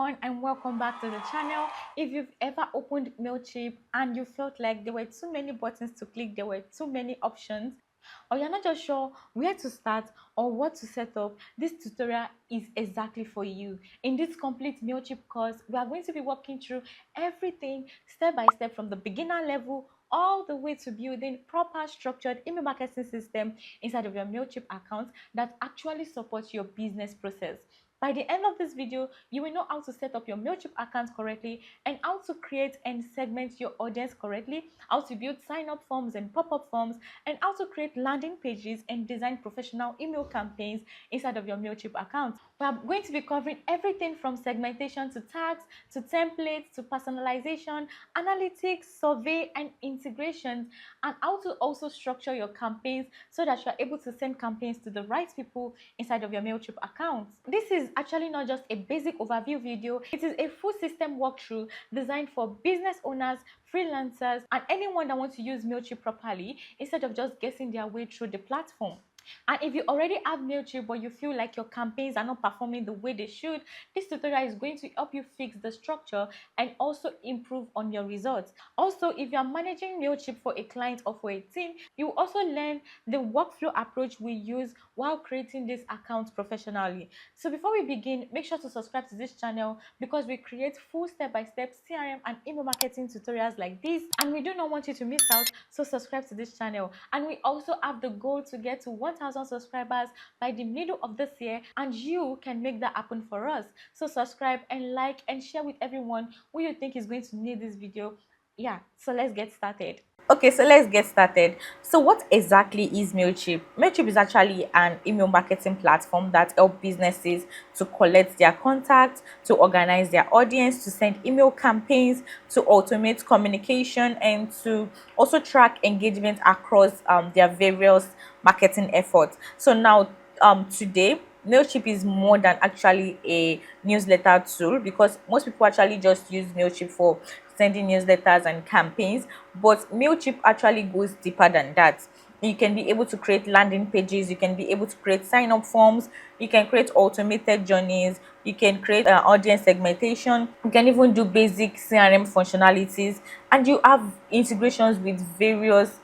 everyone, and welcome back to the channel. If you've ever opened Mailchimp and you felt like there were too many buttons to click, there were too many options, or you're not just sure where to start or what to set up, this tutorial is exactly for you. In this complete Mailchimp course, we are going to be walking through everything step by step from the beginner level all the way to building proper structured email marketing system inside of your Mailchimp account that actually supports your business process. By the end of this video, you will know how to set up your Mailchimp account correctly and how to create and segment your audience correctly, how to build sign-up forms and pop-up forms, and how to create landing pages and design professional email campaigns inside of your Mailchimp account. We are going to be covering everything from segmentation to tags, to templates, to personalization, analytics, survey, and integrations, and how to also structure your campaigns so that you are able to send campaigns to the right people inside of your Mailchimp account. This is actually not just a basic overview video, it is a full system walkthrough designed for business owners, freelancers, and anyone that wants to use Mailchimp properly instead of just guessing their way through the platform. And if you already have Mailchimp but you feel like your campaigns are not performing the way they should, this tutorial is going to help you fix the structure and also improve on your results. Also, if you are managing Mailchimp for a client or for a team, you will also learn the workflow approach we use while creating this account professionally. So before we begin, make sure to subscribe to this channel because we create full step-by-step CRM and email marketing tutorials like this, and we do not want you to miss out, so subscribe to this channel. And we also have the goal to get to 1,000 subscribers by the middle of this year, and you can make that happen for us. So subscribe and like and share with everyone who you think is going to need this video. Yeah, so let's get started. Okay, so let's get started. So what exactly is Mailchimp? Mailchimp is actually an email marketing platform that helps businesses to collect their contacts, to organize their audience, to send email campaigns, to automate communication, and to also track engagement across their various marketing efforts. So now today, Mailchimp is more than actually a newsletter tool, because most people actually just use Mailchimp for sending newsletters and campaigns, but Mailchimp actually goes deeper than that. You can be able to create landing pages, you can be able to create sign-up forms, you can create automated journeys, you can create audience segmentation, you can even do basic CRM functionalities, and you have integrations with various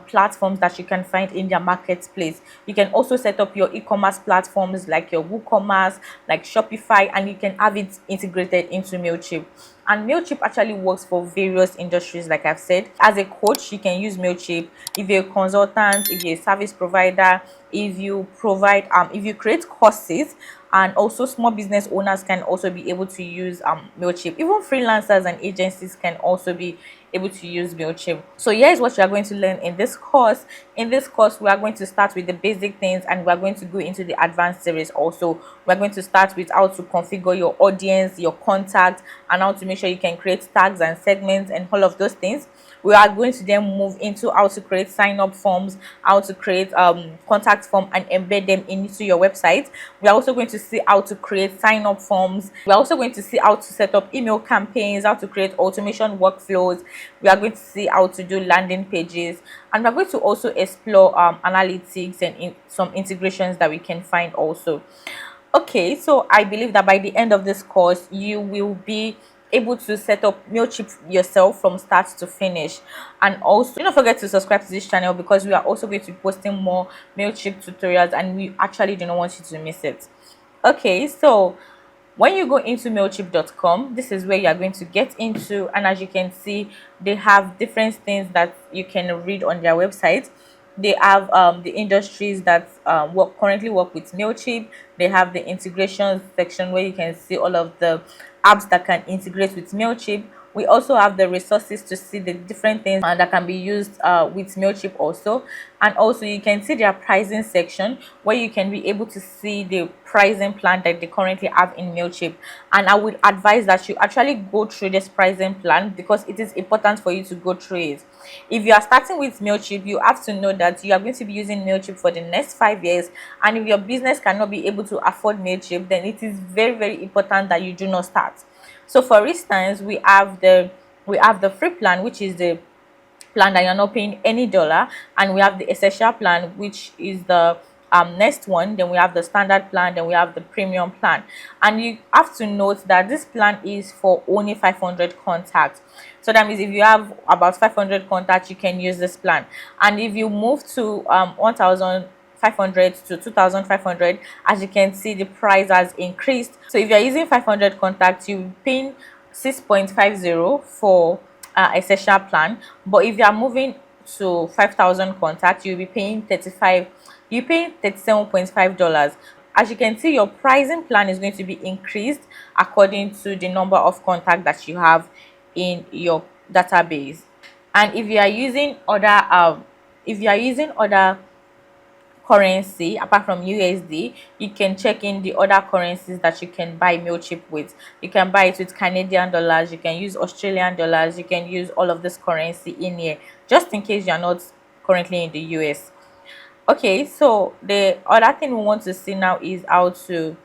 platforms that you can find in their marketplace. You can also set up your e-commerce platforms like your WooCommerce, like Shopify, and you can have it integrated into Mailchimp. And Mailchimp actually works for various industries, like I've said. As a coach, you can use Mailchimp. If you're a consultant, if you're a service provider, if you provide if you create courses, and also small business owners can also be able to use Mailchimp. Even freelancers and agencies can also be able to use Mailchimp. So here is what you are going to learn in this course. In this course, we are going to start with the basic things, and we are going to go into the advanced series. Also, we are going to start with how to configure your audience, your contact, and how to make sure you can create tags and segments and all of those things. We are going to then move into how to create sign-up forms, how to create contact form and embed them into your website. We are also going to see how to create sign-up forms. We are also going to see how to set up email campaigns, how to create automation workflows. We are going to see how to do landing pages, and we're going to also explore analytics and some integrations that we can find also. Okay, so I believe that by the end of this course, you will be able to set up Mailchimp yourself from start to finish. And also, do not forget to subscribe to this channel because we are also going to be posting more Mailchimp tutorials, and we actually do not want you to miss it. Okay, so when you go into mailchimp.com, this is where you are going to get into, and as you can see, they have different things that you can read on their website. They have the industries that currently work with Mailchimp. They have the integration section where you can see all of the apps that can integrate with Mailchimp. We also have the resources to see the different things that can be used with Mailchimp also. And also you can see their pricing section where you can be able to see the pricing plan that they currently have in Mailchimp. And I would advise that you actually go through this pricing plan because it is important for you to go through it. If you are starting with Mailchimp, you have to know that you are going to be using Mailchimp for the next 5 years, and if your business cannot be able to afford Mailchimp, then it is very, very important that you do not start. So for instance, we have the free plan, which is the plan that you're not paying any dollar, and we have the essential plan, which is the next one, then we have the standard plan, then we have the premium plan. And you have to note that this plan is for only 500 contacts. So that means if you have about 500 contacts, you can use this plan. And if you move to 1500 to 2500, as you can see, the price has increased. So if you're using 500 contacts, you're paying 6.50 for essential plan. But if you are moving to 5000 contacts, you'll be paying 35, you pay $37.5. As you can see, your pricing plan is going to be increased according to the number of contacts that you have in your database. And if you are using other currency apart from USD, you can check in the other currencies that you can buy Mailchimp with. You can buy it with Canadian dollars, you can use Australian dollars, you can use all of this currency in here, just in case you're not currently in the US. Okay, so the other thing we want to see now is how to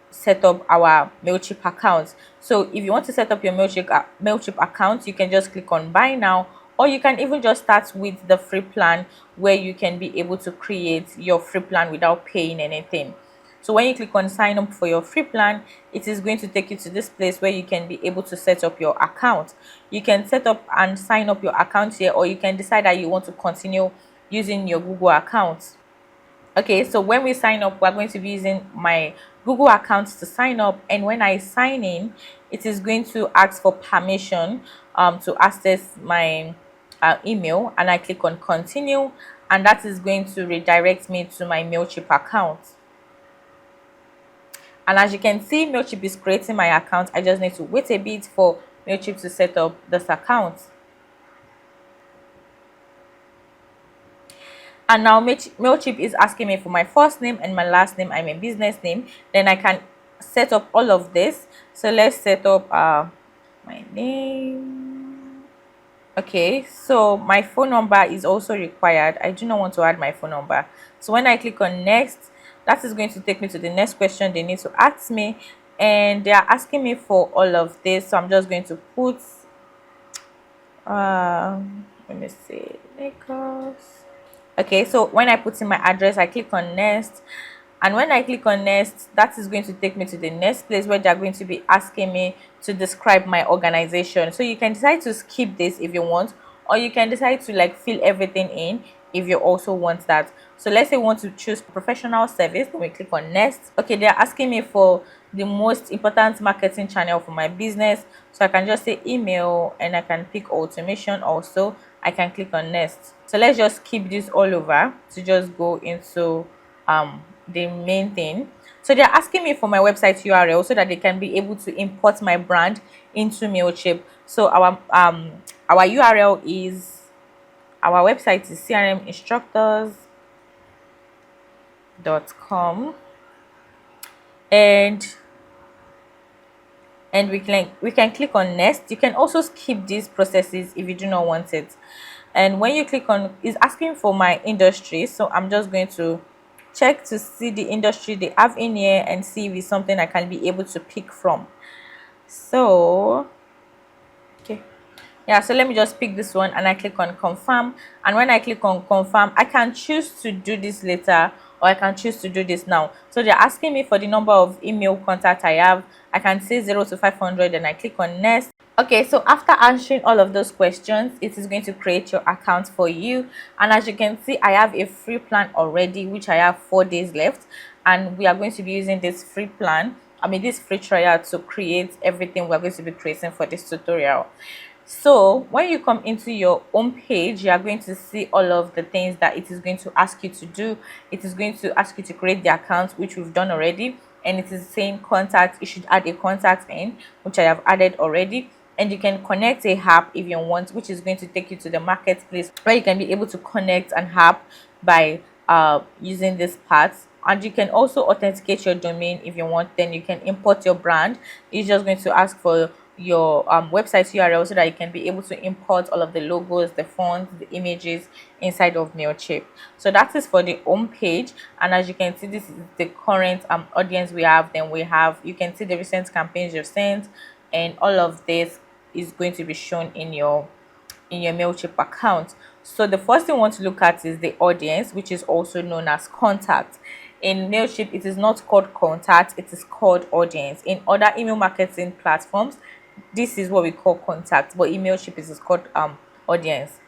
set up our Mailchimp account. So if you want to set up your Mailchimp account, you can just click on buy now, or you can even just start with the free plan, where you can be able to create your free plan without paying anything. So when you click on sign up for your free plan, it is going to take you to this place where you can be able to set up your account. You can set up and sign up your account here, or you can decide that you want to continue using your Google account. Okay, so when we sign up, we're going to be using my Google account to sign up, and when I sign in, it is going to ask for permission to access my email, and I click on continue, and that is going to redirect me to my Mailchimp account. And as you can see, Mailchimp is creating my account. I just need to wait a bit for Mailchimp to set up this account. And now Mailchimp is asking me for my first name and my last name, I mean business name. Then I can set up all of this. So let's set up my name. Okay, so my phone number is also required. I do not want to add my phone number. So when I click on next, that is going to take me to the next question they need to ask me, and they are asking me for all of this. So I'm just going to put let me see, Lagos. Okay, so when I put in my address, I click on next, and when I click on next, that is going to take me to the next place where they're going to be asking me to describe my organization. So you can decide to skip this if you want, or you can decide to like fill everything in if you also want that. So let's say we want to choose professional service, then we click on next. Okay, they're asking me for the most important marketing channel for my business, so I can just say email, and I can pick automation also. I can click on next. So let's just keep this all over to just go into the main thing. So they're asking me for my website URL so that they can be able to import my brand into Mailchimp. So our URL is, our website is crminstructors.com, and we can click on next. You can also skip these processes if you do not want it. And when you click on, it's asking for my industry, so I'm just going to check to see the industry they have in here and see if it's something I can be able to pick from. So okay, yeah, so let me just pick this one, and I click on confirm. And when I click on confirm, I can choose to do this later, or I can choose to do this now. So they're asking me for the number of email contact I have. I can say 0 to 500, and I click on next. Okay, so after answering all of those questions, it is going to create your account for you. And as you can see, I have a free plan already, which I have 4 days left, and we are going to be using this free plan, this free trial, to create everything we're going to be creating for this tutorial. So when you come into your home page, you are going to see all of the things that it is going to ask you to do. It is going to ask you to create the account, which we've done already, and it is saying contact. You should add a contact in, which I have added already. And you can connect a app if you want, which is going to take you to the marketplace where you can be able to connect an app by using this part. And you can also authenticate your domain if you want. Then you can import your brand. It's just going to ask for your website URL so that you can be able to import all of the logos, the fonts, the images inside of Mailchimp. So that is for the home page. And as you can see, this is the current audience we have. Then you can see the recent campaigns you've sent, and all of this is going to be shown in your Mailchimp account. So the first thing we want to look at is the audience, which is also known as contact. In Mailchimp, it is not called contact, it is called audience. In other email marketing platforms, this is what we call contact, but in Mailchimp, it is called audience.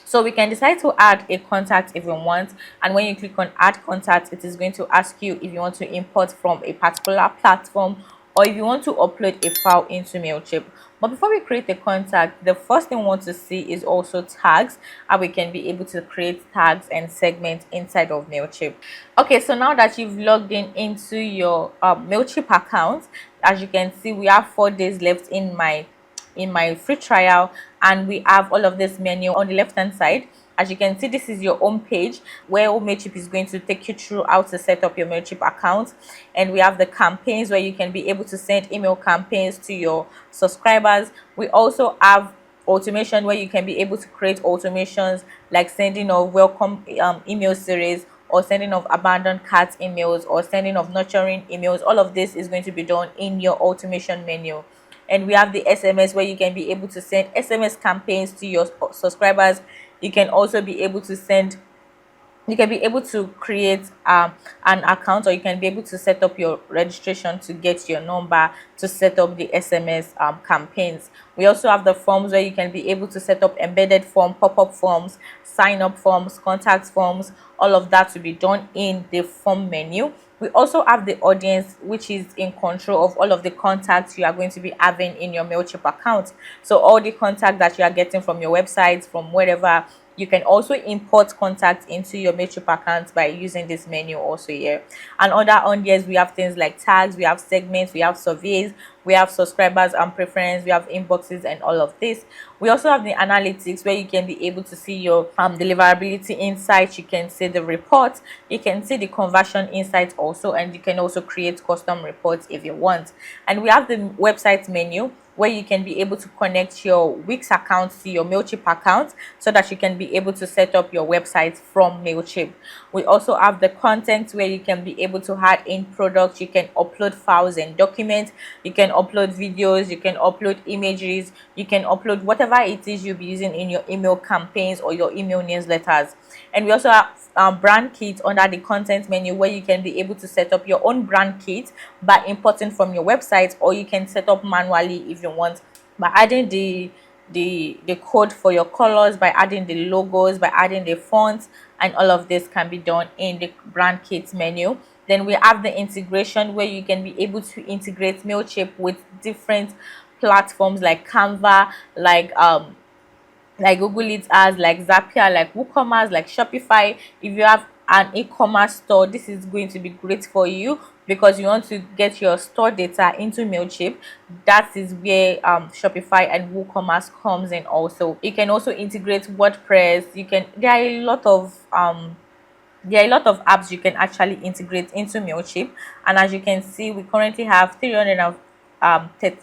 So we can decide to add a contact if we want, and when you click on add contact, it is going to ask you if you want to import from a particular platform or if you want to upload a file into Mailchimp. But before we create a contact, the first thing we want to see is also tags, and we can be able to create tags and segments inside of Mailchimp. Okay, so now that you've logged in into your Mailchimp account, as you can see, we have 4 days left in my free trial, and we have all of this menu on the left hand side. As you can see, this is your home page where Mailchimp is going to take you through how to set up your Mailchimp account. And we have the campaigns where you can be able to send email campaigns to your subscribers. We also have automation where you can be able to create automations like sending of welcome email series, or sending of abandoned cart emails, or sending of nurturing emails. All of this is going to be done in your automation menu. And we have the SMS where you can be able to send SMS campaigns to your subscribers. You can also be able to create an account, or you can be able to set up your registration to get your number to set up the SMS campaigns. We also have the forms where you can be able to set up embedded form, pop-up forms, sign up forms, contact forms. All of that to be done in the form menu. We also have the audience, which is in control of all of the contacts you are going to be having in your Mailchimp account. So all the contacts that you are getting from your websites, from wherever. You can also import contacts into your Mailchimp account by using this menu also here. And other audience, we have things like tags, we have segments, we have surveys, we have subscribers and preference, we have inboxes, and all of this. We also have the analytics where you can be able to see your deliverability insights. You can see the reports, you can see the conversion insights also, and you can also create custom reports if you want. And we have the website menu where you can be able to connect your Wix account to your Mailchimp account so that you can be able to set up your website from Mailchimp. We also have the content where you can be able to add in products. You can upload files and documents, you can upload videos, you can upload images, you can upload whatever it is you'll be using in your email campaigns or your email newsletters. And we also have brand kit under the content menu where you can be able to set up your own brand kit by importing from your website, or you can set up manually if you want by adding the code for your colors, by adding the logos, by adding the fonts, and all of this can be done in the brand kit menu. Then we have the integration where you can be able to integrate Mailchimp with different platforms like Canva, like Google It Ads, like Zapier, like WooCommerce, like Shopify. If you have an e-commerce store, this is going to be great for you because you want to get your store data into Mailchimp. That is where Shopify and WooCommerce comes in. Also, you can also integrate WordPress. There are a lot of apps you can actually integrate into Mailchimp, and as you can see, we currently have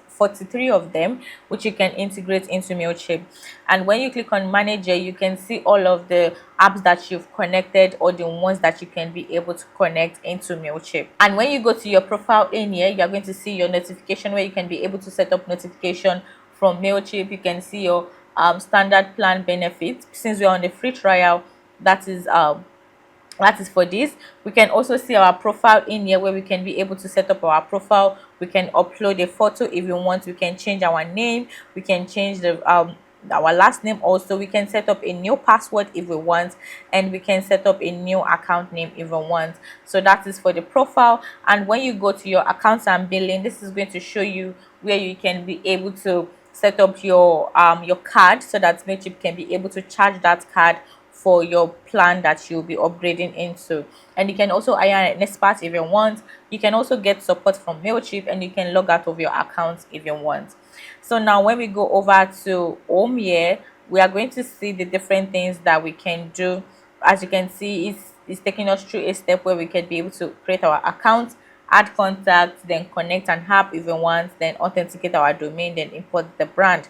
43 of them which you can integrate into Mailchimp. And when you click on manager, you can see all of the apps that you've connected or the ones that you can be able to connect into Mailchimp. And when you go to your profile in here, you're going to see your notification where you can be able to set up notification from Mailchimp. You can see your standard plan benefits. Since we're on the free trial, that is for this. We can also see our profile in here where we can be able to set up our profile. We can upload a photo if you want. We can change our name, we can change the our last name. Also, we can set up a new password if we want, and we can set up a new account name if we want. So that is for the profile. And when you go to your accounts and billing, this is going to show you where you can be able to set up your card so that Mailchimp can be able to charge that card for your plan that you'll be upgrading into. And you can also hire an expert if you want. You can also get support from Mailchimp, and you can log out of your account if you want. So now when we go over to home here, we are going to see the different things that we can do. As you can see, it's taking us through a step where we can be able to create our account, add contacts, then connect an app if we want, then authenticate our domain, then import the brand.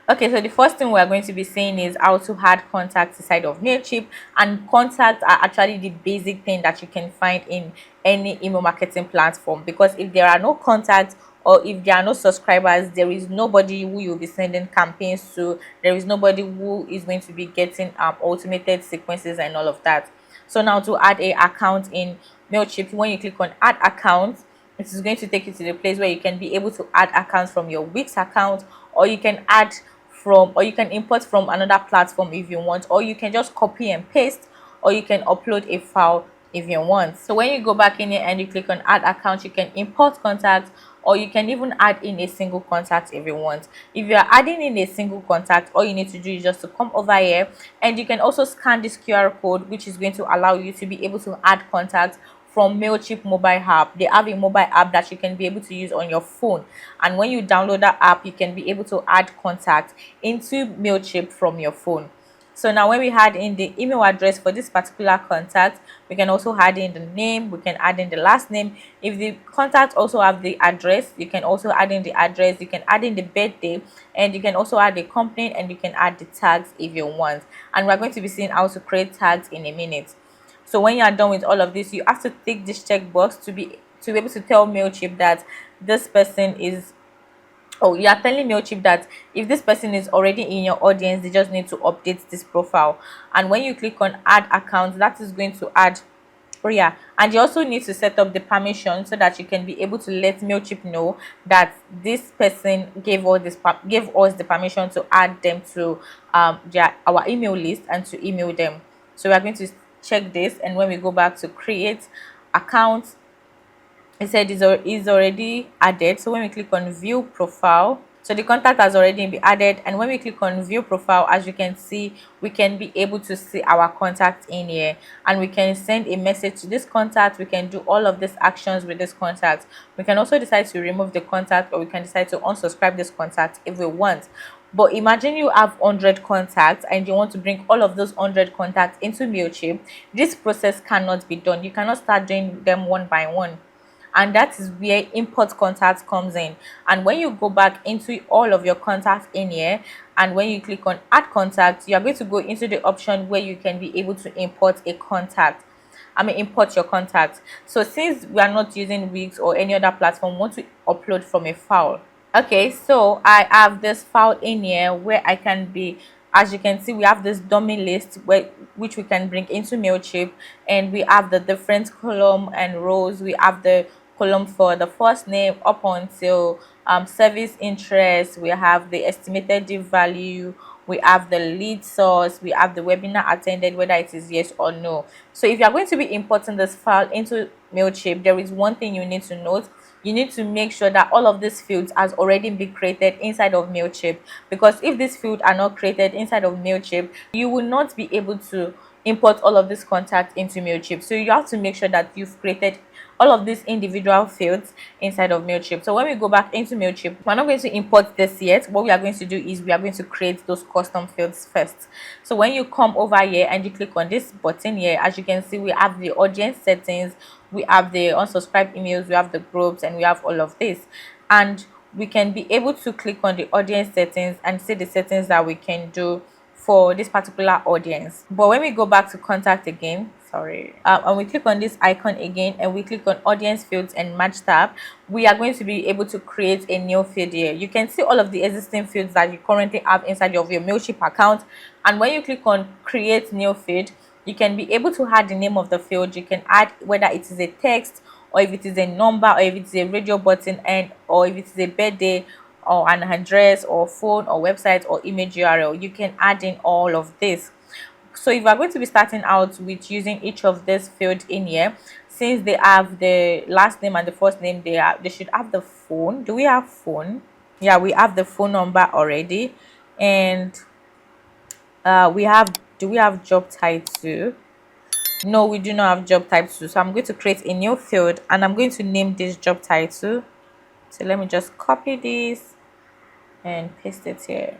Okay, so the first thing we're going to be saying is how to add contacts inside of Mailchimp. And contacts are actually the basic thing that you can find in any email marketing platform, because if there are no contacts or if there are no subscribers, there is nobody who you'll be sending campaigns to, there is nobody who is going to be getting automated sequences and all of that. So now to add a account in Mailchimp, when you click on add account, it is going to take you to the place where you can be able to add accounts from your Wix account, or you can add from, or you can import from another platform if you want, or you can just copy and paste, or you can upload a file if you want. So when you go back in here and you click on add account, you can import contacts, or you can even add in a single contact if you want. If you are adding in a single contact, all you need to do is just to come over here, and you can also scan this QR code, which is going to allow you to be able to add contacts from Mailchimp mobile app. They have a mobile app that you can be able to use on your phone, and when you download that app, you can be able to add contacts into Mailchimp from your phone. So now when we add in the email address for this particular contact, we can also add in the name, we can add in the last name. If the contact also have the address, you can also add in the address, you can add in the birthday, and you can also add the company, and you can add the tags if you want. And we're going to be seeing how to create tags in a minute. So when you are done with all of this, you have to tick this checkbox to be able to tell Mailchimp that this person is, oh, you are telling Mailchimp that if this person is already in your audience, they just need to update this profile. And when you click on add account, that is going to add, oh yeah, and you also need to set up the permission so that you can be able to let Mailchimp know that this person gave us the permission to add them to our email list and to email them. So we are going to check this, and when we go back to create account, it said is already added. So when we click on view profile, so the contact has already been added, and when we click on view profile, as you can see, we can be able to see our contact in here, and we can send a message to this contact. We can do all of these actions with this contact. We can also decide to remove the contact, or we can decide to unsubscribe this contact if we want. But imagine you have 100 contacts and you want to bring all of those 100 contacts into Mailchimp. This process cannot be done. You cannot start doing them one by one, and that is where import contacts comes in. And when you go back into all of your contacts in here, and when you click on add contact, you are going to go into the option where you can be able to import a contact. Import your contact. So since we are not using Wix or any other platform, we want to upload from a file. Okay, so I have this file in here where I can be, as you can see, we have this dummy list which we can bring into Mailchimp, and we have the different column and rows. We have the column for the first name up until service interest. We have the estimated due value, we have the lead source, we have the webinar attended, whether it is yes or no. So if you are going to be importing this file into Mailchimp, there is one thing you need to note. You need to make sure that all of these fields has already been created inside of Mailchimp, because if these fields are not created inside of Mailchimp, you will not be able to import all of these contacts into Mailchimp. So you have to make sure that you've created all of these individual fields inside of Mailchimp. So when we go back into Mailchimp, we're not going to import this yet. What we are going to do is we are going to create those custom fields first. So when you come over here and you click on this button here, as you can see, we have the audience settings, we have the unsubscribed emails, we have the groups, and we have all of this. And we can be able to click on the audience settings and see the settings that we can do for this particular audience. But when we go back to contact again, and we click on this icon again, and we click on audience fields and match tab, we are going to be able to create a new field here. You can see all of the existing fields that you currently have inside of your Mailchimp account, and when you click on create new field, you can be able to add the name of the field. You can add whether it is a text, or if it is a number, or if it's a radio button, and or if it is a birthday, or an address, or phone, or website, or image URL. You can add in all of this. So if we're going to be starting out with using each of these fields in here, since they have the last name and the first name, they should have the phone. Do we have phone? Yeah, we have the phone number already. And do we have job title? No, we do not have job title. So I'm going to create a new field, and I'm going to name this job title. So let me just copy this and paste it here.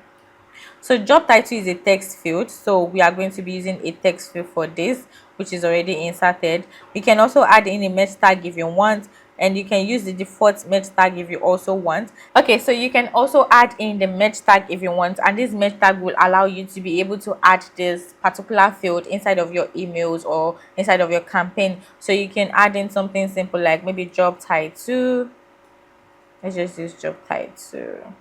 So job title is a text field, so we are going to be using a text field for this, which is already inserted. We can also add in a merge tag if you want, and you can use the default merge tag if you also want. Okay, so you can also add in the merge tag if you want, and this merge tag will allow you to be able to add this particular field inside of your emails or inside of your campaign. So you can add in something simple like maybe job title, Let's just use job title.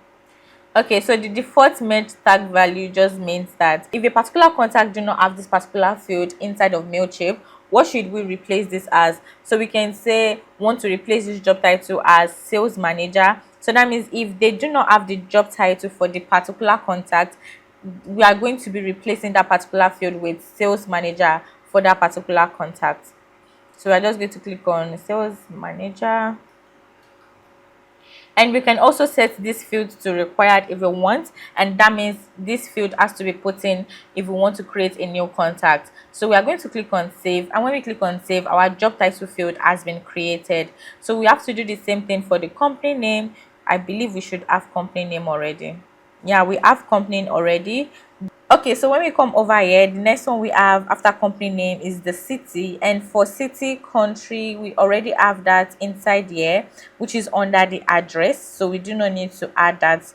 Okay, so the default merge tag value just means that if a particular contact do not have this particular field inside of Mailchimp, what should we replace this as? So we can say want to replace this job title as sales manager. So that means if they do not have the job title for the particular contact, we are going to be replacing that particular field with sales manager for that particular contact. So we're just going to click on sales manager, and we can also set this field to required if we want, and that means this field has to be put in if we want to create a new contact. So we are going to click on save, and when we click on save, our job title field has been created. So we have to do the same thing for the company name. I believe we should have company name already. Yeah, we have company already. Okay, so when we come over here, the next one we have after company name is the city, and for city country we already have that inside here, which is under the address, so we do not need to add that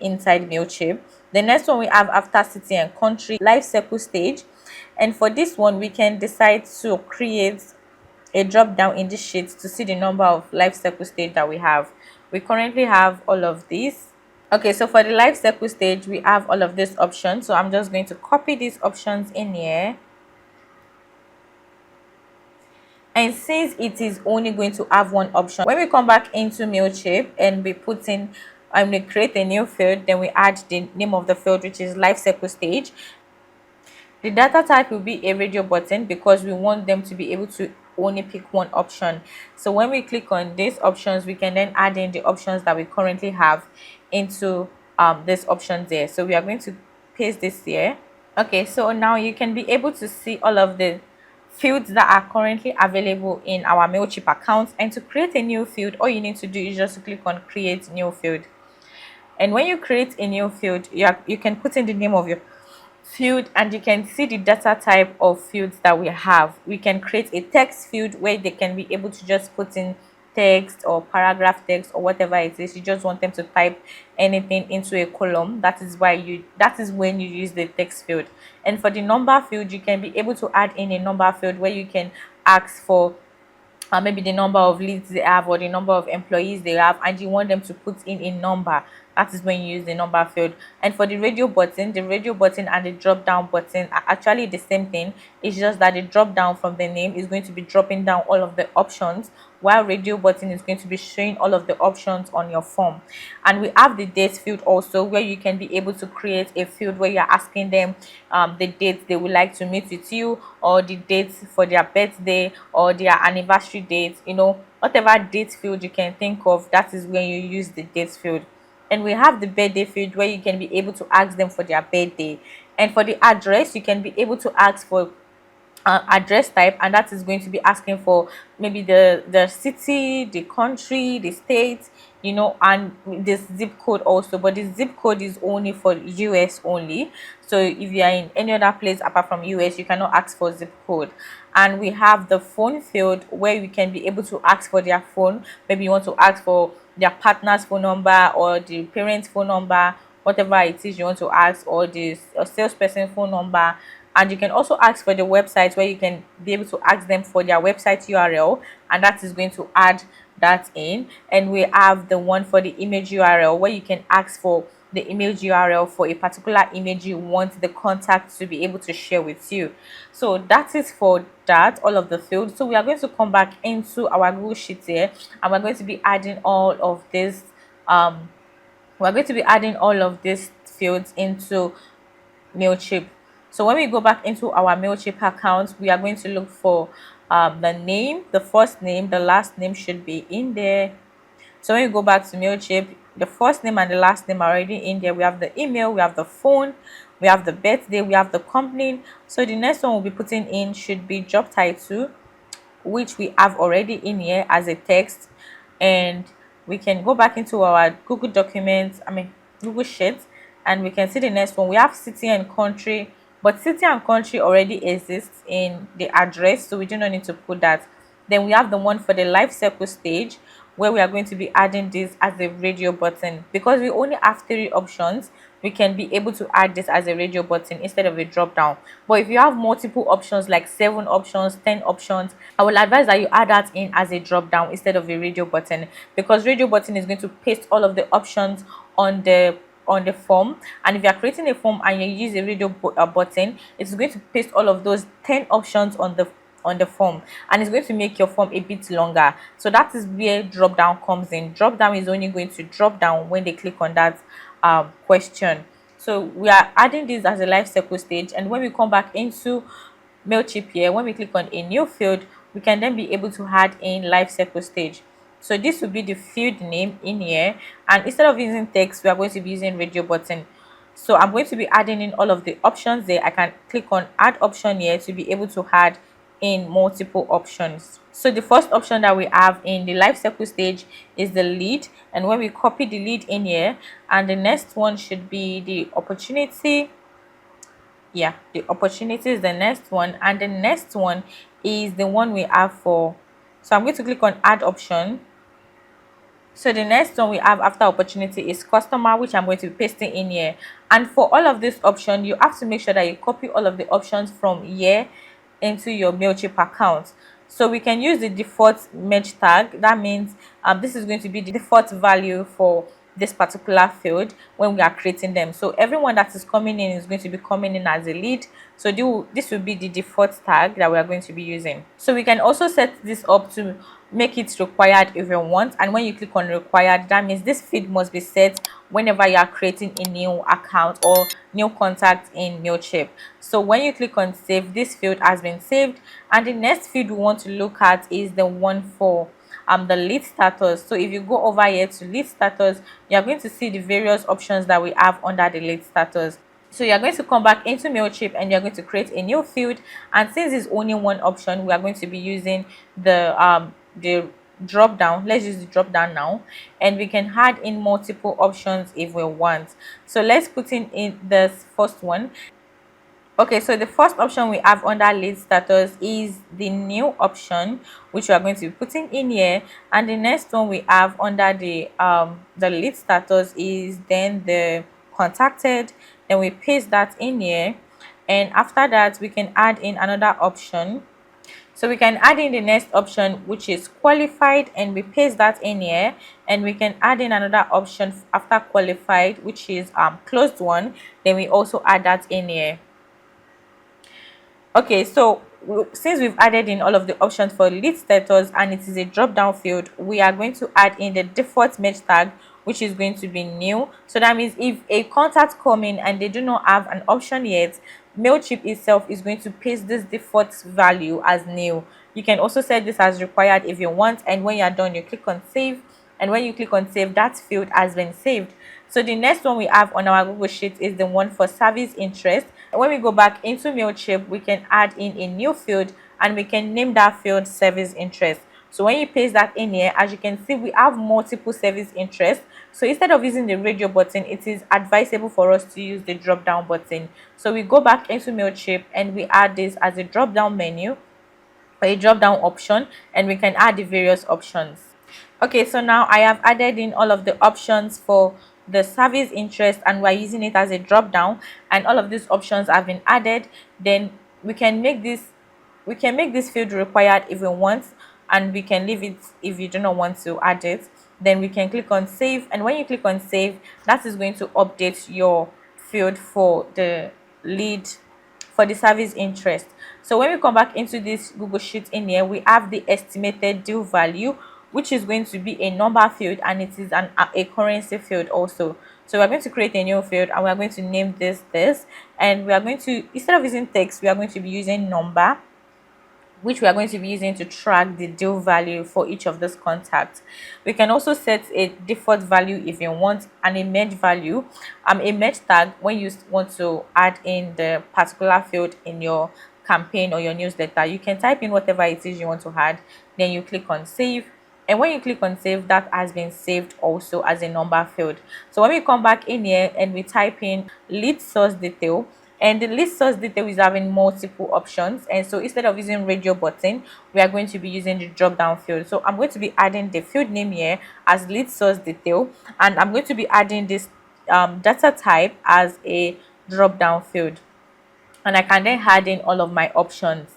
inside Mailchimp. The next one we have after city and country, life cycle stage, and for this one we can decide to create a drop down in this sheet to see the number of life cycle stage that we have. We currently have all of these. Okay, so for the life cycle stage we have all of these options, so I'm just going to copy these options in here, and since it is only going to have one option, when we come back into Mailchimp and we put in and we create a new field, then we add the name of the field, which is life cycle stage. The data type will be a radio button because we want them to be able to only pick one option. So when we click on these options, we can then add in the options that we currently have into this option there. So we are going to paste this here. Okay, so now you can be able to see all of the fields that are currently available in our Mailchimp account, and to create a new field, all you need to do is just to click on create new field. And when you create a new field, you can put in the name of your field, and you can see the data type of fields that we have. We can create a text field where they can be able to just put in text or paragraph text or whatever it is. You just want them to type anything into a column. That is when you use the text field. And for the number field, you can be able to add in a number field where you can ask for maybe the number of leads they have or the number of employees they have, and you want them to put in a number. That is when you use the number field. And for the radio button and the drop down button are actually the same thing. It's just that the drop down from the name is going to be dropping down all of the options, while radio button is going to be showing all of the options on your form. And we have the date field also, where you can be able to create a field where you're asking them the dates they would like to meet with you, or the dates for their birthday or their anniversary date, whatever date field you can think of. That is when you use the date field. And we have the birthday field where you can be able to ask them for their birthday. And for the address, you can be able to ask for address type, and that is going to be asking for maybe the city, the country, the state, and this zip code also. But the zip code is only for US only, so if you are in any other place apart from US, you cannot ask for zip code. And we have the phone field where we can be able to ask for their phone. Maybe you want to ask for their partner's phone number or the parent's phone number, whatever it is you want to ask, or the salesperson phone number. And you can also ask for the website, where you can be able to ask them for their website URL, and that is going to add that in. And we have the one for the image URL, where you can ask for the image URL for a particular image you want the contact to be able to share with you. So that is for that, all of the fields. So we are going to come back into our Google Sheet here, and we're going to be adding all of this fields into Mailchimp. So when we go back into our Mailchimp account, we are going to look for the name, the first name, the last name should be in there. So when you go back to Mailchimp, the first name and the last name are already in there. We have the email, we have the phone, we have the birthday, we have the company. So the next one we'll be putting in should be job title, which we have already in here as a text. And we can go back into our Google Sheets, and we can see the next one. We have city and country, but city and country already exists in the address, so we do not need to put that. Then we have the one for the life cycle stage, where we are going to be adding this as a radio button. Because we only have 3 options, we can be able to add this as a radio button instead of a drop down. But if you have multiple options, like 7 options, 10 options, I will advise that you add that in as a drop down instead of a radio button, because radio button is going to paste all of the options on the form. And if you are creating a form and you use a button, it's going to paste all of those 10 options on the form, and it's going to make your form a bit longer. So that is where drop down comes in. Drop down is only going to drop down when they click on that question. So we are adding this as a life cycle stage, and when we come back into Mailchimp here, when we click on a new field, we can then be able to add in life cycle stage. So this will be the field name in here, and instead of using text, we are going to be using radio button. So I'm going to be adding in all of the options there. I can click on add option here to be able to add in multiple options. So the first option that we have in the life cycle stage is the lead, and when we copy the lead in here, and the next one should be the opportunity. Yeah, the opportunity is the next one, and the next one is the one we have for. So I'm going to click on add option. So the next one we have after opportunity is customer, which I'm going to be pasting in here. And for all of this option, you have to make sure that you copy all of the options from here into your Mailchimp account. So we can use the default merge tag. That means this is going to be the default value for this particular field when we are creating them. So everyone that is coming in is going to be coming in as a lead. So this will be the default tag that we are going to be using. So we can also set this up to make it required if you want, and when you click on required, that means this field must be set whenever you are creating a new account or new contact in Mailchimp. So when you click on save, this field has been saved, and the next field we want to look at is the one for the lead status. So if you go over here to lead status, you are going to see the various options that we have under the lead status. So you are going to come back into Mailchimp and you are going to create a new field, and since it's only one option, we are going to be using the drop down. Let's use the drop down now, and we can add in multiple options if we want. So let's put in this first one. Okay, so the first option we have under lead status is the new option, which we are going to be putting in here, and the next one we have under the lead status is then the contacted. Then we paste that in here, and after that we can add in another option. So we can add in the next option, which is qualified, and we paste that in here, and we can add in another option after qualified, which is closed one. Then we also add that in here. Okay, so since we've added in all of the options for lead status and it is a drop down field, we are going to add in the default merge tag, which is going to be new. So that means if a contact come in and they do not have an option yet, Mailchimp itself is going to paste this default value as new. You can also set this as required if you want, and when you are done, you click on save, and when you click on save, that field has been saved. So the next one we have on our Google Sheet is the one for service interest. When we go back into Mailchimp, we can add in a new field, and we can name that field service interest. So when you paste that in here, as you can see, we have multiple service interests. So instead of using the radio button, it is advisable for us to use the drop down button. So we go back into Mailchimp and we add this as a drop down menu, or a drop down option, and we can add the various options. Okay, so now I have added in all of the options for the service interest, and we're using it as a drop down, and all of these options have been added. Then we can make this field required if we want, and we can leave it if you do not want to add it. Then we can click on save, and when you click on save, that is going to update your field for the lead, for the service interest. So when we come back into this Google Sheet in here, we have the estimated due value, which is going to be a number field, and it is a currency field also. So we're going to create a new field, and we're going to name this, and we are going to, instead of using text, we are going to be using number, which we are going to be using to track the due value for each of these contacts. We can also set a default value if you want, and a merge value, a merge tag when you want to add in the particular field in your campaign or your newsletter. You can type in whatever it is you want to add, then you click on save, and when you click on save, that has been saved also as a number field. So when we come back in here and we type in lead source detail, And the lead source detail is having multiple options, and so instead of using radio button, we are going to be using the drop down field. So I'm going to be adding the field name here as lead source detail, and I'm going to be adding this data type as a drop down field, and I can then add in all of my options.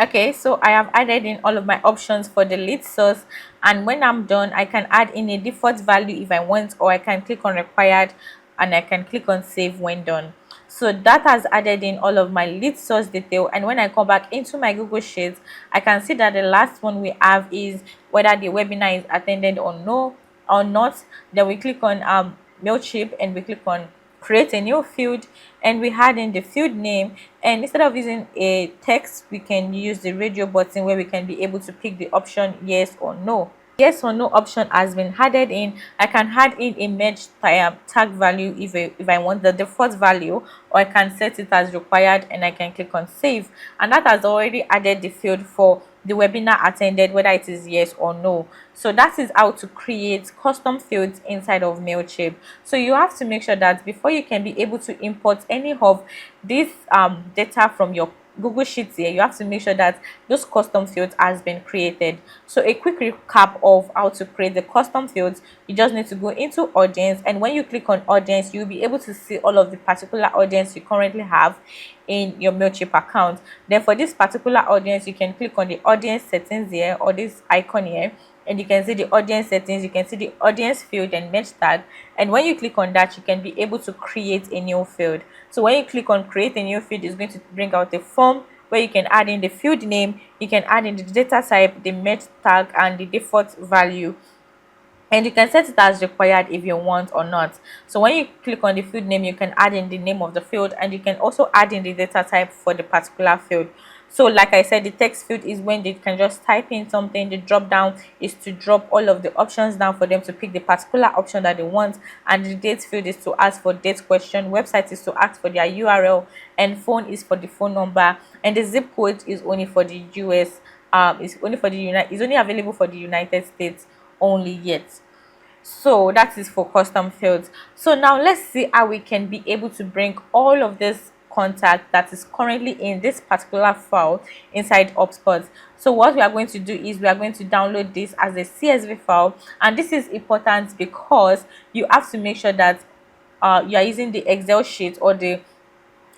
Okay, so I have added in all of my options for the lead source, and when I'm done, I can add in a default value if I want, or I can click on required and I can click on save when done. So that has added in all of my lead source detail, and when I come back into my Google Sheets, I can see that the last one we have is whether the webinar is attended or no or not. Then we click on Mailchimp and we click on create a new field, and we add in the field name, and instead of using a text, we can use the radio button where we can be able to pick the option yes or no. Yes or no option has been added in. I can add in a merge tag value if I want the default value, or I can set it as required and I can click on save, and that has already added the field for the webinar attended, whether it is yes or no. So that is how to create custom fields inside of Mailchimp. So you have to make sure that before you can be able to import any of this data from your Google Sheets here, you have to make sure that those custom fields has been created. So a quick recap of how to create the custom fields: you just need to go into audience, and when you click on audience, you'll be able to see all of the particular audience you currently have in your Mailchimp account. Then for this particular audience, you can click on the audience settings here, or this icon here, and you can see the audience settings, you can see the audience field and merge tag, and when you click on that, you can be able to create a new field. So when you click on create a new field, it's going to bring out a form where you can add in the field name, you can add in the data type, the merge tag, and the default value, and you can set it as required if you want or not. So when you click on the field name, you can add in the name of the field, and you can also add in the data type for the particular field. So like I said, the text field is when they can just type in something. The drop down is to drop all of the options down for them to pick the particular option that they want, and the date field is to ask for date question, website is to ask for their URL, and phone is for the phone number, and the zip code is only for the US. It's only for the United. It's only available for the United States only yet. So that is for custom fields. So now let's see how we can be able to bring all of this contact that is currently in this particular file inside HubSpot. So what we are going to do is we are going to download this as a CSV file, and this is important because you have to make sure that you are using the Excel sheet or the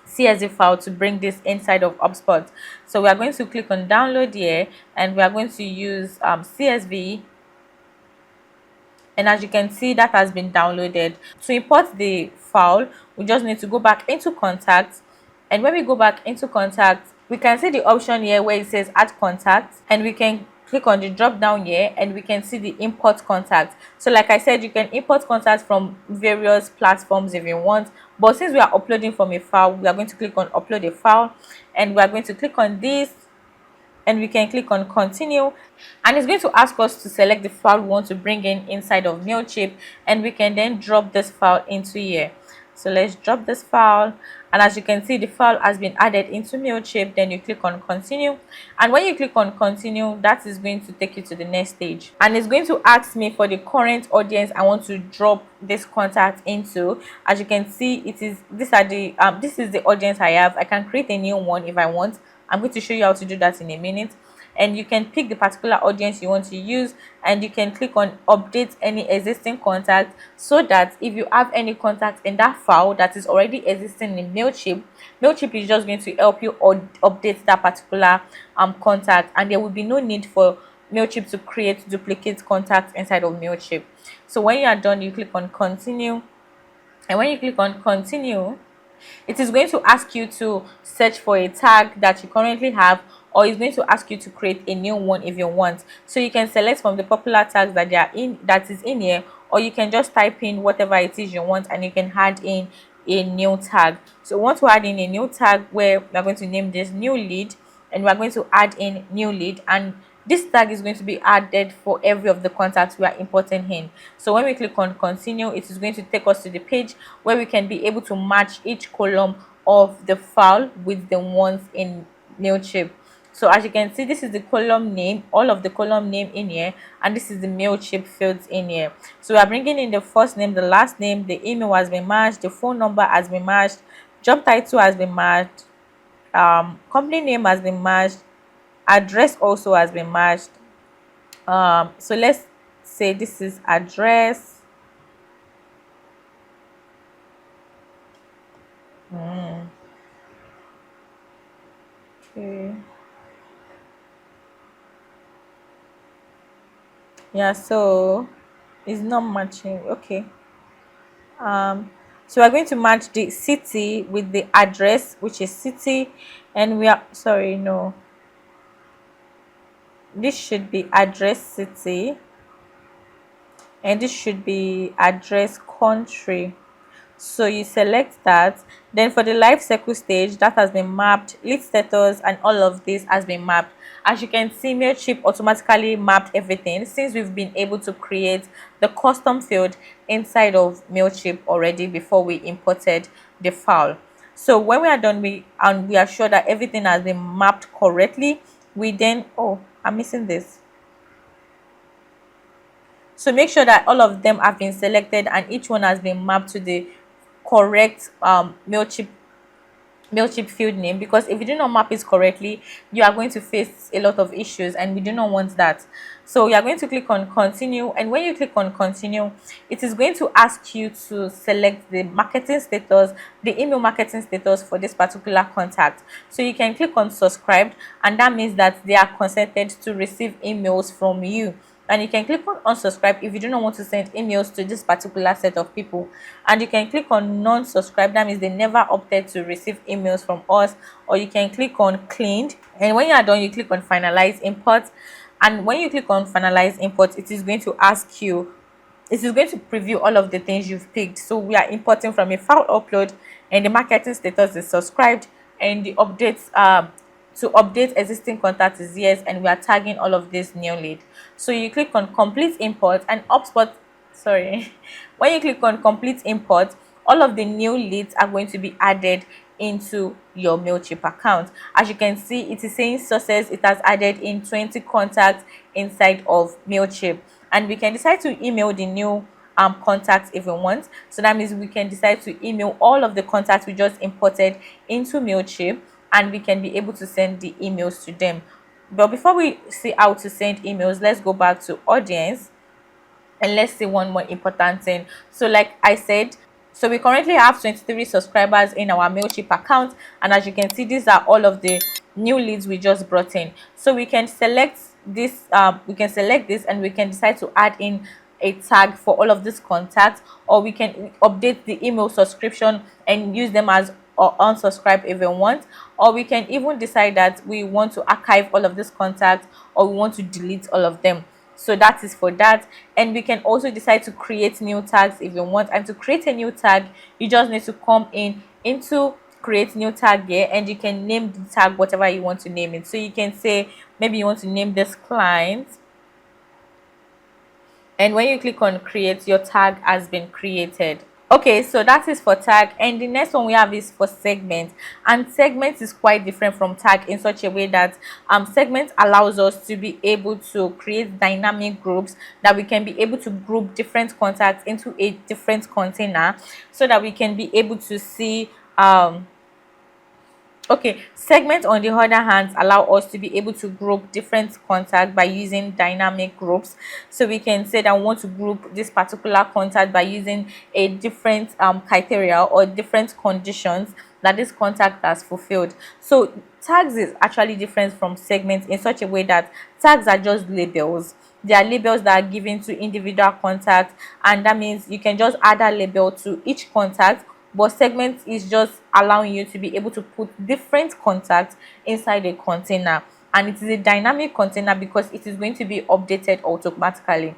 CSV file to bring this inside of HubSpot. So we are going to click on download here, and we are going to use CSV, and as you can see, that has been downloaded. To import the file, we just need to go back into contact, and when we go back into contact, we can see the option here where it says add contact, and we can click on the drop down here, and we can see the import contact. So like I said, you can import contacts from various platforms if you want, but since we are uploading from a file, we are going to click on upload a file, and we are going to click on this, and we can click on continue, and it's going to ask us to select the file we want to bring in inside of Mailchimp, and we can then drop this file into here. So let's drop this file, and as you can see, the file has been added into Mailchimp. Then you click on continue, and when you click on continue, that is going to take you to the next stage, and it's going to ask me for the current audience I want to drop this contact into. As you can see, it is this is the audience I have. I can create a new one if I want. I'm going to show you how to do that in a minute, and you can pick the particular audience you want to use, and you can click on update any existing contact, so that if you have any contact in that file that is already existing in Mailchimp, Mailchimp is just going to help you update that particular contact, and there will be no need for Mailchimp to create duplicate contacts inside of Mailchimp. So when you are done, you click on continue, and when you click on continue, it is going to ask you to search for a tag that you currently have, or it's going to ask you to create a new one if you want. So you can select from the popular tags that is in here, or you can just type in whatever it is you want, and you can add in a new tag. So we want to add in a new tag where we're going to name this new lead, and we're going to add in new lead, and this tag is going to be added for every of the contacts we are importing in. So when we click on continue, it is going to take us to the page where we can be able to match each column of the file with the ones in Mailchimp. So as you can see, this is the column name, all of the column name in here, and this is the Mailchimp fields in here. So we are bringing in the first name, the last name, the email has been matched, the phone number has been matched, Job title has been matched. Company name has been matched. Address also has been matched. So let's say this is address. Okay. Yeah, so it's not matching. Okay. um so we're going to match the city with the address, which is city, and we are sorry, no, this should be address city, and this should be address country. So you select that. Then for the life cycle stage, that has been mapped. Lead status and all of this has been mapped. As you can see, Mailchimp automatically mapped everything since we've been able to create the custom field inside of Mailchimp already before we imported the file. So when we are done, we are sure that everything has been mapped correctly. We then, oh, I'm missing this. So make sure that all of them have been selected and each one has been mapped to the correct Mailchimp field name, because if you do not map it correctly, you are going to face a lot of issues and we do not want that. So you are going to click on continue, and when you click on continue, it is going to ask you to select the marketing status, the email marketing status for this particular contact. So you can click on subscribed, and that means that they are consented to receive emails from you. And you can click on unsubscribe if you do not want to send emails to this particular set of people, and you can click on non-subscribe, that means they never opted to receive emails from us. Or you can click on cleaned, and when you are done, you click on finalize import, and when you click on finalize import, it is going to ask you, it is going to preview all of the things you've picked. So we are importing from a file upload, and the marketing status is subscribed, and the updates to update existing contacts is yes, and we are tagging all of this new lead. So you click on complete import, and upspot, sorry, when you click on complete import, all of the new leads are going to be added into your Mailchimp account. As you can see, it is saying sources, it has added in 20 contacts inside of Mailchimp, and we can decide to email the new contacts if we want. So that means we can decide to email all of the contacts we just imported into Mailchimp, and we can be able to send the emails to them. But before we see how to send emails, let's go back to audience, and let's see one more important thing. So like I said, so we currently have 23 subscribers in our Mailchimp account, and as you can see, these are all of the new leads we just brought in. So we can select this, and we can decide to add in a tag for all of these contacts, or we can update the email subscription and use them as or unsubscribe if we want, or we can even decide that we want to archive all of these contacts, or we want to delete all of them. So that is for that. And we can also decide to create new tags if you want. And to create a new tag, you just need to come into create new tag here, and you can name the tag whatever you want to name it. So you can say maybe you want to name this client, and when you click on create, your tag has been created. Okay, so that is for tag, and the next one we have is for segment. And segment is quite different from tag in such a way that segment allows us to be able to create dynamic groups, that we can be able to group different contacts into a different container, so that we can be able to see okay, segments on the other hand allow us to be able to group different contacts by using dynamic groups. So we can say that we want to group this particular contact by using a different criteria or different conditions that this contact has fulfilled. So tags is actually different from segments in such a way that tags are just labels. They are labels that are given to individual contacts, and that means you can just add a label to each contact. But segment is just allowing you to be able to put different contacts inside a container, and it is a dynamic container because it is going to be updated automatically.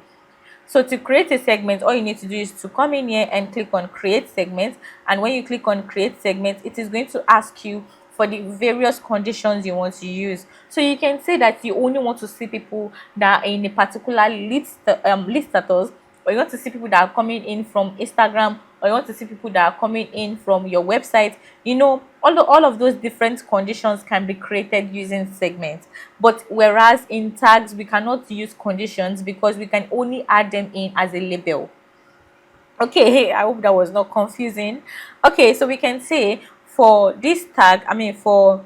So to create a segment, all you need to do is to come in here and click on create segment, and when you click on create segment, it is going to ask you for the various conditions you want to use. So you can say that you only want to see people that are in a particular list status, or you want to see people that are coming in from Instagram, or you want to see people that are coming in from your website. You know, all of those different conditions can be created using segments. But whereas in tags, we cannot use conditions because we can only add them in as a label. Okay, I hope that was not confusing. Okay, so we can say for this tag, for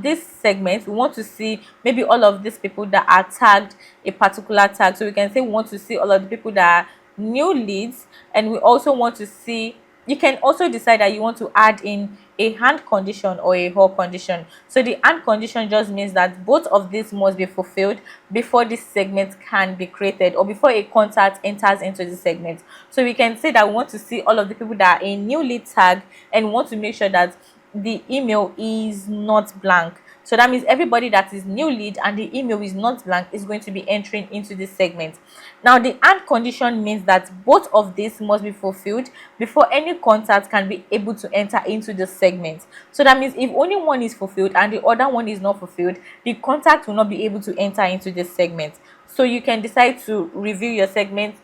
this segment, we want to see maybe all of these people that are tagged a particular tag. So we can say we want to see all of the people that are new leads, and we also want to see, you can also decide that you want to add in a and condition or a or condition. So the and condition just means that both of these must be fulfilled before this segment can be created, or before a contact enters into the segment. So we can say that we want to see all of the people that are a new lead tag, and we want to make sure that the email is not blank. So that means everybody that is new lead and the email is not blank is going to be entering into this segment. Now the and condition means that both of these must be fulfilled before any contact can be able to enter into the segment. So that means if only one is fulfilled and the other one is not fulfilled, the contact will not be able to enter into this segment. So you can decide to review your segment,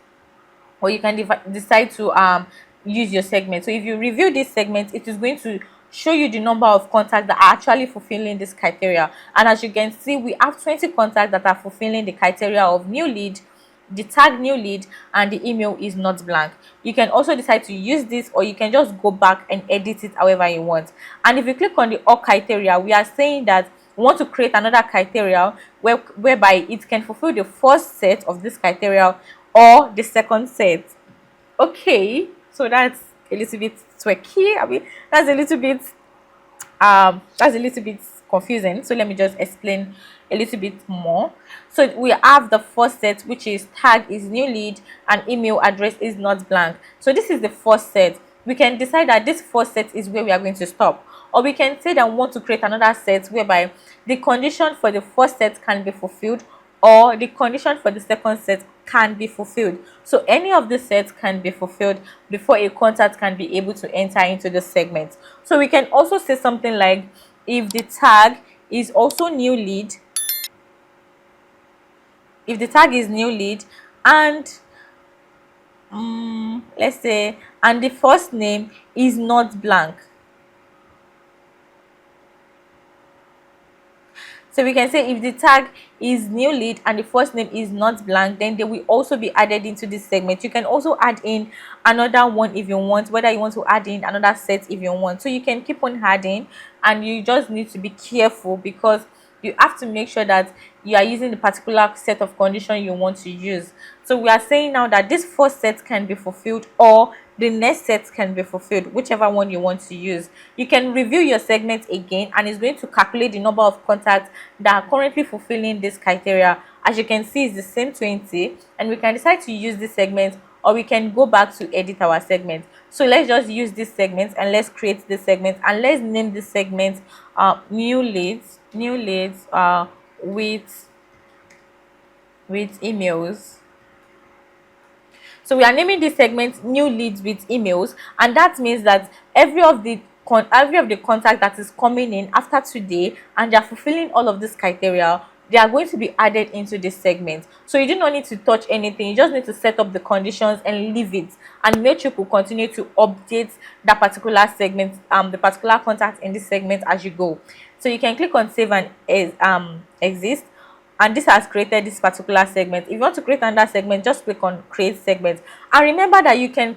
or you can decide to use your segment. So if you review this segment, it is going to show you the number of contacts that are actually fulfilling this criteria. And as you can see, we have 20 contacts that are fulfilling the criteria of new lead, the tag new lead, and the email is not blank. You can also decide to use this, or you can just go back and edit it however you want. And if you click on the all criteria, we are saying that we want to create another criteria whereby it can fulfill the first set of this criteria or the second set. Okay, so that's a little bit tricky. That's a little bit confusing. So let me just explain a little bit more. So we have the first set, which is tag is new lead and email address is not blank. So this is the first set. We can decide that this first set is where we are going to stop, or we can say that we want to create another set whereby the condition for the first set can be fulfilled, or the condition for the second set can be fulfilled. So any of the sets can be fulfilled before a contact can be able to enter into the segment. So we can also say something like, if the tag is also new lead, if the tag is new lead and let's say, and the first name is not blank. So we can say if the tag is new lead and the first name is not blank, then they will also be added into this segment. You can also add in another one if you want, whether you want to add in another set if you want. So you can keep on adding, and you just need to be careful because you have to make sure that you are using the particular set of condition you want to use. So we are saying now that this first set can be fulfilled, or the next set can be fulfilled, whichever one you want to use. You can review your segment again, and it's going to calculate the number of contacts that are currently fulfilling this criteria. As you can see, it's the same 20, and we can decide to use this segment, or we can go back to edit our segment. So let's just use this segment, and let's create this segment, and let's name this segment new leads with emails. So we are naming this segment new leads with emails, and that means that every of the contact that is coming in after today and they are fulfilling all of this criteria, they are going to be added into this segment. So you do not need to touch anything. You just need to set up the conditions and leave it, and Mailchimp will continue to update that particular segment, the particular contact in this segment as you go. So you can click on save and exist, and this has created this particular segment. If you want to create another segment, just click on create segment, and remember that you can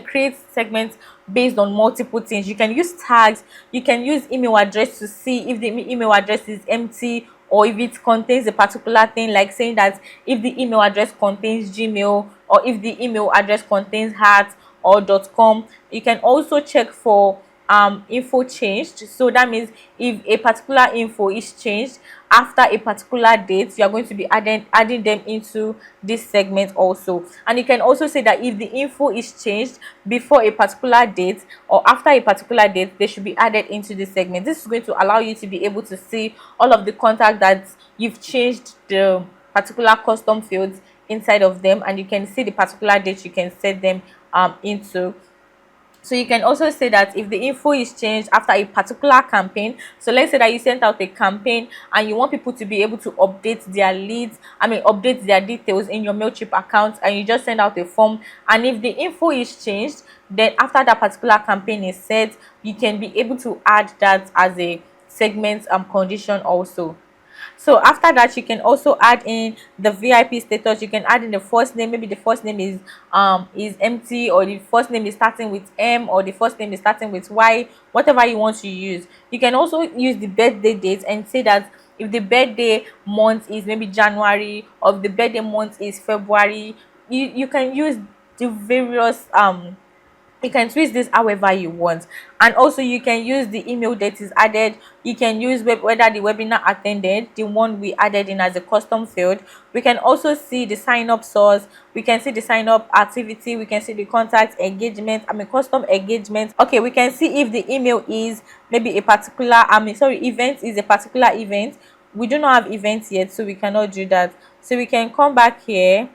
create segments based on multiple things. You can use tags, you can use email address to see if the email address is empty, or if it contains a particular thing, like saying that if the email address contains Gmail, or if the email address contains @ or .com. You can also check for info changed. So that means if a particular info is changed after a particular date, you are going to be adding them into this segment also. And you can also say that if the info is changed before a particular date or after a particular date, they should be added into this segment. This is going to allow you to be able to see all of the contacts that you've changed the particular custom fields inside of them, and you can see the particular date you can set them into. So you can also say that if the info is changed after a particular campaign, so let's say that you sent out a campaign and you want people to be able to update their leads, update their details in your Mailchimp account, and you just send out a form, and if the info is changed, then after that particular campaign is set, you can be able to add that as a segment condition also. So after that, you can also add in the VIP status. You can add in the first name. Maybe the first name is empty, or the first name is starting with M, or the first name is starting with Y, whatever you want to use. You can also use the birthday date and say that if the birthday month is maybe January, or if the birthday month is February. You can use the various you can twist this however you want. And also you can use the email that is added. You can use whether the webinar attended, the one we added in as a custom field. We can also see the sign up source, we can see the sign up activity, we can see the contact engagement, custom engagement. Okay, we can see if the email is maybe a particular event is a particular event. We do not have events yet, so we cannot do that. So we can come back here.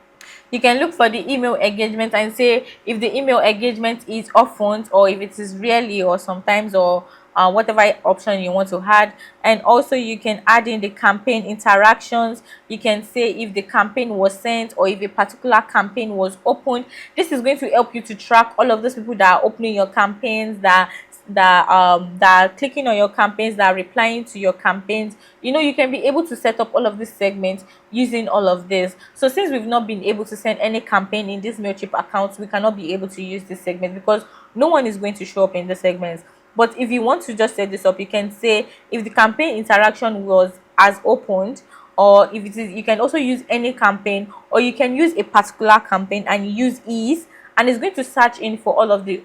You can look for the email engagement and say if the email engagement is often, or if it is rarely, or sometimes, or whatever option you want to add. And also you can add in the campaign interactions. You can say if the campaign was sent, or if a particular campaign was opened. This is going to help you to track all of those people that are opening your campaigns, that are clicking on your campaigns, that are replying to your campaigns. You can be able to set up all of these segments using all of this. So since we've not been able to send any campaign in this Mailchimp account, we cannot be able to use this segment because no one is going to show up in the segments. But if you want to just set this up, you can say if the campaign interaction was as opened, or if it is, you can also use any campaign, or you can use a particular campaign and use ease, and it's going to search in for all of the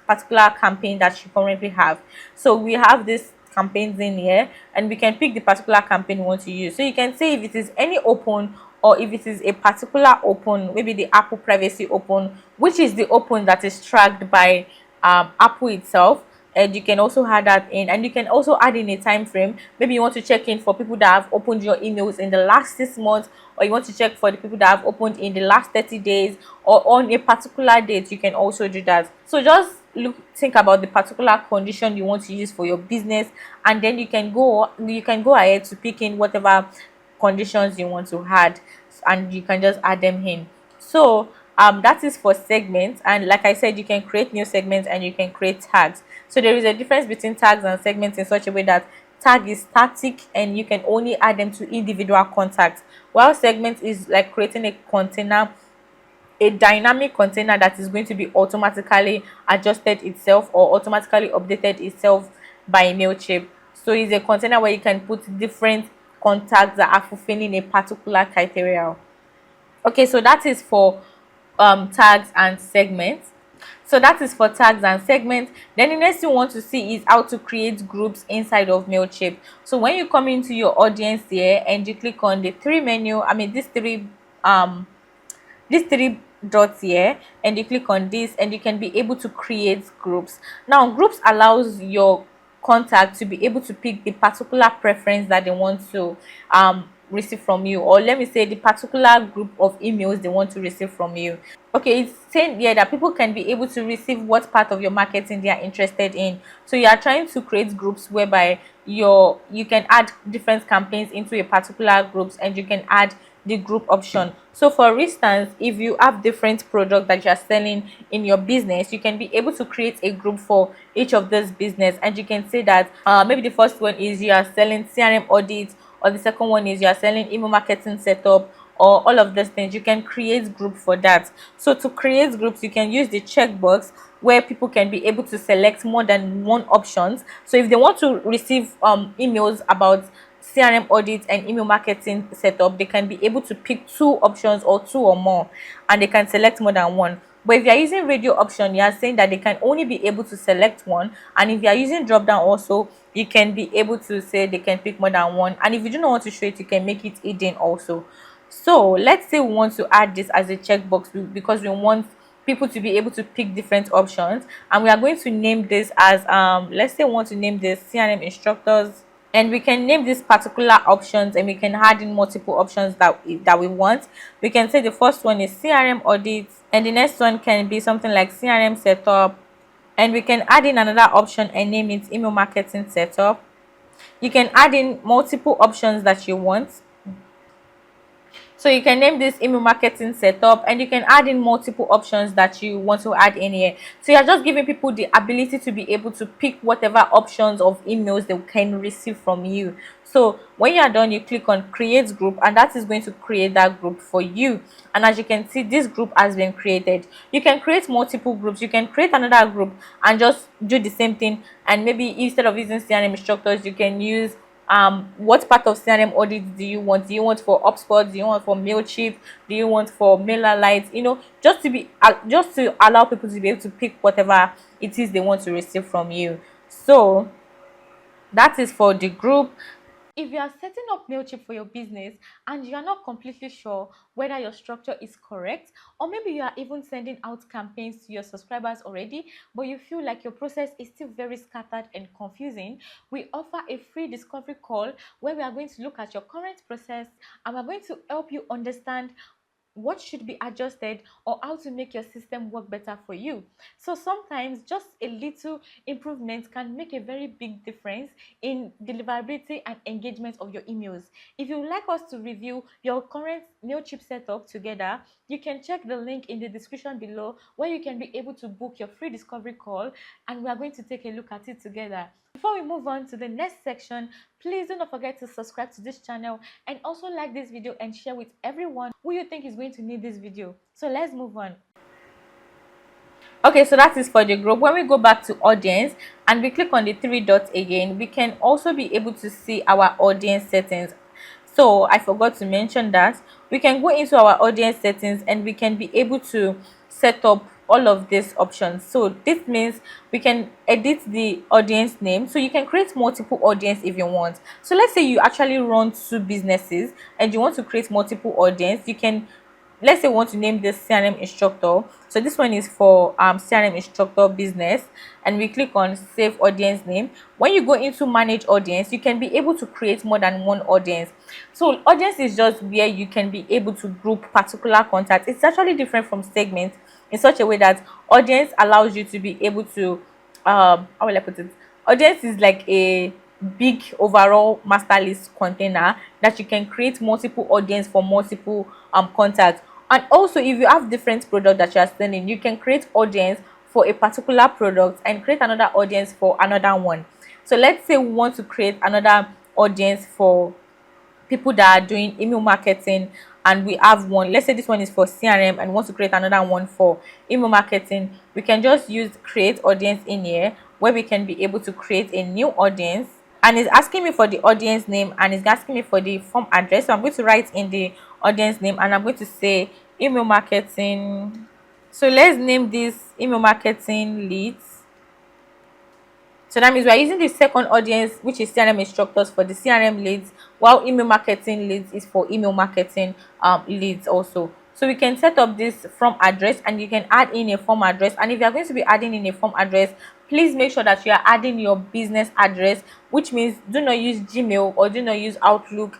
particular campaign that you currently have. So we have this campaigns in here, and we can pick the particular campaign we want to use. So you can say if it is any open, or if it is a particular open, maybe the Apple privacy open, which is the open that is tracked by Apple itself. And you can also add that in, and you can also add in a time frame. Maybe you want to check in for people that have opened your emails in the last 6 months, or you want to check for the people that have opened in the last 30 days, or on a particular date. You can also do that. So just think about the particular condition you want to use for your business, and then you can go ahead to pick in whatever conditions you want to add, and you can just add them in. So that is for segments. And like I said, you can create new segments and you can create tags. So there is a difference between tags and segments in such a way that tag is static and you can only add them to individual contacts, while segment is like creating a container, a dynamic container that is going to be automatically adjusted itself or automatically updated itself by Mailchimp. So it's a container where you can put different contacts that are fulfilling a particular criteria. Okay, so that is for tags and segments. So that is for tags and segments. Then the next thing you want to see is how to create groups inside of Mailchimp. So when you come into your audience here and you click on the three menu, these three dots here, and you click on this, and you can be able to create groups. Now groups allows your contact to be able to pick the particular preference that they want to receive from you, or let me say the particular group of emails they want to receive from you. Okay, it's saying here that people can be able to receive what part of your marketing they are interested in. So you are trying to create groups whereby you can add different campaigns into a particular groups, and you can add the group option. So for instance, if you have different products that you are selling in your business, you can be able to create a group for each of those business, and you can say that maybe the first one is you are selling CRM audit, or the second one is you are selling email marketing setup, or all of those things. You can create group for that. So to create groups, you can use the checkbox where people can be able to select more than one options. So if they want to receive emails about CRM audit and email marketing setup, they can be able to pick two options or two or more, and they can select more than one. But if you are using radio option, you are saying that they can only be able to select one. And if you are using drop down also, you can be able to say they can pick more than one. And if you do not want to show it, you can make it hidden also. So let's say we want to add this as a checkbox because we want people to be able to pick different options, and we are going to name this as let's say we want to name this CRM instructors, and we can name these particular options, and we can add in multiple options that we want. We can say the first one is CRM audit, and the next one can be something like CRM setup, and we can add in another option and name it email marketing setup. You can add in multiple options that you want. So you can name this email marketing setup, and you can add in multiple options that you want to add in here. So you're just giving people the ability to be able to pick whatever options of emails they can receive from you. So when you are done, you click on create group, and that is going to create that group for you. And as you can see, this group has been created. You can create multiple groups. You can create another group and just do the same thing, and maybe instead of using CRM instructors, you can use what part of CRM audit do you want? Do you want for HubSpot? Do you want for Mailchimp? Do you want for MailerLite? Just to be just to allow people to be able to pick whatever it is they want to receive from you. So that is for the group. If you are setting up Mailchimp for your business and you are not completely sure whether your structure is correct, or maybe you are even sending out campaigns to your subscribers already, but you feel like your process is still very scattered and confusing, we offer a free discovery call where we are going to look at your current process, and we're going to help you understand what should be adjusted or how to make your system work better for you. So sometimes just a little improvement can make a very big difference in deliverability and engagement of your emails. If you would like us to review your current Mailchimp setup together, you can check the link in the description below where you can be able to book your free discovery call, and we are going to take a look at it together. Before we move on to the next section, please do not forget to subscribe to this channel and also like this video and share with everyone who you think is going to need this video. So let's move on. Okay, so that is for the group. When we go back to audience and we click on the three dots again, we can also be able to see our audience settings. So I forgot to mention that we can go into our audience settings and we can be able to set up all of these options. So this means we can edit the audience name, so you can create multiple audience if you want. So let's say you actually run two businesses and you want to create multiple audience. You can, let's say we want to name this CRM instructor. So this one is for CRM instructor business, and we click on save audience name. When you go into manage audience, you can be able to create more than one audience. So audience is just where you can be able to group particular contacts. It's actually different from segment in such a way that audience allows you to be able to how will I put it, audience is like a big overall master list container that you can create multiple audience for multiple contacts. And also, if you have different products that you are selling, you can create audience for a particular product and create another audience for another one. So let's say we want to create another audience for people that are doing email marketing, and we have one, let's say this one is for CRM, and want to create another one for email marketing. We can just use create audience in here, where we can be able to create a new audience, and it's asking me for the audience name and it's asking me for the form address. So I'm going to write in the audience name and I'm going to say email marketing. So let's name this email marketing leads. So that means we are using the second audience, which is CRM instructors, for the CRM leads, while email marketing leads is for email marketing leads also. So we can set up this form address and you can add in a form address. And if you are going to be adding in a form address, please make sure that you are adding your business address, which means do not use Gmail or do not use Outlook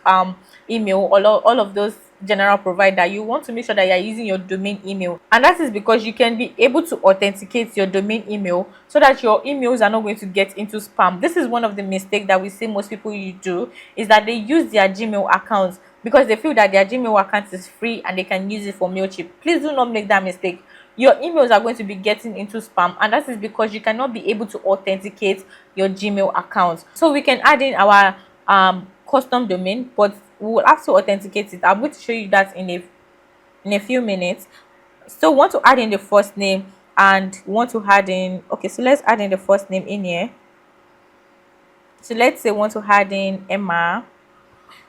email, all of those general provider. You want to make sure that you are using your domain email, and that is because you can be able to authenticate your domain email so that your emails are not going to get into spam. This is one of the mistakes that we see most people you do, is that they use their Gmail accounts because they feel that their Gmail account is free and they can use it for Mailchimp. Please do not make that mistake. Your emails are going to be getting into spam, and that is because you cannot be able to authenticate your Gmail account. So we can add in our custom domain, but we will have to authenticate it. I'm going to show you that in a few minutes. So we want to add in the first name, and we want to add in, okay, so let's add in the first name in here. So let's say we want to add in Emma.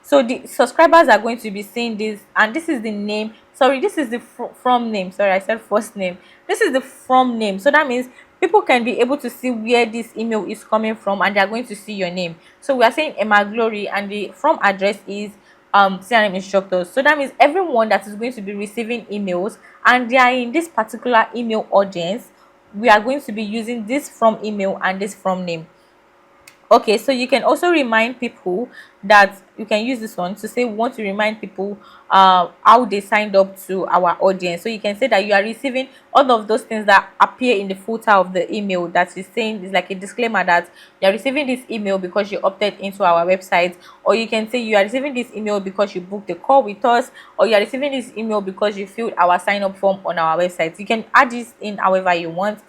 So the subscribers are going to be seeing this, and this is the name, sorry, this is the from name, sorry, I said first name. This is the from name. So that means people can be able to see where this email is coming from, and they are going to see your name. So we are saying Emma Glory, and the from address is CRM instructors. So that means everyone that is going to be receiving emails and they are in this particular email audience, we are going to be using this from email and this from name. Okay, so you can also remind people that you can use this one to say we want to remind people how they signed up to our audience. So you can say that you are receiving all of those things that appear in the footer of the email that is saying is like a disclaimer that you are receiving this email because you opted into our website, or you can say you are receiving this email because you booked a call with us, or you are receiving this email because you filled our sign up form on our website. You can add this in however you want.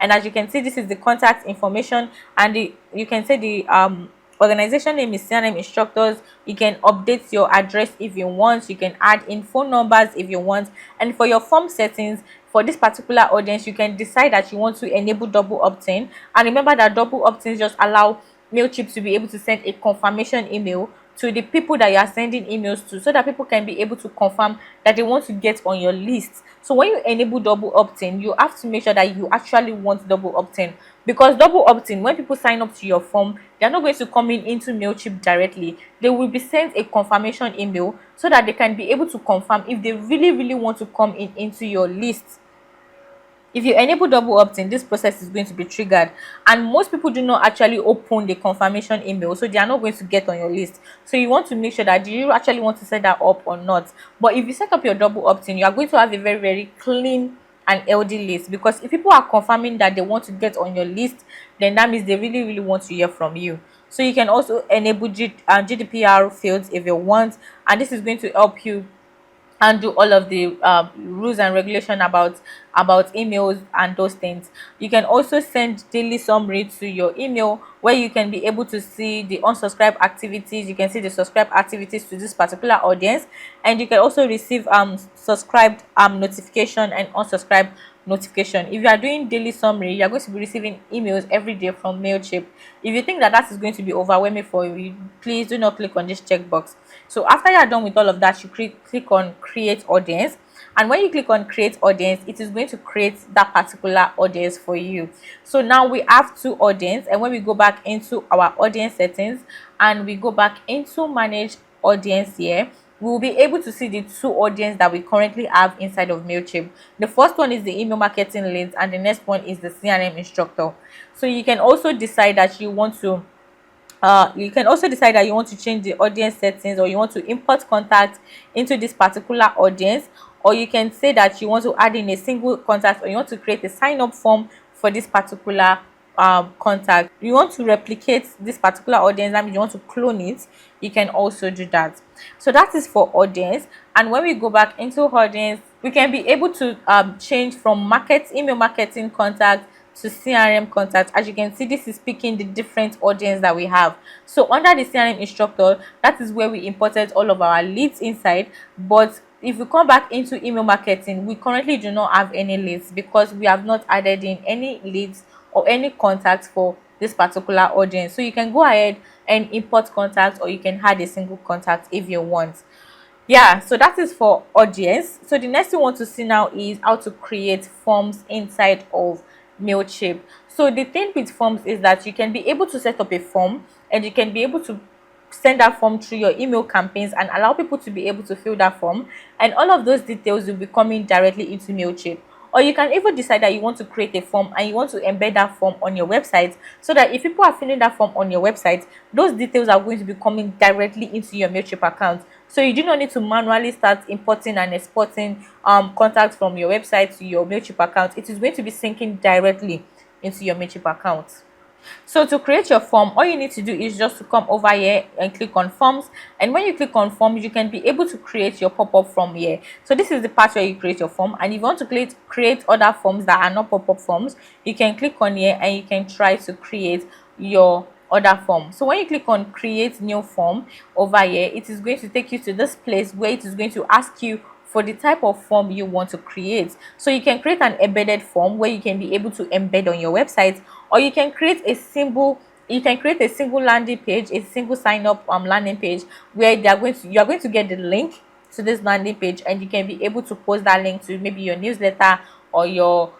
And as you can see, this is the contact information, and you can say the organization name is CNM instructors. You can update your address if you want, you can add in phone numbers if you want. And for your form settings for this particular audience, you can decide that you want to enable double opt-in. And remember that double opt-in just allow Mailchimp to be able to send a confirmation email to the people that you are sending emails to, so that people can be able to confirm that they want to get on your list. So when you enable double opt-in, you have to make sure that you actually want double opt-in, because double opt-in, when people sign up to your form, they're not going to come in into Mailchimp directly. They will be sent a confirmation email so that they can be able to confirm if they really want to come in into your list. If you enable double opt-in, this process is going to be triggered, and most people do not actually open the confirmation email, so they are not going to get on your list. So you want to make sure that do you actually want to set that up or not. But if you set up your double opt-in, you are going to have a very clean and healthy list, because if people are confirming that they want to get on your list, then that means they really want to hear from you. So you can also enable GDPR fields if you want, and this is going to help you and do all of the rules and regulation about emails and those things. You can also send daily summary to your email, where you can be able to see the unsubscribe activities. You can see the subscribe activities to this particular audience, and you can also receive subscribed notification and unsubscribe notification. If you are doing daily summary, you are going to be receiving emails every day from Mailchimp. If you think that that is going to be overwhelming for you, please do not click on this checkbox. So after you are done with all of that, you click on create audience, and when you click on create audience, it is going to create that particular audience for you. So now we have two audience, and when we go back into our audience settings and we go back into manage audience here, we will be able to see the two audience that we currently have inside of Mailchimp. The first one is the email marketing leads, and the next one is the CRM instructor. So you can also decide that you want to change the audience settings, or you want to import contact into this particular audience, or you can say that you want to add in a single contact, or you want to create a sign up form for this particular contact. You want to replicate this particular audience, I mean you want to clone it, you can also do that. So that is for audience. And when we go back into audience, we can be able to change from email marketing contact to CRM contact. As you can see, this is picking the different audience that we have. So under the CRM instructor, that is where we imported all of our leads inside. But if we come back into email marketing, we currently do not have any leads, because we have not added in any leads or any contacts for this particular audience. So you can go ahead and import contacts, or you can add a single contact if you want. Yeah, so that is for audience. So the next thing we want to see now is how to create forms inside of Mailchimp. So the thing with forms is that you can be able to set up a form, and you can be able to send that form through your email campaigns and allow people to be able to fill that form, and all of those details will be coming directly into Mailchimp. Or you can even decide that you want to create a form and you want to embed that form on your website, so that if people are filling that form on your website, those details are going to be coming directly into your Mailchimp account. So you do not need to manually start importing and exporting contacts from your website to your Mailchimp account. It is going to be syncing directly into your Mailchimp account. So to create your form, all you need to do is just to come over here and click on forms, and when you click on forms, you can be able to create your pop-up from here. So this is the part where you create your form, and if you want to create other forms that are not pop-up forms, you can click on here and you can try to create your other form. So when you click on create new form over here, it is going to take you to this place where it is going to ask you for the type of form you want to create. So you can create an embedded form where you can be able to embed on your website, or you can create a single landing page, a single sign up landing page, where you are going to get the link to this landing page, and you can be able to post that link to maybe your newsletter or your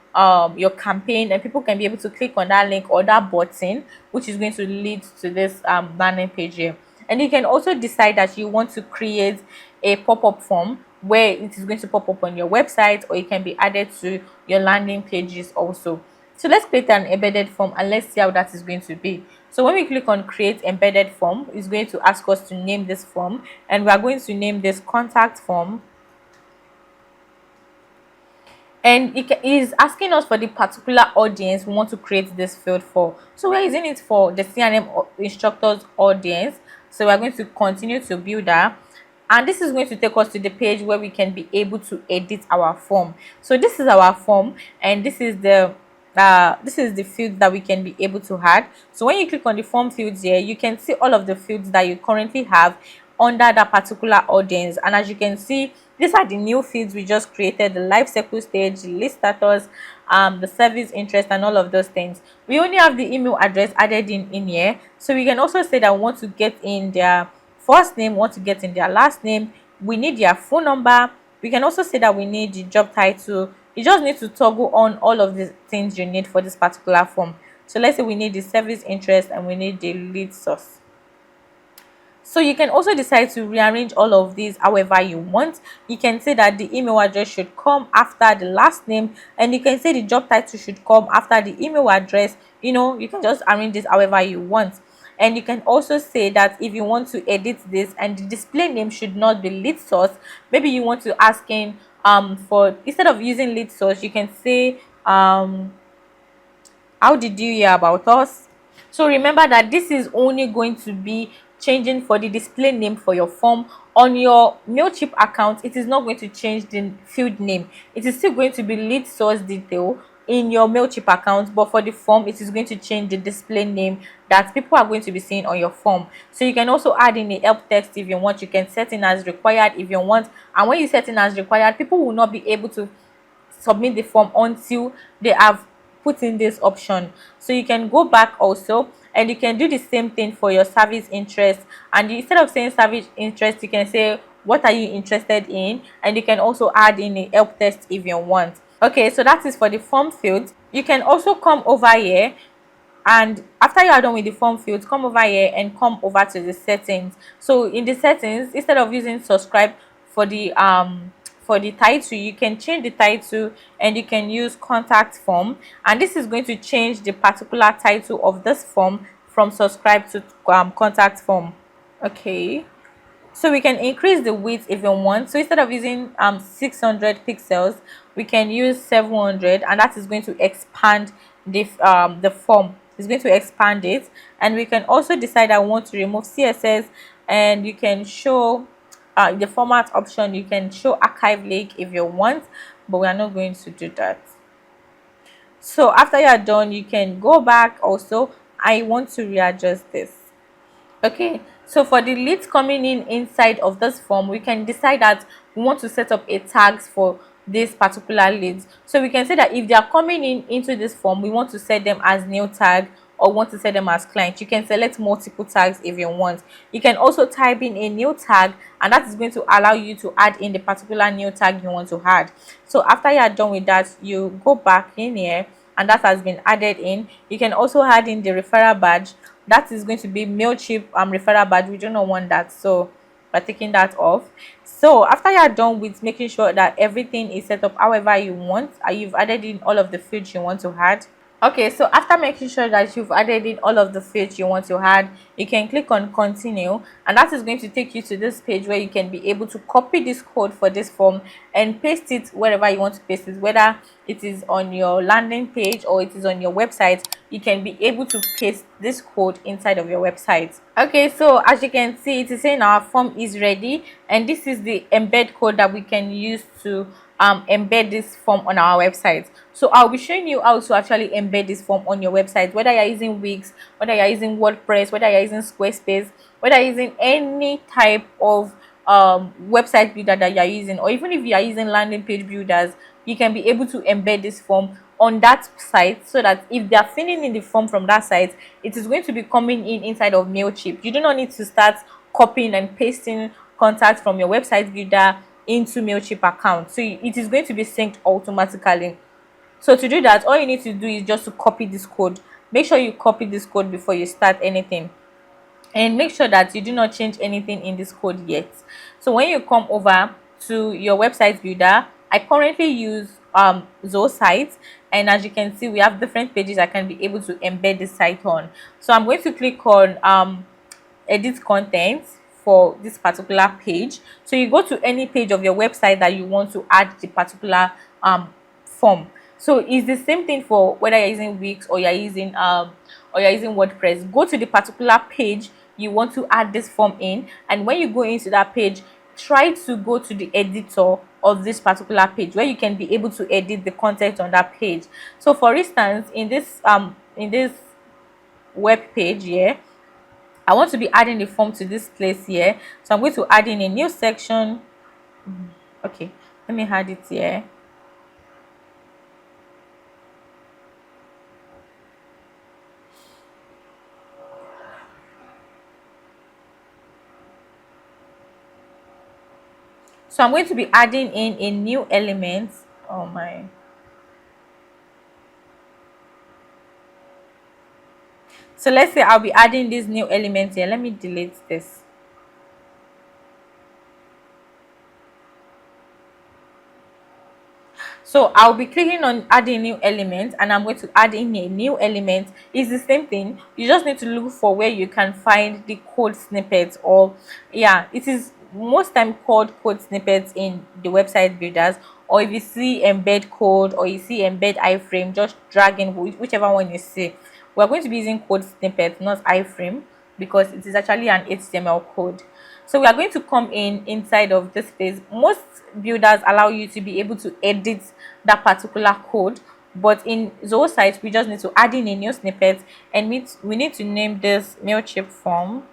campaign, and people can be able to click on that link or that button, which is going to lead to this landing page here. And you can also decide that you want to create a pop-up form where it is going to pop up on your website, or it can be added to your landing pages also. So let's create an embedded form and let's see how that is going to be. So when we click on create embedded form, it's going to ask us to name this form, and we are going to name this contact form. And it is asking us for the particular audience we want to create this field for. So we're using it for the CNM instructors audience. So we're going to continue to build that, and this is going to take us to the page where we can be able to edit our form. So this is our form, and this is the field that we can be able to add. So when you click on the form fields here, you can see all of the fields that you currently have under that particular audience. And as you can see, these are the new fields we just created: the life cycle stage, the list status, the service interest, and all of those things. We only have the email address added in here. So we can also say that we want to get in their first name, want to get in their last name, we need their phone number. We can also say that we need the job title. You just need to toggle on all of the things you need for this particular form. So let's say we need the service interest and we need the lead source. So you can also decide to rearrange all of these however you want. You can say that the email address should come after the last name, and you can say the job title should come after the email address. You can just arrange this however you want. And you can also say that if you want to edit this, and the display name should not be lead source, maybe you want to ask in for, instead of using lead source, you can say how did you hear about us? So remember that this is only going to be changing for the display name for your form. On your Mailchimp account, it is not going to change the field name. It is still going to be lead source detail in your Mailchimp account, but for the form, it is going to change the display name that people are going to be seeing on your form. So you can also add in a help text if you want. You can set in as required if you want, and when you set in as required, people will not be able to submit the form until they have put in this option. So you can go back also, and you can do the same thing for your service interest. And instead of saying service interest, you can say what are you interested in, and you can also add in a help text if you want. Okay, so that is for the form field. You can also come over here, and after you are done with the form fields, come over here and come over to the settings. So in the settings, instead of using subscribe for the title, you can change the title and you can use contact form, and this is going to change the particular title of this form from subscribe to contact form. Okay, so we can increase the width if you want. So instead of using 600 pixels, we can use 700, and that is going to expand the form. It's going to expand it. And we can also decide I want to remove CSS, and you can show the format option. You can show archive link if you want, but we are not going to do that. So after you are done, you can go back. Also, I want to readjust this. Okay, so for the leads coming in inside of this form, we can decide that we want to set up a tags for this particular leads. So we can say that if they are coming in into this form, we want to set them as new tag or want to set them as client. You can select multiple tags if you want. You can also type in a new tag, and that is going to allow you to add in the particular new tag you want to add. So after you are done with that, you go back in here, and that has been added in. You can also add in the referral badge. That is going to be Mailchimp referral badge. We do not want that, so we're taking that off. So after you are done with making sure that everything is set up however you want, you've added in all of the fields you want to add. Okay, so after making sure that you've added in all of the fields you want to add, you can click on continue, and that is going to take you to this page where you can be able to copy this code for this form and paste it wherever you want to paste it, whether it is on your landing page or it is on your website. You can be able to paste this code inside of your website. Okay, so as you can see, it is saying our form is ready, and this is the embed code that we can use to embed this form on our website. So I'll be showing you how to actually embed this form on your website, whether you're using Wix, whether you're using WordPress, whether you're using Squarespace, whether you're using any type of website builder that you're using, or even if you are using landing page builders, you can be able to embed this form on that site, so that if they are filling in the form from that site, it is going to be coming in inside of Mailchimp. You do not need to start copying and pasting contacts from your website builder into Mailchimp account. So it is going to be synced automatically. So to do that, all you need to do is just to copy this code. Make sure you copy this code before you start anything, and make sure that you do not change anything in this code yet. So when you come over to your website builder, I currently use those sites. And as you can see, we have different pages I can be able to embed the site on. So I'm going to click on edit content for this particular page. So you go to any page of your website that you want to add the particular form. So it's the same thing for whether you're using Wix or you're using WordPress. Go to the particular page you want to add this form in, and when you go into that page, try to go to the editor of this particular page where you can be able to edit the content on that page. So for instance, in this web page here, I want to be adding the form to this place here. So I'm going to add in a new section. Okay, let me add it here. So I'm going to be adding in a new element. Oh my. So let's say I'll be adding this new element here. Let me delete this. So I'll be clicking on adding new element, and I'm going to add in a new element. It's the same thing. You just need to look for where you can find the code snippets, or yeah, it is most time called code snippets in the website builders. Or if you see embed code or you see embed iframe, just drag in whichever one you see. We're going to be using code snippet, not iframe, because it is actually an HTML code. So we are going to come in inside of this place. Most builders allow you to be able to edit that particular code, but in those sites we just need to add in a new snippet, and we need to name this Mailchimp form,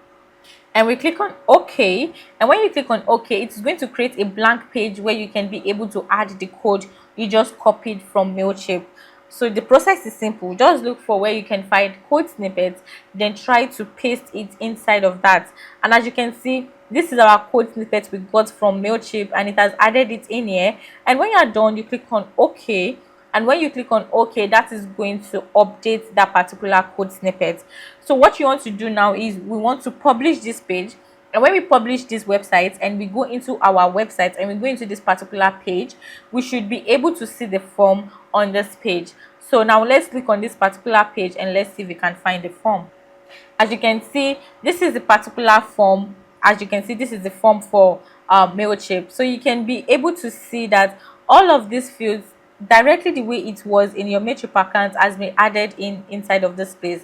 and we click on OK. And when you click on OK, it's going to create a blank page where you can be able to add the code you just copied from Mailchimp. So the process is simple. Just look for where you can find code snippets, then try to paste it inside of that. And as you can see, this is our code snippet we got from Mailchimp, and it has added it in here. And when you are done, you click on OK, and when you click on OK, that is going to update that particular code snippet. So what you want to do now is we want to publish this page, and when we publish this website and we go into our website and we go into this particular page, we should be able to see the form on this page. So now let's click on this particular page and let's see if we can find the form. As you can see, this is the particular form. As you can see, this is the form for Mailchimp. So you can be able to see that all of these fields, directly the way it was in your Mailchimp account, has been added in inside of this place.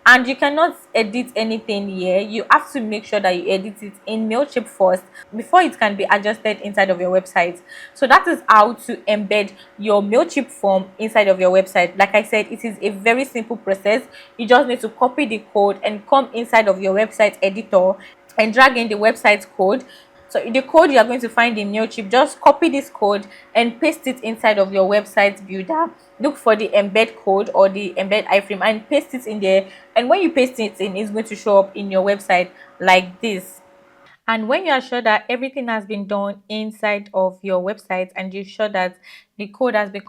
And you cannot edit anything here. You have to make sure that you edit it in Mailchimp first before it can be adjusted inside of your website. So that is how to embed your Mailchimp form inside of your website. Like I said, it is a very simple process. You just need to copy the code and come inside of your website editor and drag in the website code. So the code you are going to find in Mailchimp, just copy this code and paste it inside of your website builder. Look for the embed code or the embed iframe and paste it in there. And when you paste it in, it's going to show up in your website like this. And when you are sure that everything has been done inside of your website, and you're sure that the code has been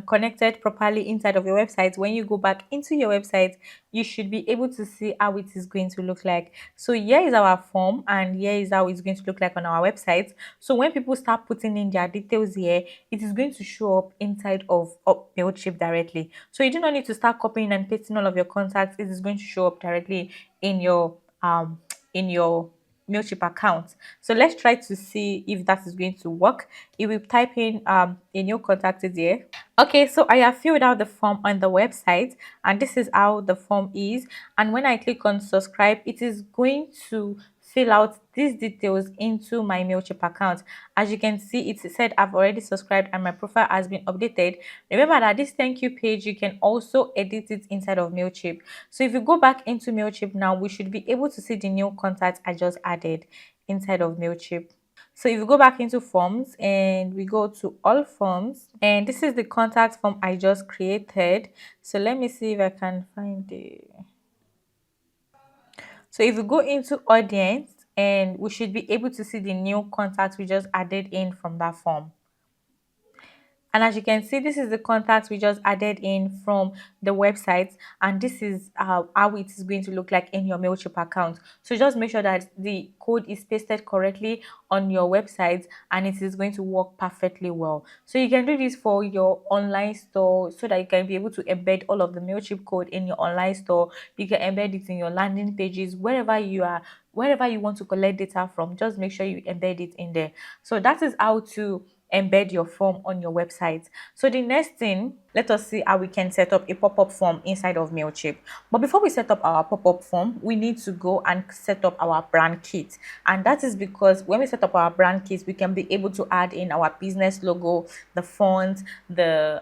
connected properly inside of your website, when you go back into your website, you should be able to see how it is going to look like. So here is our form, and here is how it's going to look like on our website. So when people start putting in their details here, it is going to show up inside of Mailchimp directly. So you do not need to start copying and pasting all of your contacts. It is going to show up directly in your Mailchimp account. So let's try to see if that is going to work. If we type in a new contact here. Okay, so I have filled out the form on the website, and this is how the form is. And when I click on subscribe, it is going to fill out these details into my Mailchimp account. As you can see, it said I've already subscribed and my profile has been updated. Remember that this thank you page, you can also edit it inside of Mailchimp. So if you go back into Mailchimp now, we should be able to see the new contact I just added inside of Mailchimp. So if you go back into forms and we go to all forms, and this is the contact form I just created. So let me see if I can find the. So if we go into audience, and we should be able to see the new contacts we just added in from that form. And as you can see, this is the contacts we just added in from the website, and this is how it is going to look like in your Mailchimp account. So just make sure that the code is pasted correctly on your website, and it is going to work perfectly well. So you can do this for your online store so that you can be able to embed all of the Mailchimp code in your online store. You can embed it in your landing pages, wherever you are, wherever you want to collect data from. Just make sure you embed it in there. So that is how to embed your form on your website. So the next thing, let us see how we can set up a pop-up form inside of Mailchimp. But before we set up our pop-up form, we need to go and set up our brand kit. And that is because when we set up our brand kit, we can be able to add in our business logo, the font, the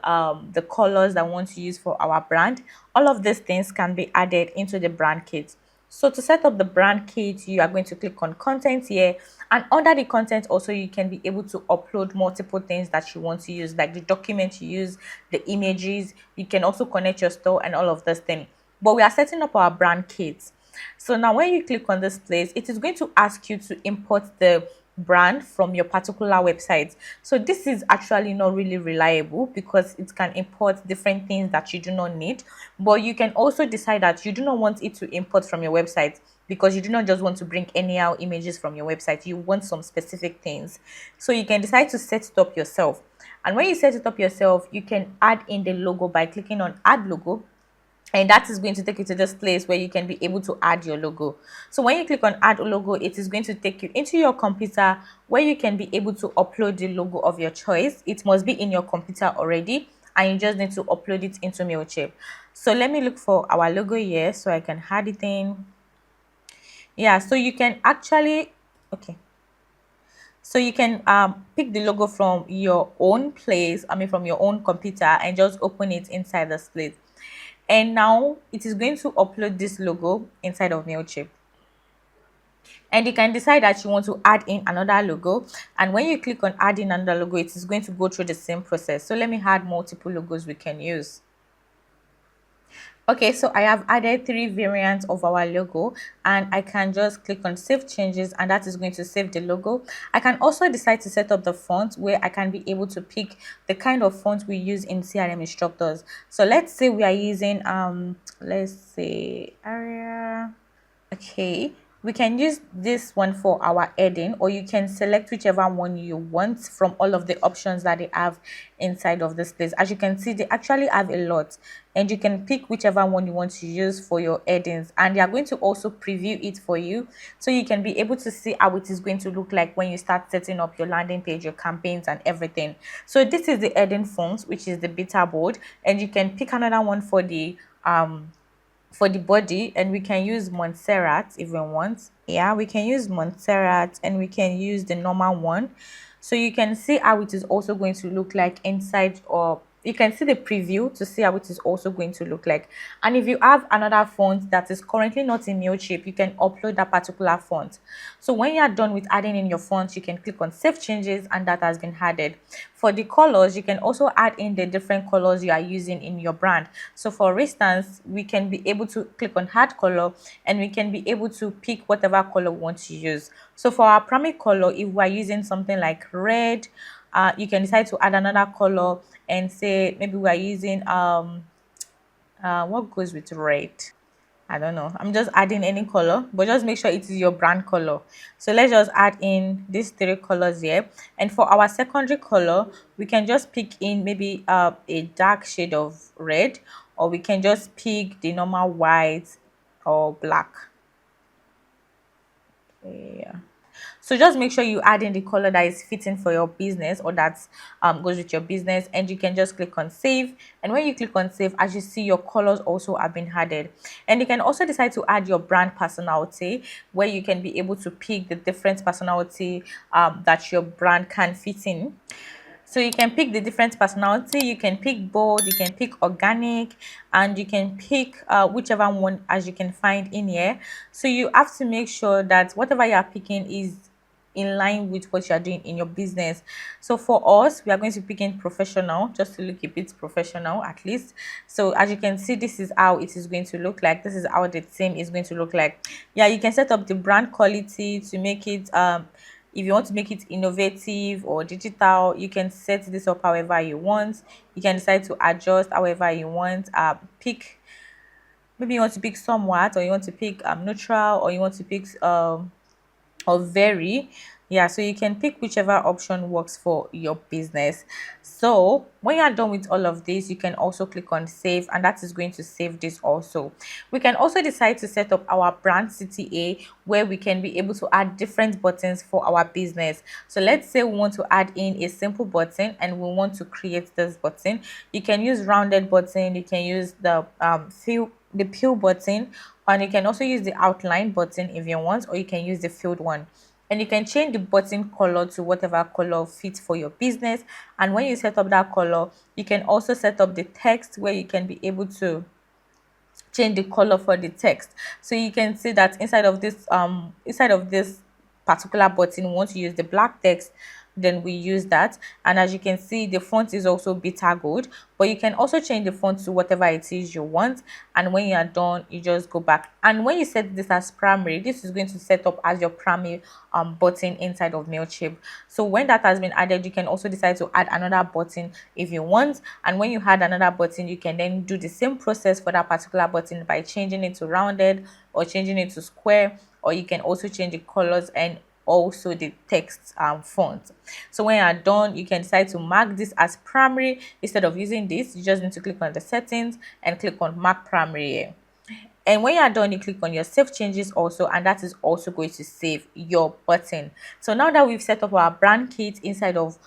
colors that we want to use for our brand. All of these things can be added into the brand kit. So to set up the brand kit, you are going to click on content here, and under the content also you can be able to upload multiple things that you want to use, like the document you use, the images. You can also connect your store and all of this thing. But we are setting up our brand kit. So now when you click on this place, it is going to ask you to import the brand from your particular website. So this is actually not really reliable because it can import different things that you do not need. But you can also decide that you do not want it to import from your website, because you do not just want to bring anyhow images from your website. You want some specific things. So you can decide to set it up yourself. And when you set it up yourself, you can add in the logo by clicking on add logo, and that is going to take you to this place where you can be able to add your logo. So when you click on add logo, it is going to take you into your computer where you can be able to upload the logo of your choice. It must be in your computer already, and you just need to upload it into Mailchimp. So let me look for our logo here so I can add it in. Yeah, so you can actually, okay, so you can pick the logo from your own place, from your own computer, and just open it inside the place. And now it is going to upload this logo inside of Mailchimp. And you can decide that you want to add in another logo. And when you click on add in another logo, it is going to go through the same process. So let me add multiple logos we can use. Okay, so I have added 3 variants of our logo, and I can just click on save changes, and that is going to save the logo. I can also decide to set up the font where I can be able to pick the kind of font we use in CRM instructors. So let's say we are using let's say Arial. Okay, we can use this one for our heading, or you can select whichever one you want from all of the options that they have inside of this place. As you can see, they actually have a lot, and you can pick whichever one you want to use for your headings, and they are going to also preview it for you so you can be able to see how it is going to look like when you start setting up your landing page, your campaigns, and everything. So this is the heading fonts, which is the beta board, and you can pick another one for the body, and we can use Montserrat if we want. Yeah, we can use Montserrat, and we can use the normal one. So you can see how it is also going to look like inside, or you can see the preview to see how it is also going to look like. And if you have another font that is currently not in Mailchimp, you can upload that particular font. So when you are done with adding in your font, you can click on save changes, and that has been added. For the colors, you can also add in the different colors you are using in your brand. So for instance, we can be able to click on add color, and we can be able to pick whatever color we want to use. So for our primary color, if we are using something like red, you can decide to add another color and say maybe we are using what goes with red. I don't know, I'm just adding any color, but just make sure it is your brand color. So let's just add in these 3 colors here. And for our secondary color, we can just pick in maybe a dark shade of red, or we can just pick the normal white or black. Yeah, so just make sure you add in the color that is fitting for your business, or that goes with your business, and you can just click on save. And when you click on save, as you see, your colors also have been added. And you can also decide to add your brand personality, where you can be able to pick the different personality that your brand can fit in. So you can pick the different personality, you can pick bold, you can pick organic, and you can pick whichever one as you can find in here. So you have to make sure that whatever you are picking is in line with what you are doing in your business. So for us, we are going to pick in professional, just to look a bit professional at least. So as you can see, this is how it is going to look like. This is how the theme is going to look like. Yeah, you can set up the brand quality to make it If you want to make it innovative or digital, you can set this up however you want. You can decide to adjust however you want. Pick, maybe you want to pick somewhat, or you want to pick neutral, or you want to pick or vary. Yeah, so you can pick whichever option works for your business. So when you're done with all of this, you can also click on save, and that is going to save this also. We can also decide to set up our brand CTA, where we can be able to add different buttons for our business. So let's say we want to add in a simple button and we want to create this button. You can use rounded button, you can use the pill button, and you can also use the outline button if you want, or you can use the filled one. And you can change the button color to whatever color fits for your business. And when you set up that color, you can also set up the text, where you can be able to change the color for the text. So you can see that inside of this particular button, we want to use the black text, then we use that. And as you can see, the font is also bitter gold, but you can also change the font to whatever it is you want. And when you are done, you just go back. And when you set this as primary, this is going to set up as your primary button inside of Mailchimp. So when that has been added, you can also decide to add another button if you want. And when you add another button, you can then do the same process for that particular button by changing it to rounded or changing it to square, or you can also change the colors and also the text font. So when you're done, you can decide to mark this as primary. Instead of using this, you just need to click on the settings and click on mark primary here. And when you're done, you click on your save changes also, and that is also going to save your button. So now that we've set up our brand kit inside of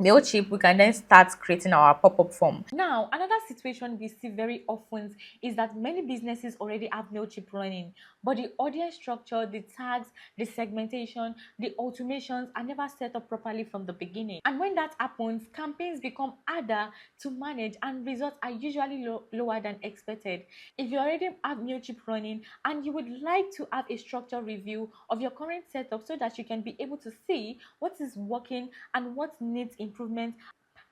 Mailchimp, we can then start creating our pop-up form. Now, another situation we see very often is that many businesses already have Mailchimp running, but the audience structure, the tags, the segmentation, the automations are never set up properly from the beginning. And when that happens, campaigns become harder to manage and results are usually lower than expected. If you already have Mailchimp running and you would like to have a structured review of your current setup so that you can be able to see what is working and what needs improvement,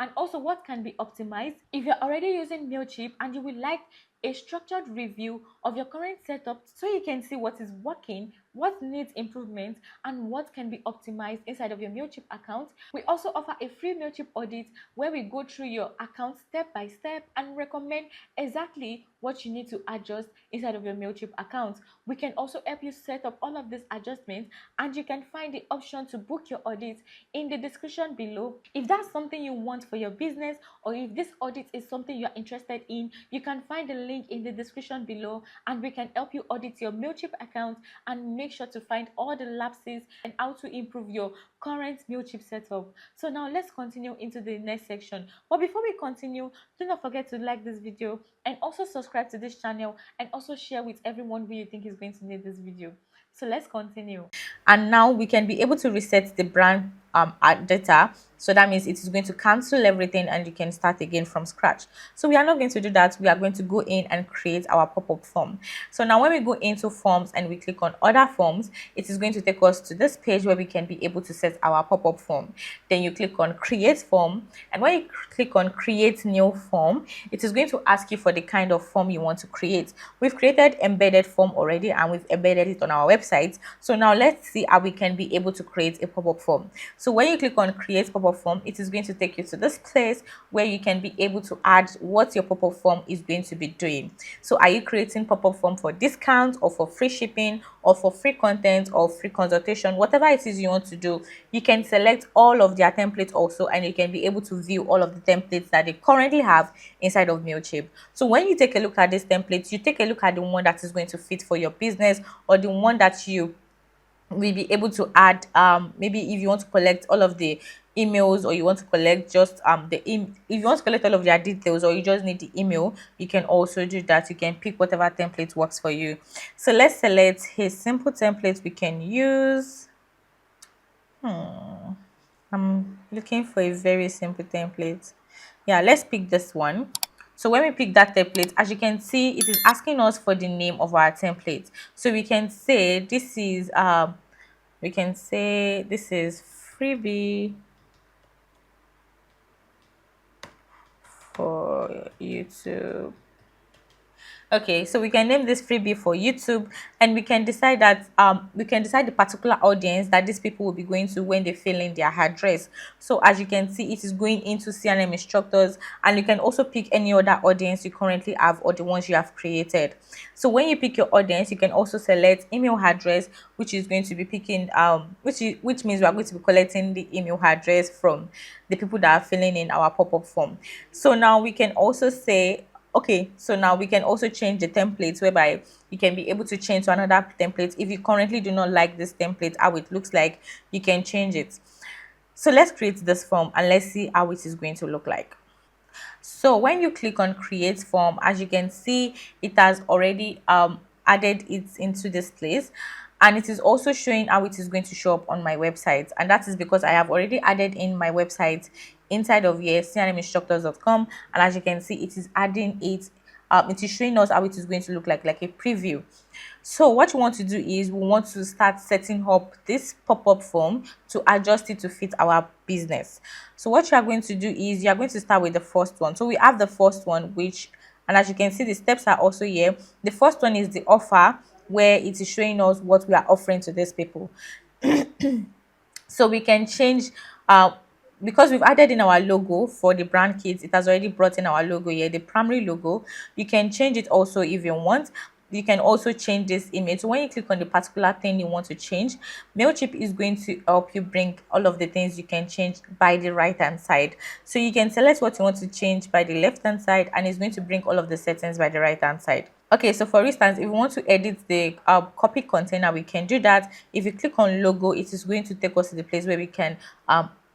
and also what can be optimized. If you're already using Mailchimp and you would like a structured review of your current setup so you can see what is working, what needs improvement, and what can be optimized inside of your Mailchimp account, we also offer a free Mailchimp audit where we go through your account step by step and recommend exactly what you need to adjust inside of your Mailchimp account. We can also help you set up all of these adjustments, and you can find the option to book your audit in the description below. If that's something you want for your business, or if this audit is something you're interested in, you can find the link in the description below, and we can help you audit your Mailchimp account and make sure to find all the lapses and how to improve your current Mailchimp setup. So now let's continue into the next section. But before we continue, do not forget to like this video and also subscribe to this channel, and also share with everyone who you think is going to need this video. So let's continue. And now we can be able to reset the brand data. So that means it is going to cancel everything and you can start again from scratch. So we are not going to do that. We are going to go in and create our pop-up form. So now when we go into forms and we click on other forms, it is going to take us to this page where we can be able to set our pop-up form. Then you click on create form, and when you click on create new form, it is going to ask you for the kind of form you want to create. We've created embedded form already and we've embedded it on our website. So now let's see how we can be able to create a pop-up form. So when you click on create pop-up form, it is going to take you to this place where you can be able to add what your pop-up form is going to be doing. So are you creating pop-up form for discounts, or for free shipping, or for free content, or free consultation? Whatever it is you want to do, you can select all of their templates also, and you can be able to view all of the templates that they currently have inside of Mailchimp. So when you take a look at these templates, you take a look at the one that is going to fit for your business, or the one that you will be able to add. Maybe if you want to collect all of the emails, or you want to collect just if you want to collect all of their details, or you just need the email, you can also do that. You can pick whatever template works for you. So let's select a simple template we can use. I'm looking for a very simple template. Yeah, let's pick this one. So when we pick that template, as you can see, it is asking us for the name of our template. So we can say this is freebie for YouTube. Okay, so we can name this freebie for YouTube, and we can decide that we can decide the particular audience that these people will be going to when they fill in their address. So as you can see, it is going into CRM instructors, and you can also pick any other audience you currently have or the ones you have created. So when you pick your audience, you can also select email address, which is going to be picking which means we are going to be collecting the email address from the people that are filling in our pop-up form. So now we can also say, okay, so now we can also change the templates, whereby you can be able to change to another template. If you currently do not like this template how it looks like, you can change it. So let's create this form and let's see how it is going to look like. So when you click on create form, as you can see, it has already added it into this place, and it is also showing how it is going to show up on my website. And that is because I have already added in my website inside of here, crminstructors.com, and as you can see, it is adding it. It is showing us how it is going to look like a preview. So what we want to do is we want to start setting up this pop-up form to adjust it to fit our business. So what you are going to do is you are going to start with the first one. So we have the first one, which, and as you can see, the steps are also here. The first one is the offer, where it is showing us what we are offering to these people. So we can change because we've added in our logo for the brand kits. It has already brought in our logo here, the primary logo. You can change it also if you want. You can also change this image. So when you click on the particular thing you want to change, Mailchimp is going to help you bring all of the things you can change by the right hand side. So you can select what you want to change by the left hand side, and it's going to bring all of the settings by the right hand side. Okay, so for instance, if we want to edit the copy container, we can do that. If you click on logo, it is going to take us to the place where we can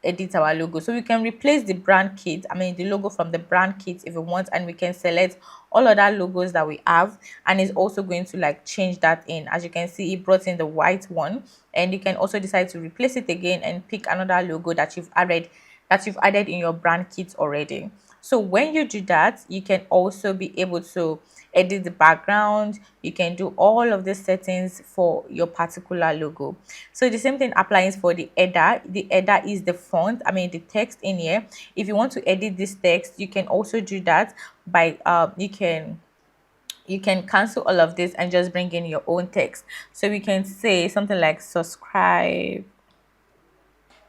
edit our logo. So we can replace the brand kit, the logo from the brand kit if we want, and we can select all other logos that we have, and it's also going to like change that in. As you can see, it brought in the white one, and you can also decide to replace it again and pick another logo that you've added in your brand kit already. So when you do that, you can also be able to edit the background. You can do all of the settings for your particular logo. So the same thing applies for the header. The header is the font, the text in here. If you want to edit this text, you can also do that by you can cancel all of this and just bring in your own text. So we can say something like subscribe.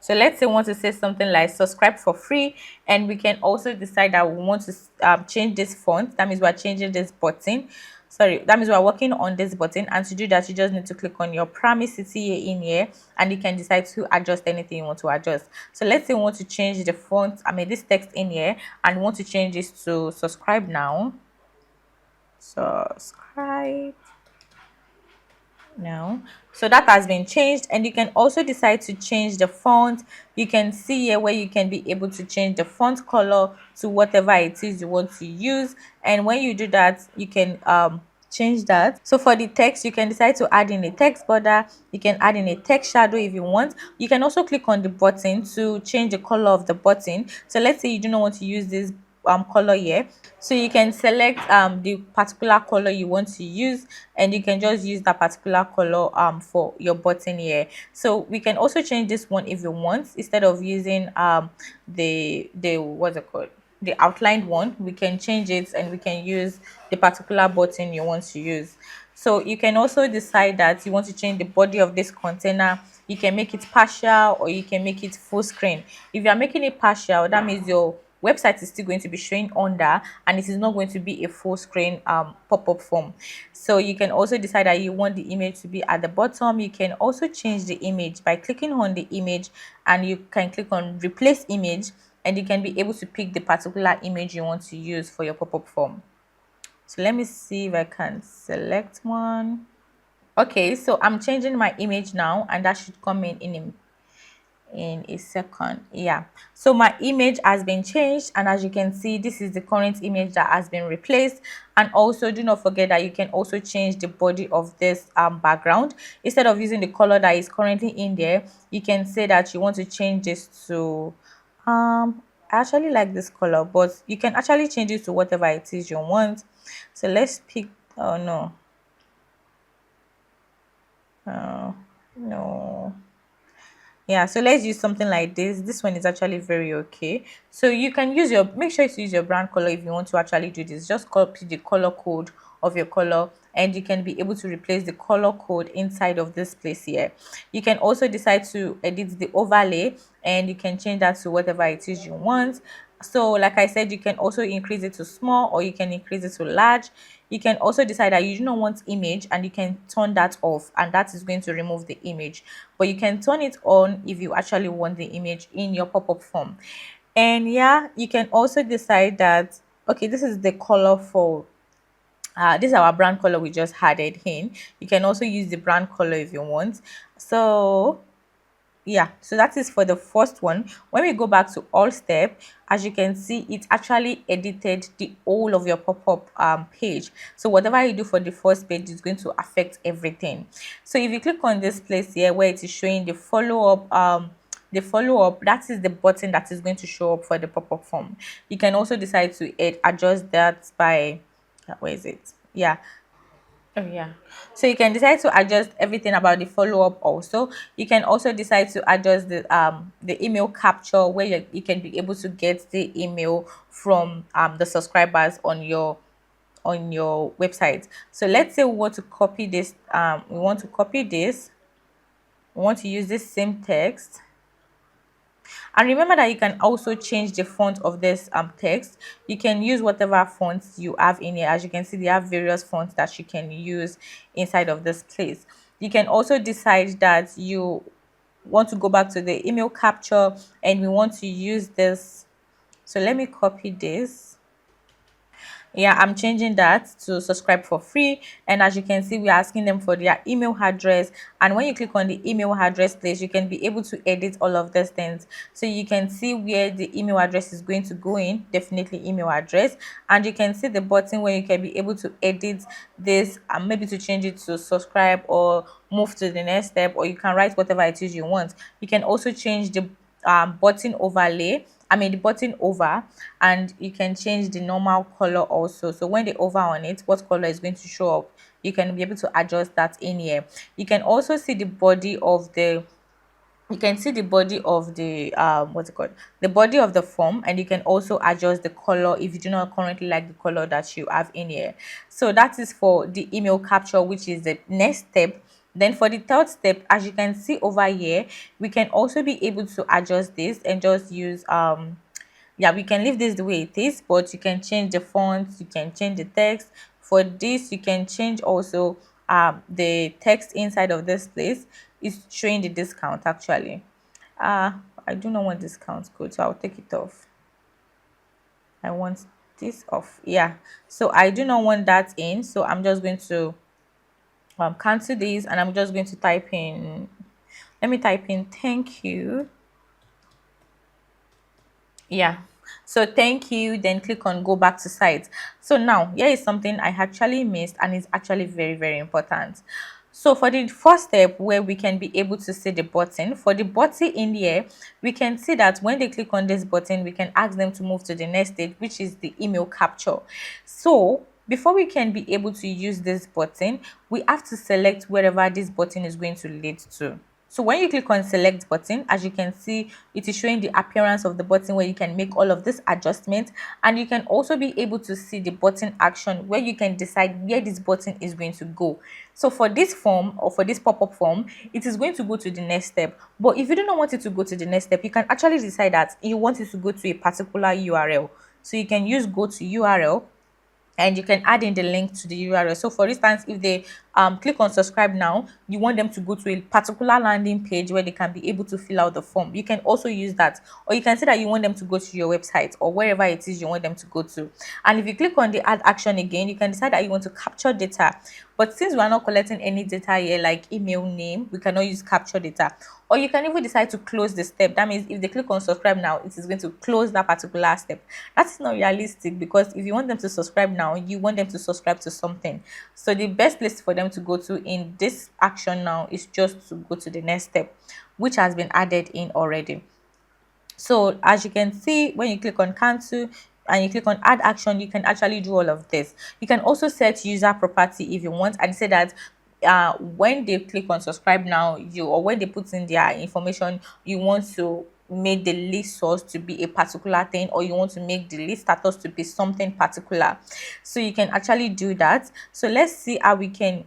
So let's say we want to say something like subscribe for free, and we can also decide that we want to change this font. That means we're changing this button. Sorry, that means we're working on this button, and to do that, you just need to click on your primary city here in here, and you can decide to adjust anything you want to adjust. So let's say we want to change the font, this text in here, and we want to change this to subscribe now. Subscribe now. So that has been changed, and you can also decide to change the font. You can see here where you can be able to change the font color to whatever it is you want to use, and when you do that, you can change that. So for the text, you can decide to add in a text border. You can add in a text shadow if you want. You can also click on the button to change the color of the button. So let's say you do not want to use this color here, so you can select the particular color you want to use, and you can just use that particular color for your button here. So we can also change this one if you want. Instead of using the what's it called, the outlined one, we can change it and we can use the particular button you want to use. So you can also decide that you want to change the body of this container. You can make it partial or you can make it full screen. If you are making it partial, that means your website is still going to be showing under, and it is not going to be a full screen pop-up form. So you can also decide that you want the image to be at the bottom. You can also change the image by clicking on the image, and you can click on replace image, and you can be able to pick the particular image you want to use for your pop-up form. So let me see if I can select one. Okay, so I'm changing my image now, and that should come in a second. Yeah, so my image has been changed, and as you can see, this is the current image that has been replaced. And also do not forget that you can also change the body of this background. Instead of using the color that is currently in there, you can say that you want to change this to I actually like this color, but you can actually change it to whatever it is you want. So let's pick, oh no, no, yeah, so let's use something like this one is actually very okay. So you can use make sure to use your brand color if you want to actually do this. Just copy the color code of your color, and you can be able to replace the color code inside of this place here. You can also decide to edit the overlay, and you can change that to whatever it is you want. So like I said, you can also increase it to small, or you can increase it to large. You can also decide that you do not want image, and you can turn that off, and that is going to remove the image. But you can turn it on if you actually want the image in your pop-up form. And yeah, you can also decide that, okay, this is the color for this is our brand color we just added in. You can also use the brand color if you want. So yeah, so that is for the first one. When we go back to all step, as you can see, it actually edited the whole of your pop-up page. So whatever you do for the first page is going to affect everything. So if you click on this place here where it is showing the follow-up, that is the button that is going to show up for the pop-up form. You can also decide to adjust that by where is it? Yeah. Oh yeah. So you can decide to adjust everything about the follow-up also. You can also decide to adjust the email capture where you can be able to get the email from the subscribers on your website. So let's say we want to copy this, we want to use this same text. And remember that you can also change the font of this text. You can use whatever fonts you have in here. As you can see, they have various fonts that you can use inside of this place. You can also decide that you want to go back to the email capture and we want to use this. So let me copy this. Yeah, I'm changing that to subscribe for free. And as you can see, we're asking them for their email address, and when you click on the email address place, you can be able to edit all of these things. So you can see where the email address is going to go in, definitely email address, and you can see the button where you can be able to edit this and maybe to change it to subscribe or move to the next step, or you can write whatever it is you want. You can also change the button overlay, the button over, and you can change the normal color also. So when they over on it, what color is going to show up, you can be able to adjust that in here. You can also see the body of the what's it called, the body of the form, and you can also adjust the color if you do not currently like the color that you have in here. So that is for the email capture, which is the next step. Then for the third step, as you can see over here, we can also be able to adjust this and just use yeah, we can leave this the way it is, but you can change the fonts, you can change the text. For this, you can change also the text inside of this place. It's showing the discount actually. I do not want discount code, so I'll take it off. I want this off. Yeah, so I do not want that in, so I'm just going to cancel this, and I'm just going to type in, let me type in thank you. Yeah, so thank you, then click on go back to site. So now here is something I actually missed, and it's actually very, very important. So for the first step, where we can be able to see the button, for the button in here, we can see that when they click on this button, we can ask them to move to the next stage, which is the email capture. So before we can be able to use this button, we have to select wherever this button is going to lead to. So when you click on select button, as you can see, it is showing the appearance of the button where you can make all of this adjustment, and you can also be able to see the button action where you can decide where this button is going to go. So for this form, or for this pop-up form, it is going to go to the next step. But if you do not want it to go to the next step, you can actually decide that you want it to go to a particular URL. So you can use go to URL, and you can add in the link to the URL. So for instance, if they click on subscribe now, you want them to go to a particular landing page where they can be able to fill out the form. You can also use that, or you can say that you want them to go to your website or wherever it is you want them to go to. And if you click on the add action again, you can decide that you want to capture data. But since we are not collecting any data here, like email name, we cannot use capture data. Or you can even decide to close the step. That means if they click on subscribe now, it is going to close that particular step. That's not realistic, because if you want them to subscribe now, you want them to subscribe to something. So the best place for them to go to in this action now is just to go to the next step, which has been added in already. So as you can see, when you click on cancel and you click on add action, you can actually do all of this. You can also set user property if you want, and say that when they click on subscribe now, or when they put in their information, you want to made the list source to be a particular thing, or you want to make the list status to be something particular. So you can actually do that. So let's see how we can,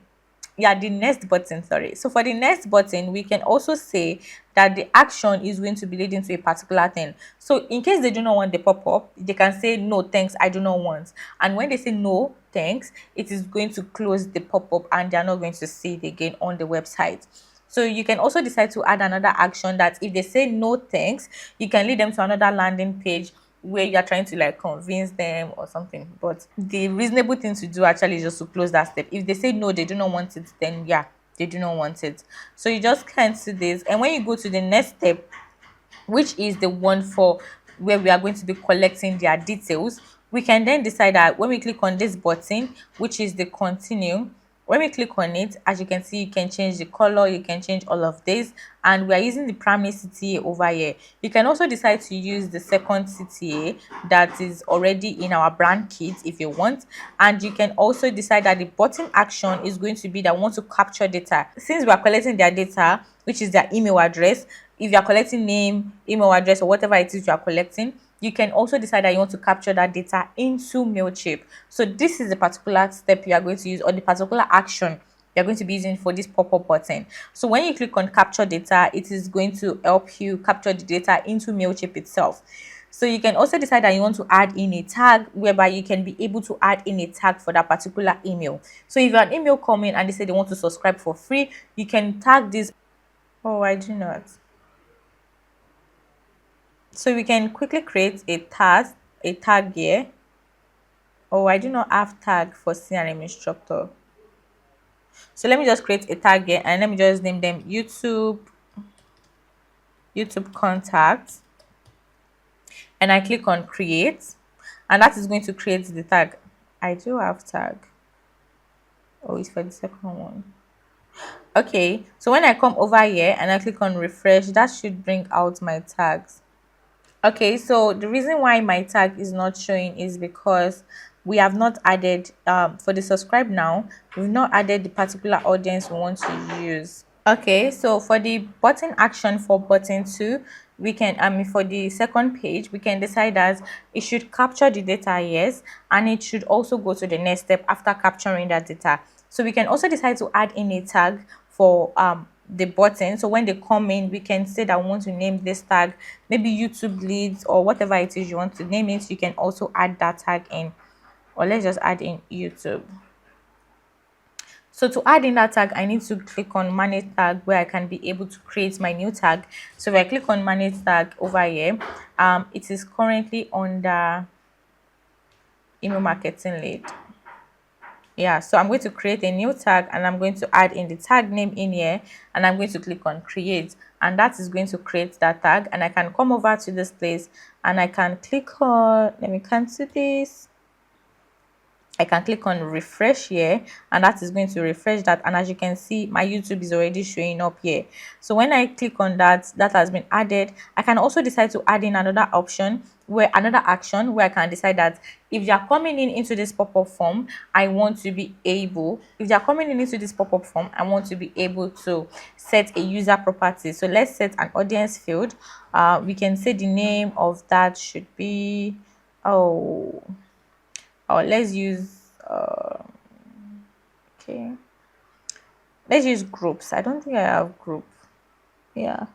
yeah, the next button, sorry. So for the next button, we can also say that the action is going to be leading to a particular thing. So in case they do not want the pop-up, they can say no thanks, I do not want. And when they say no thanks, it is going to close the pop-up and they're not going to see it again on the website. So you can also decide to add another action that if they say no thanks, you can lead them to another landing page where you're trying to like convince them or something. But the reasonable thing to do actually is just to close that step. If they say no, they do not want it, then yeah, they do not want it. So you just cancel this. And when you go to the next step, which is the one for where we are going to be collecting their details, we can then decide that when we click on this button, which is the continue, when we click on it, as you can see, you can change the color, you can change all of this, and we are using the primary CTA over here. You can also decide to use the second CTA that is already in our brand kit if you want, and you can also decide that the button action is going to be that we want to capture data. Since we are collecting their data, which is their email address, if you are collecting name, email address, or whatever it is you are collecting, you can also decide that you want to capture that data into Mailchimp. So this is the particular step you are going to use, or the particular action you're going to be using for this pop-up button. So when you click on capture data, it is going to help you capture the data into Mailchimp itself. So you can also decide that you want to add in a tag, whereby you can be able to add in a tag for that particular email. So if you have an email coming and they say they want to subscribe for free, you can tag this. Oh, I do not. So we can quickly create a tag here. Oh, I do not have tag for CRM instructor. So let me just create a tag here and let me just name them YouTube contact, and I click on create, and that is going to create the tag. I do have tag. Oh, it's for the second one. Okay, so when I come over here and I click on refresh, that should bring out my tags. Okay, so the reason why my tag is not showing is because we have not added for the subscribe now, we've not added the particular audience we want to use. Okay, so for the button action for button 2, we can for the second page, we can decide that it should capture the data, yes, and it should also go to the next step after capturing that data. So we can also decide to add in a tag for the button. So when they come in, we can say that we want to name this tag maybe YouTube leads or whatever it is you want to name it. You can also add that tag in, or let's just add in YouTube. So to add in that tag, I need to click on manage tag, where I can be able to create my new tag. So if I click on manage tag over here, it is currently under email marketing lead. Yeah, so I'm going to create a new tag and I'm going to add in the tag name in here, and I'm going to click on create, and that is going to create that tag. And I can come over to this place and I can click on, let me cancel this, I can click on refresh here, and that is going to refresh that. And as you can see, my YouTube is already showing up here. So when I click on that, that has been added. I can also decide to add in another option, where another action where I can decide that if you are coming in into this pop-up form, I want to be able, if you are coming in into this pop-up form, I want to be able to set a user property. So let's set an audience field. We can say the name of that should be, let's use okay, let's use groups. I don't think I have group. Yeah,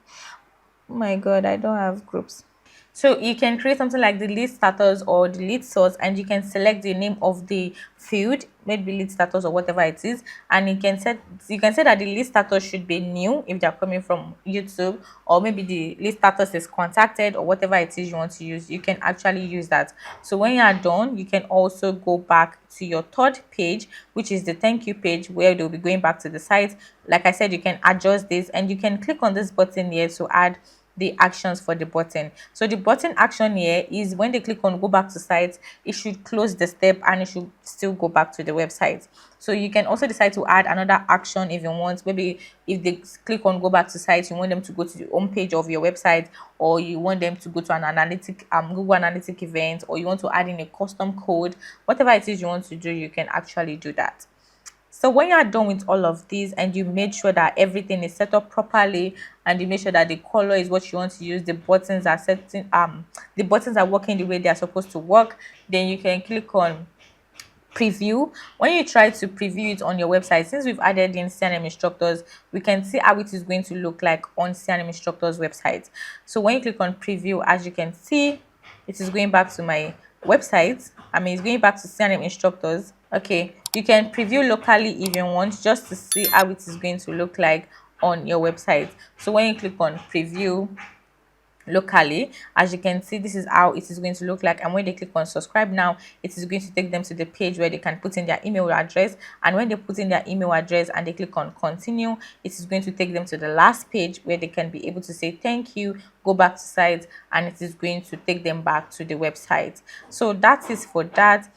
oh my god, I don't have groups. So you can create something like the lead status or the lead source, and you can select the name of the field, maybe lead status or whatever it is, and you can say that the lead status should be new if they're coming from YouTube, or maybe the lead status is contacted, or whatever it is you want to use. You can actually use that. So when you are done, you can also go back to your third page, which is the thank you page, where they'll be going back to the site. Like I said, you can adjust this, and you can click on this button here to add the actions for the button. So the button action here is when they click on go back to site, it should close the step and it should still go back to the website. So you can also decide to add another action if you want. Maybe if they click on go back to site, you want them to go to the home page of your website, or you want them to go to an analytic Google Analytic event, or you want to add in a custom code. Whatever it is you want to do, you can actually do that. So when you are done with all of these and you made sure that everything is set up properly, and you make sure that the color is what you want to use, the buttons are setting the buttons are working the way they are supposed to work, then you can click on preview. When you try to preview it on your website, since we've added in CRM instructors, we can see how it is going to look like on CRM instructors website. So when you click on preview, as you can see, it is going back to my website. It's going back to CRM instructors. Okay, you can preview locally if you want, just to see how it is going to look like on your website. So when you click on preview locally, as you can see, this is how it is going to look like. And when they click on subscribe now, it is going to take them to the page where they can put in their email address. And when they put in their email address and they click on continue, it is going to take them to the last page where they can be able to say thank you, go back to site, and it is going to take them back to the website. So that is for that.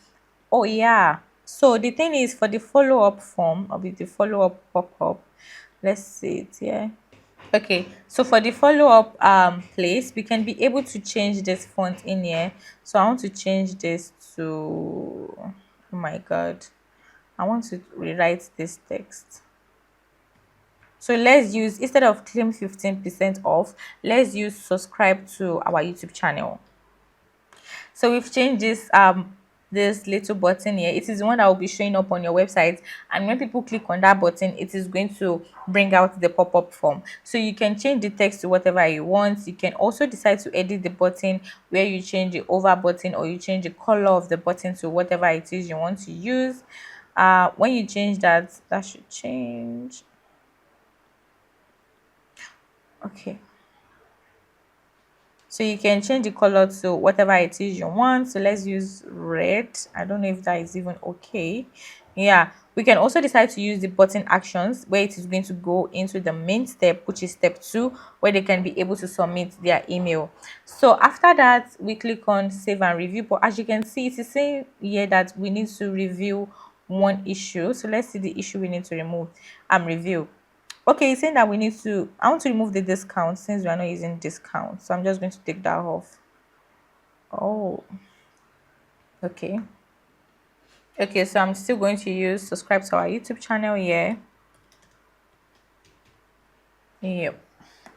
Oh yeah, so the thing is, for the follow-up form, or with the follow-up pop-up, let's see it here. Okay, so for the follow-up place, we can be able to change this font in here. So I want to change this to, oh my god, I want to rewrite this text. So let's use, instead of claim 15% off, let's use subscribe to our YouTube channel. So we've changed this little button here. It is the one that will be showing up on your website, and when people click on that button, it is going to bring out the pop-up form. So you can change the text to whatever you want. You can also decide to edit the button, where you change the over button or you change the color of the button to whatever it is you want to use. When you change that, that should change. Okay, so you can change the color to whatever it is you want. So let's use red. I don't know if that is even okay. Yeah, we can also decide to use the button actions, where it is going to go into the main step, which is step 2, where they can be able to submit their email. So after that, we click on save and review. But as you can see, it is saying here that we need to review one issue. So let's see the issue we need to remove and review. Okay, it's saying that we need to, I want to remove the discount since we are not using discount. So I'm just going to take that off. Oh, okay. Okay, so I'm still going to use subscribe to our YouTube channel here. Yep.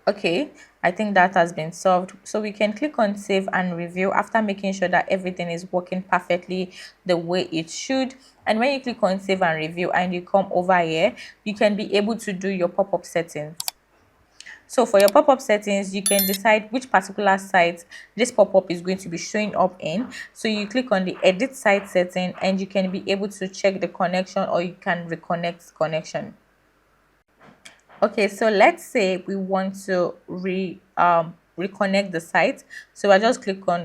Okay, I think that has been solved. So we can click on save and review after making sure that everything is working perfectly the way it should. And when you click on save and review and you come over here, you can be able to do your pop-up settings. So for your pop-up settings, you can decide which particular site this pop-up is going to be showing up in. So you click on the edit site setting and you can be able to check the connection, or you can reconnect connection. Okay, so let's say we want to reconnect the site. So we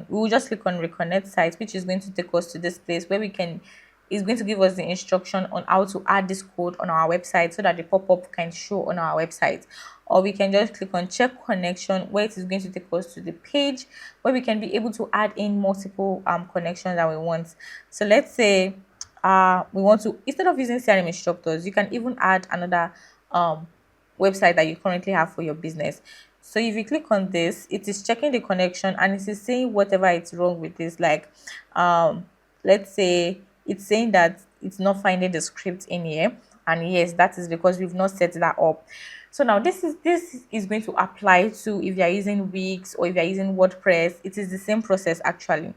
will just click on reconnect site, which is going to take us to this place where we can, is going to give us the instruction on how to add this code on our website so that the pop-up can show on our website. Or we can just click on check connection, where it is going to take us to the page where we can be able to add in multiple connections that we want. So let's say we want to, instead of using CRM instructors, you can even add another website that you currently have for your business. So if you click on this, it is checking the connection and it is saying whatever it's wrong with this. Like let's say it's saying that it's not finding the script in here, and yes, that is because we've not set that up. So now this is going to apply to if you're using Wix or if you're using WordPress. It is the same process actually.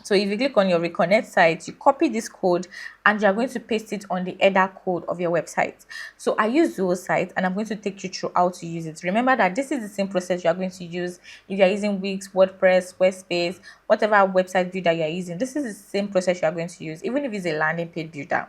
So if you click on your reconnect site, you copy this code and you're going to paste it on the header code of your website. So I use those sites and I'm going to take you through how to use it. Remember that this is the same process you are going to use if you're using Wix, WordPress, Squarespace, whatever website builder you're using. This is the same process you are going to use, even if it's a landing page builder.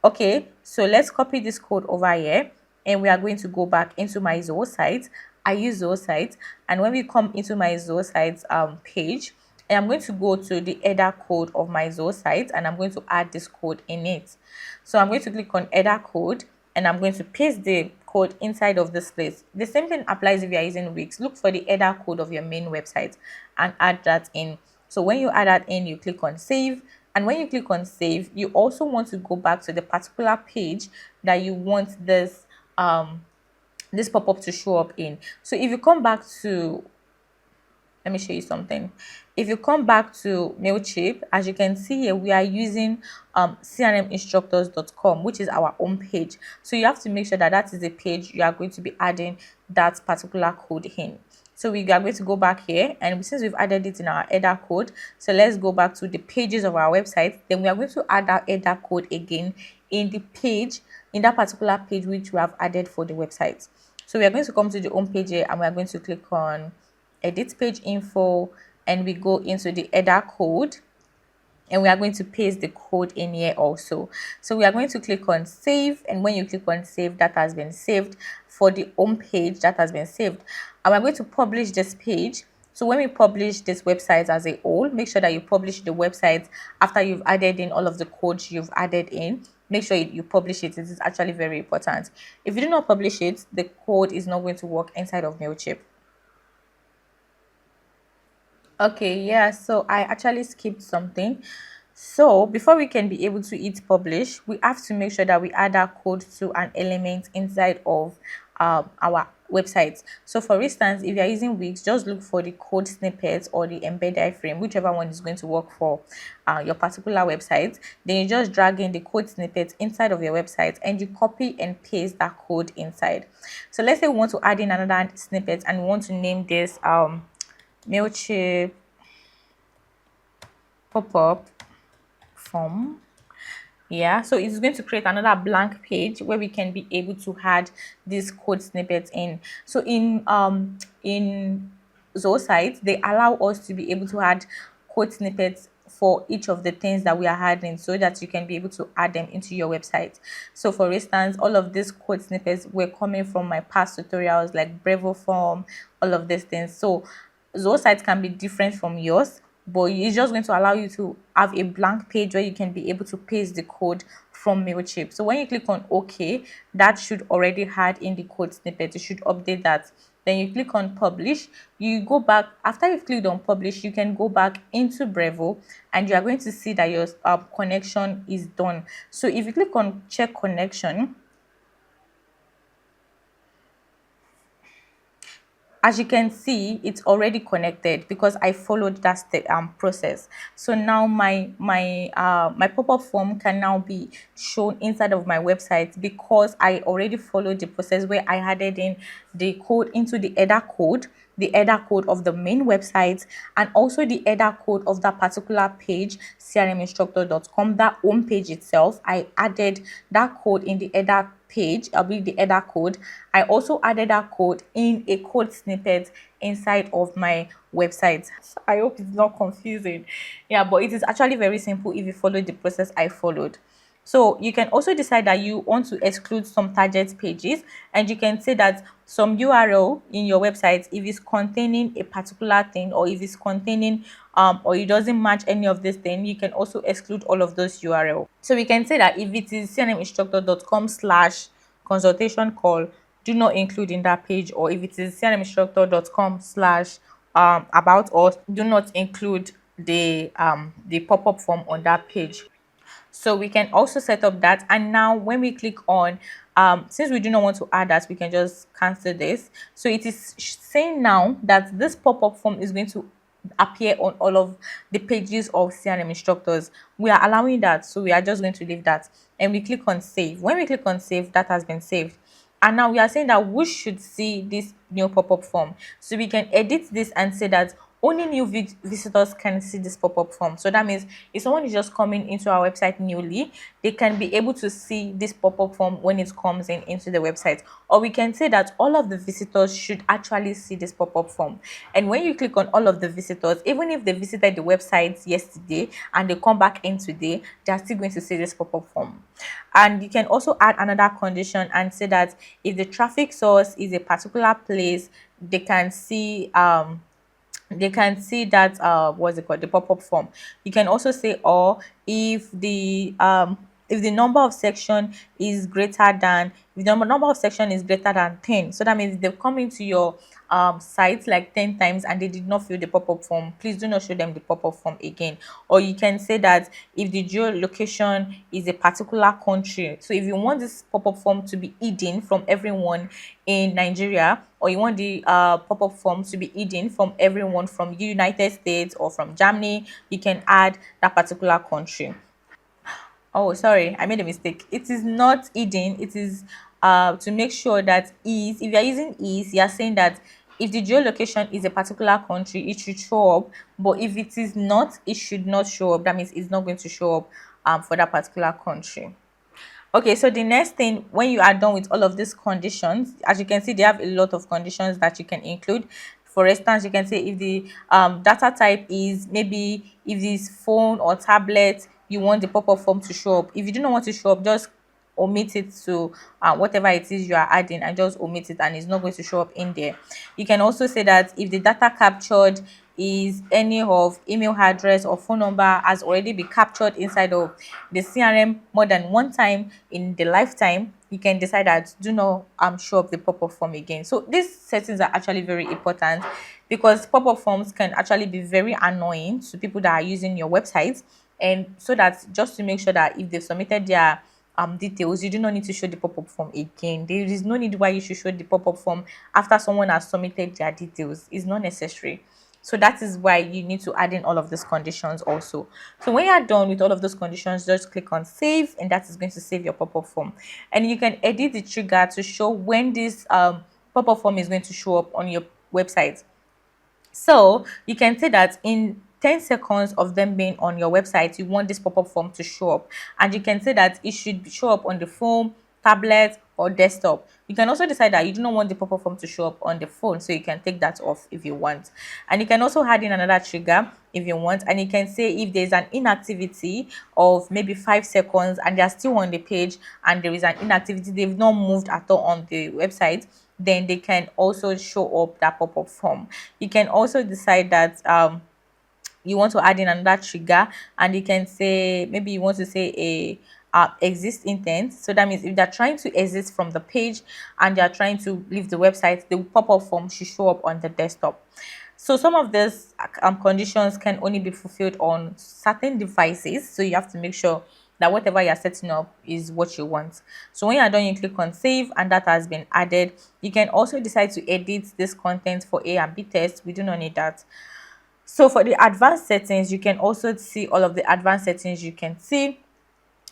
Okay, so let's copy this code over here and we are going to go back into my Zoho site. I use Zoho site, and when we come into my Zoho site page, and I'm going to go to the header code of my Zoho site and I'm going to add this code in it. So I'm going to click on header code and I'm going to paste the code inside of this place. The same thing applies if you're using Wix. Look for the header code of your main website and add that in. So when you add that in, you click on save. And when you click on save, you also want to go back to the particular page that you want this this pop-up to show up in. So if you come back to, let me show you something. If you come back to Mailchimp, as you can see here, we are using crminstructors.com, which is our home page. So you have to make sure that that is a page you are going to be adding that particular code in. So we are going to go back here, and since we've added it in our header code, so let's go back to the pages of our website. Then we are going to add our header code again in the page, in that particular page which we have added for the website. So we are going to come to the home page here, and we are going to click on edit page info, and we go into the header code, and we are going to paste the code in here also. So we are going to click on save, and when you click on save, that has been saved for the home page. That has been saved, and we're going to publish this page. So when we publish this website as a whole, make sure that you publish the website after you've added in all of the codes you've added in. Make sure you publish it. It is actually very important. If you do not publish it, the code is not going to work inside of Mailchimp. Okay, yeah, so I actually skipped something. So before we can be able to hit publish, we have to make sure that we add our code to an element inside of our website. So for instance, if you're using Wix, just look for the code snippets or the embedded iframe, whichever one is going to work for your particular website. Then you just drag in the code snippet inside of your website, and you copy and paste that code inside. So let's say we want to add in another snippet, and we want to name this Mailchimp Popup Form. Yeah, so it's going to create another blank page where we can be able to add these code snippets in. So in those sites, they allow us to be able to add code snippets for each of the things that we are adding, so that you can be able to add them into your website. So for instance, all of these code snippets were coming from my past tutorials like Brevo form, all of these things. So those sites can be different from yours, but it's just going to allow you to have a blank page where you can be able to paste the code from Mailchimp. So when you click on OK, that should already have in the code snippet. You should update that. Then you click on publish. You go back after you've clicked on publish. You can go back into Brevo, and you are going to see that your connection is done. So if you click on check connection, as you can see, it's already connected because I followed that step process. So now my pop-up form can now be shown inside of my website because I already followed the process where I added in the code into the header code, the header code of the main website, and also the header code of that particular page, crminstructor.com, that home page itself. I added that code in the header page. I'll be the header code. I also added that code in a code snippet inside of my website. I hope it's not confusing. Yeah, but it is actually very simple if you follow the process I followed. So you can also decide that you want to exclude some target pages, and you can say that some URL in your website, if it's containing a particular thing, or if it's containing or it doesn't match any of this thing, you can also exclude all of those URL. So we can say that if it is crminstructor.com/consultation call, do not include in that page, or if it is crminstructor.com/about us, do not include the pop-up form on that page. So we can also set up that. And now when we click on since we do not want to add that, we can just cancel this. So it is saying now that this pop-up form is going to appear on all of the pages of CRM instructors. We are allowing that, so we are just going to leave that, and we click on save. When we click on save, that has been saved. And now we are saying that we should see this new pop-up form. So we can edit this and say that only new visitors can see this pop-up form. So that means if someone is just coming into our website newly, they can be able to see this pop-up form when it comes in into the website. Or we can say that all of the visitors should actually see this pop-up form. And when you click on all of the visitors, even if they visited the website yesterday and they come back in today, they are still going to see this pop-up form. And you can also add another condition and say that if the traffic source is a particular place, they can see that what's it called, the pop-up form. You can also say, or if the if the number of section is greater than if the number of section is greater than 10. So that means they've come into your site like 10 times and they did not fill the pop-up form, please do not show them the pop-up form again. Or you can say that if the geolocation is a particular country, so if you want this pop-up form to be hidden from everyone in Nigeria, or you want the pop-up form to be hidden from everyone from United States or from Germany, you can add that particular country. Oh, sorry, I made a mistake. It is not hidden. It is to make sure that is if you're using is, you're saying that if the geolocation is a particular country, it should show up. But if it is not, it should not show up. That means it's not going to show up for that particular country. Okay, so the next thing, when you are done with all of these conditions, as you can see, they have a lot of conditions that you can include. For instance, you can say if the data type is maybe if it's phone or tablet, you want the pop-up form to show up. If you do not want to show up, just omit it to whatever it is you are adding and just omit it and it's not going to show up in there. You can also say that if the data captured is any of email address or phone number has already been captured inside of the CRM more than one time in the lifetime, you can decide that do not show up the pop-up form again. So these settings are actually very important because pop-up forms can actually be very annoying to people that are using your website. And so that just to make sure that if they've submitted their details, you do not need to show the pop-up form again. There is no need why you should show the pop-up form after someone has submitted their details. It's not necessary. So that is why you need to add in all of these conditions also. So when you're done with all of those conditions, just click on save and that is going to save your pop-up form. And you can edit the trigger to show when this pop-up form is going to show up on your website. So you can say that in 10 seconds of them being on your website, you want this pop-up form to show up. And you can say that it should show up on the phone, tablet, or desktop. You can also decide that you do not want the pop-up form to show up on the phone, so you can take that off if you want. And you can also add in another trigger if you want, and you can say if there's an inactivity of maybe 5 seconds and they're still on the page and there is an inactivity, they've not moved at all on the website, then they can also show up that pop-up form. You can also decide that you want to add in another trigger, and you can say maybe you want to say a exist intent. So that means if they're trying to exit from the page and they're trying to leave the website, the pop-up form should show up on the desktop. So some of these conditions can only be fulfilled on certain devices, so you have to make sure that whatever you're setting up is what you want. So when you're done, you click on save and that has been added. You can also decide to edit this content for A and B test. We do not need that. So for the advanced settings, you can also see all of the advanced settings you can see.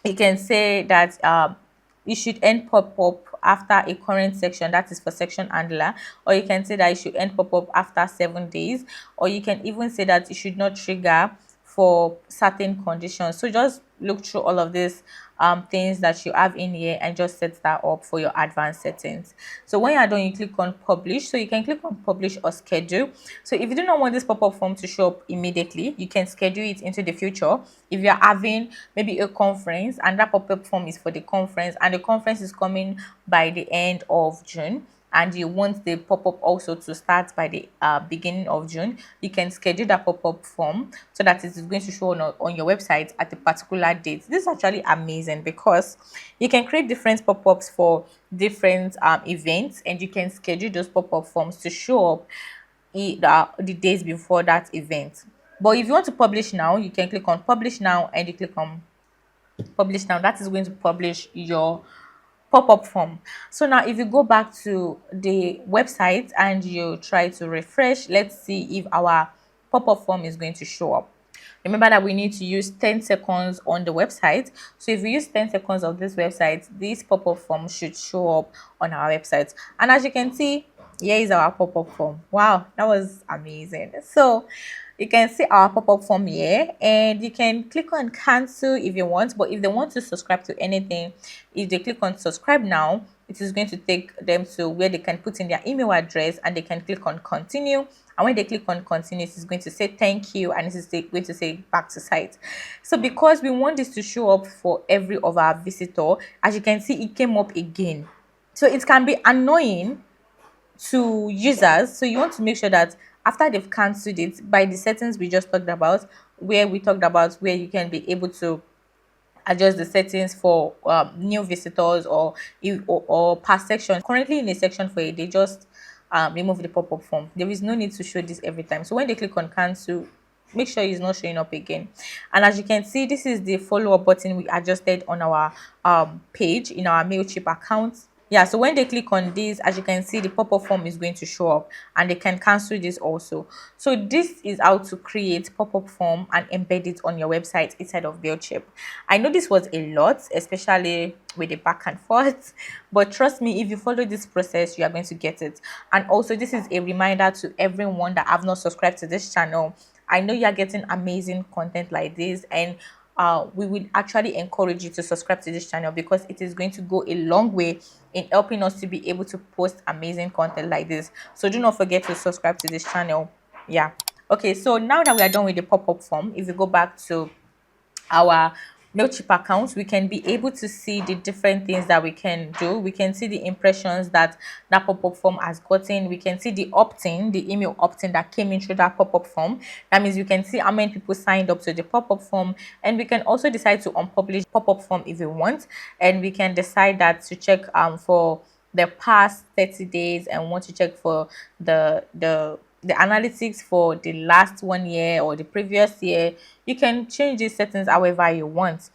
You can say that you should end pop-up after a current section, that is for section handler, or you can say that it should end pop-up after 7 days, or you can even say that it should not trigger for certain conditions. So just look through all of these things that you have in here and just set that up for your advanced settings. So when you're done, you click on publish. So you can click on publish or schedule. So if you do not want this pop-up form to show up immediately, you can schedule it into the future. If you're having maybe a conference and that pop-up form is for the conference and the conference is coming by the end of June, and you want the pop-up also to start by the beginning of June, you can schedule that pop-up form so that it is going to show on your website at a particular date. This is actually amazing because you can create different pop-ups for different events, and you can schedule those pop-up forms to show up the days before that event. But if you want to publish now, you can click on publish now and you click on publish now. That is going to publish your pop-up form. So now if you go back to the website and you try to refresh, let's see if our pop-up form is going to show up. Remember that we need to use 10 seconds on the website. So if we use 10 seconds of this website, this pop-up form should show up on our website. And as you can see, here is our pop-up form. Wow, that was amazing. So you can see our pop-up form here, and you can click on cancel if you want. But if they want to subscribe to anything, if they click on subscribe now, it is going to take them to where they can put in their email address and they can click on continue. And when they click on continue, it is going to say thank you, and it is going to say back to site. So because we want this to show up for every of our visitor, as you can see, it came up again. So it can be annoying to users. So you want to make sure that after they've cancelled it, by the settings we just talked about, where we talked about where you can be able to adjust the settings for new visitors, or per section. Currently in a section for a day, just remove the pop-up form. There is no need to show this every time. So when they click on cancel, make sure it's not showing up again. And as you can see, this is the follow-up button we adjusted on our page in our Mailchimp account. Yeah, so when they click on this, as you can see, the pop-up form is going to show up, and they can cancel this also. So this is how to create pop-up form and embed it on your website inside of Mailchimp. I know this was a lot, especially with the back and forth, but trust me, if you follow this process, you are going to get it. And also, this is a reminder to everyone that have not subscribed to this channel. I know you are getting amazing content like this, and we will actually encourage you to subscribe to this channel, because it is going to go a long way in helping us to be able to post amazing content like this. So do not forget to subscribe to this channel. Yeah. Okay, so now that we are done with the pop-up form, if you go back to our Mailchimp accounts, we can be able to see the different things that we can do. We can see the impressions that that pop-up form has gotten. We can see the opt-in, the email opt-in that came in through that pop-up form. That means we can see how many people signed up to the pop-up form, and we can also decide to unpublish pop-up form if we want, and we can decide that to check for the past 30 days, and want to check for the analytics for the last 1 year or the previous year. You can change these settings however you want.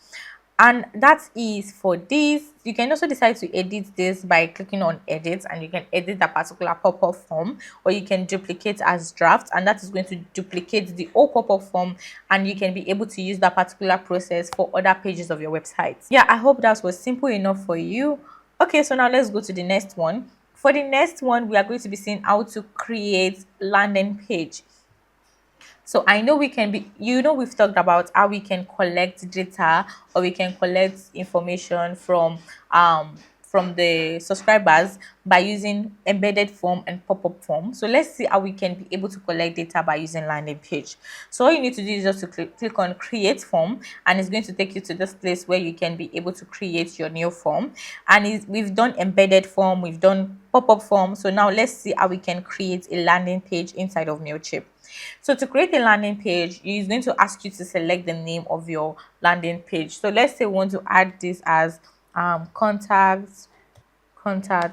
And that is for this. You can also decide to edit this by clicking on edit, and you can edit that particular pop-up form, or you can duplicate as draft, and that is going to duplicate the whole pop-up form, and you can be able to use that particular process for other pages of your website. Yeah, I hope that was simple enough for you. Okay, so now let's go to the next one. For the next one, we are going to be seeing how to create landing page. So I know we can be, we've talked about how we can collect data, or we can collect information from the subscribers by using embedded form and pop-up form. So let's see how we can be able to collect data by using landing page. So all you need to do is just to click on create form, and it's going to take you to this place where you can be able to create your new form. And we've done embedded form, we've done pop-up form. So now let's see how we can create a landing page inside of Mailchimp. So to create a landing page, it's going to ask you to select the name of your landing page. So let's say we want to add this as contact,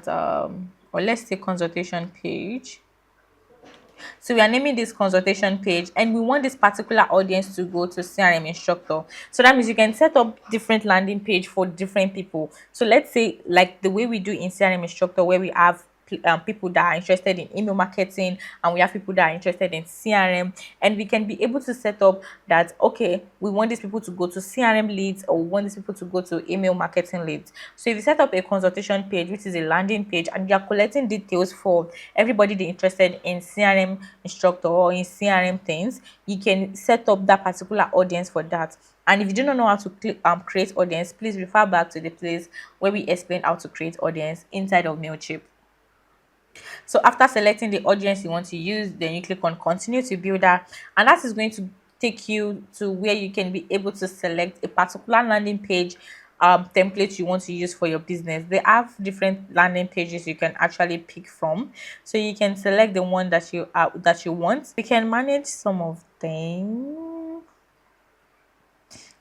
or let's say consultation page. So we are naming this consultation page, and we want this particular audience to go to CRM instructor. So that means you can set up different landing page for different people. So let's say, like the way we do in CRM instructor, where we have people that are interested in email marketing, and we have people that are interested in CRM, and we can be able to set up that, okay, we want these people to go to CRM leads, or we want these people to go to email marketing leads. So if you set up a consultation page, which is a landing page, and you are collecting details for everybody that interested in CRM instructor or in CRM things, you can set up that particular audience for that. And if you do not know how to create audience, please refer back to the place where we explain how to create audience inside of Mailchimp. So after selecting the audience you want to use, then you click on continue to builder, and that is going to take you to where you can be able to select a particular landing page template you want to use for your business. They have different landing pages you can actually pick from, so you can select the one that you want. We can manage some of them.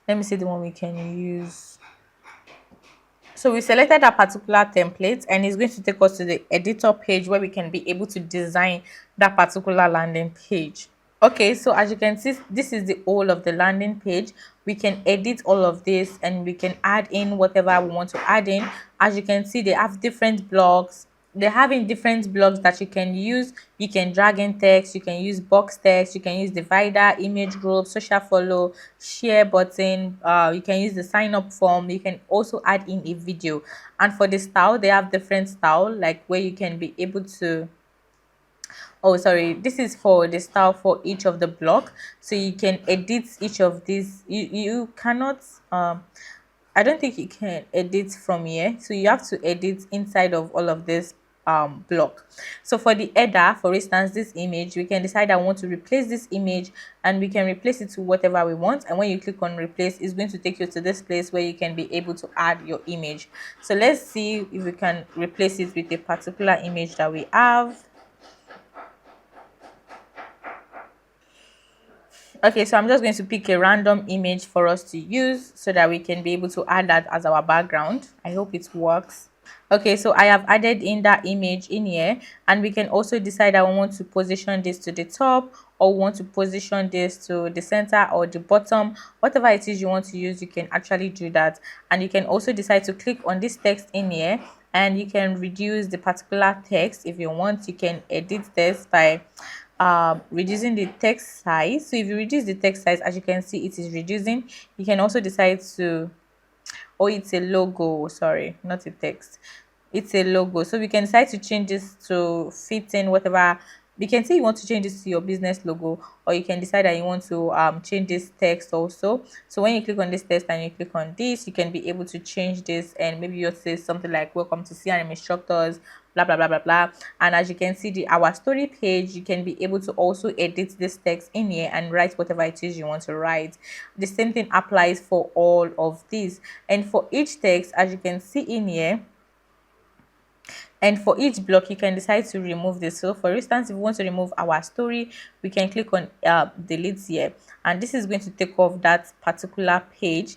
Let me see the one we can use. So we selected a particular template, and it's going to take us to the editor page where we can be able to design that particular landing page. Okay, so as you can see, this is the whole of the landing page. We can edit all of this, and we can add in whatever we want to add in. As you can see, they have different blocks. They're having different blocks that you can use. You can drag in text, you can use box text, you can use divider, image group, social follow, share button. You can use the sign up form. You can also add in a video. And for the style, they have different style, like where you can be able to, oh sorry, this is for the style for each of the block. So you can edit each of these. You cannot I don't think you can edit from here, so you have to edit inside of all of this block. So for the header, for instance, this image, we can decide I want to replace this image, and we can replace it to whatever we want. And when you click on replace, it's going to take you to this place where you can be able to add your image. So let's see if we can replace it with a particular image that we have. Okay, so I'm just going to pick a random image for us to use so that we can be able to add that as our background. I hope it works. Okay, so I have added in that image in here, and we can also decide that we want to position this to the top, or we want to position this to the center or the bottom. Whatever it is you want to use, you can actually do that. And you can also decide to click on this text in here, and you can reduce the particular text if you want. You can edit this by reducing the text size. So if you reduce the text size, as you can see, it is reducing. You can also decide to, oh, it's a logo, sorry, not a text, it's a logo. So we can decide to change this to fit in whatever. You can say you want to change this to your business logo, or you can decide that you want to change this text also. So when you click on this text and you click on this, you can be able to change this, and maybe you'll say something like welcome to CRM instructors, blah blah blah blah blah. And as you can see, the our story page, you can be able to also edit this text in here and write whatever it is you want to write. The same thing applies for all of these, and for each text, as you can see in here, and for each block you can decide to remove this. So for instance, if we want to remove our story, we can click on delete here, and this is going to take off that particular page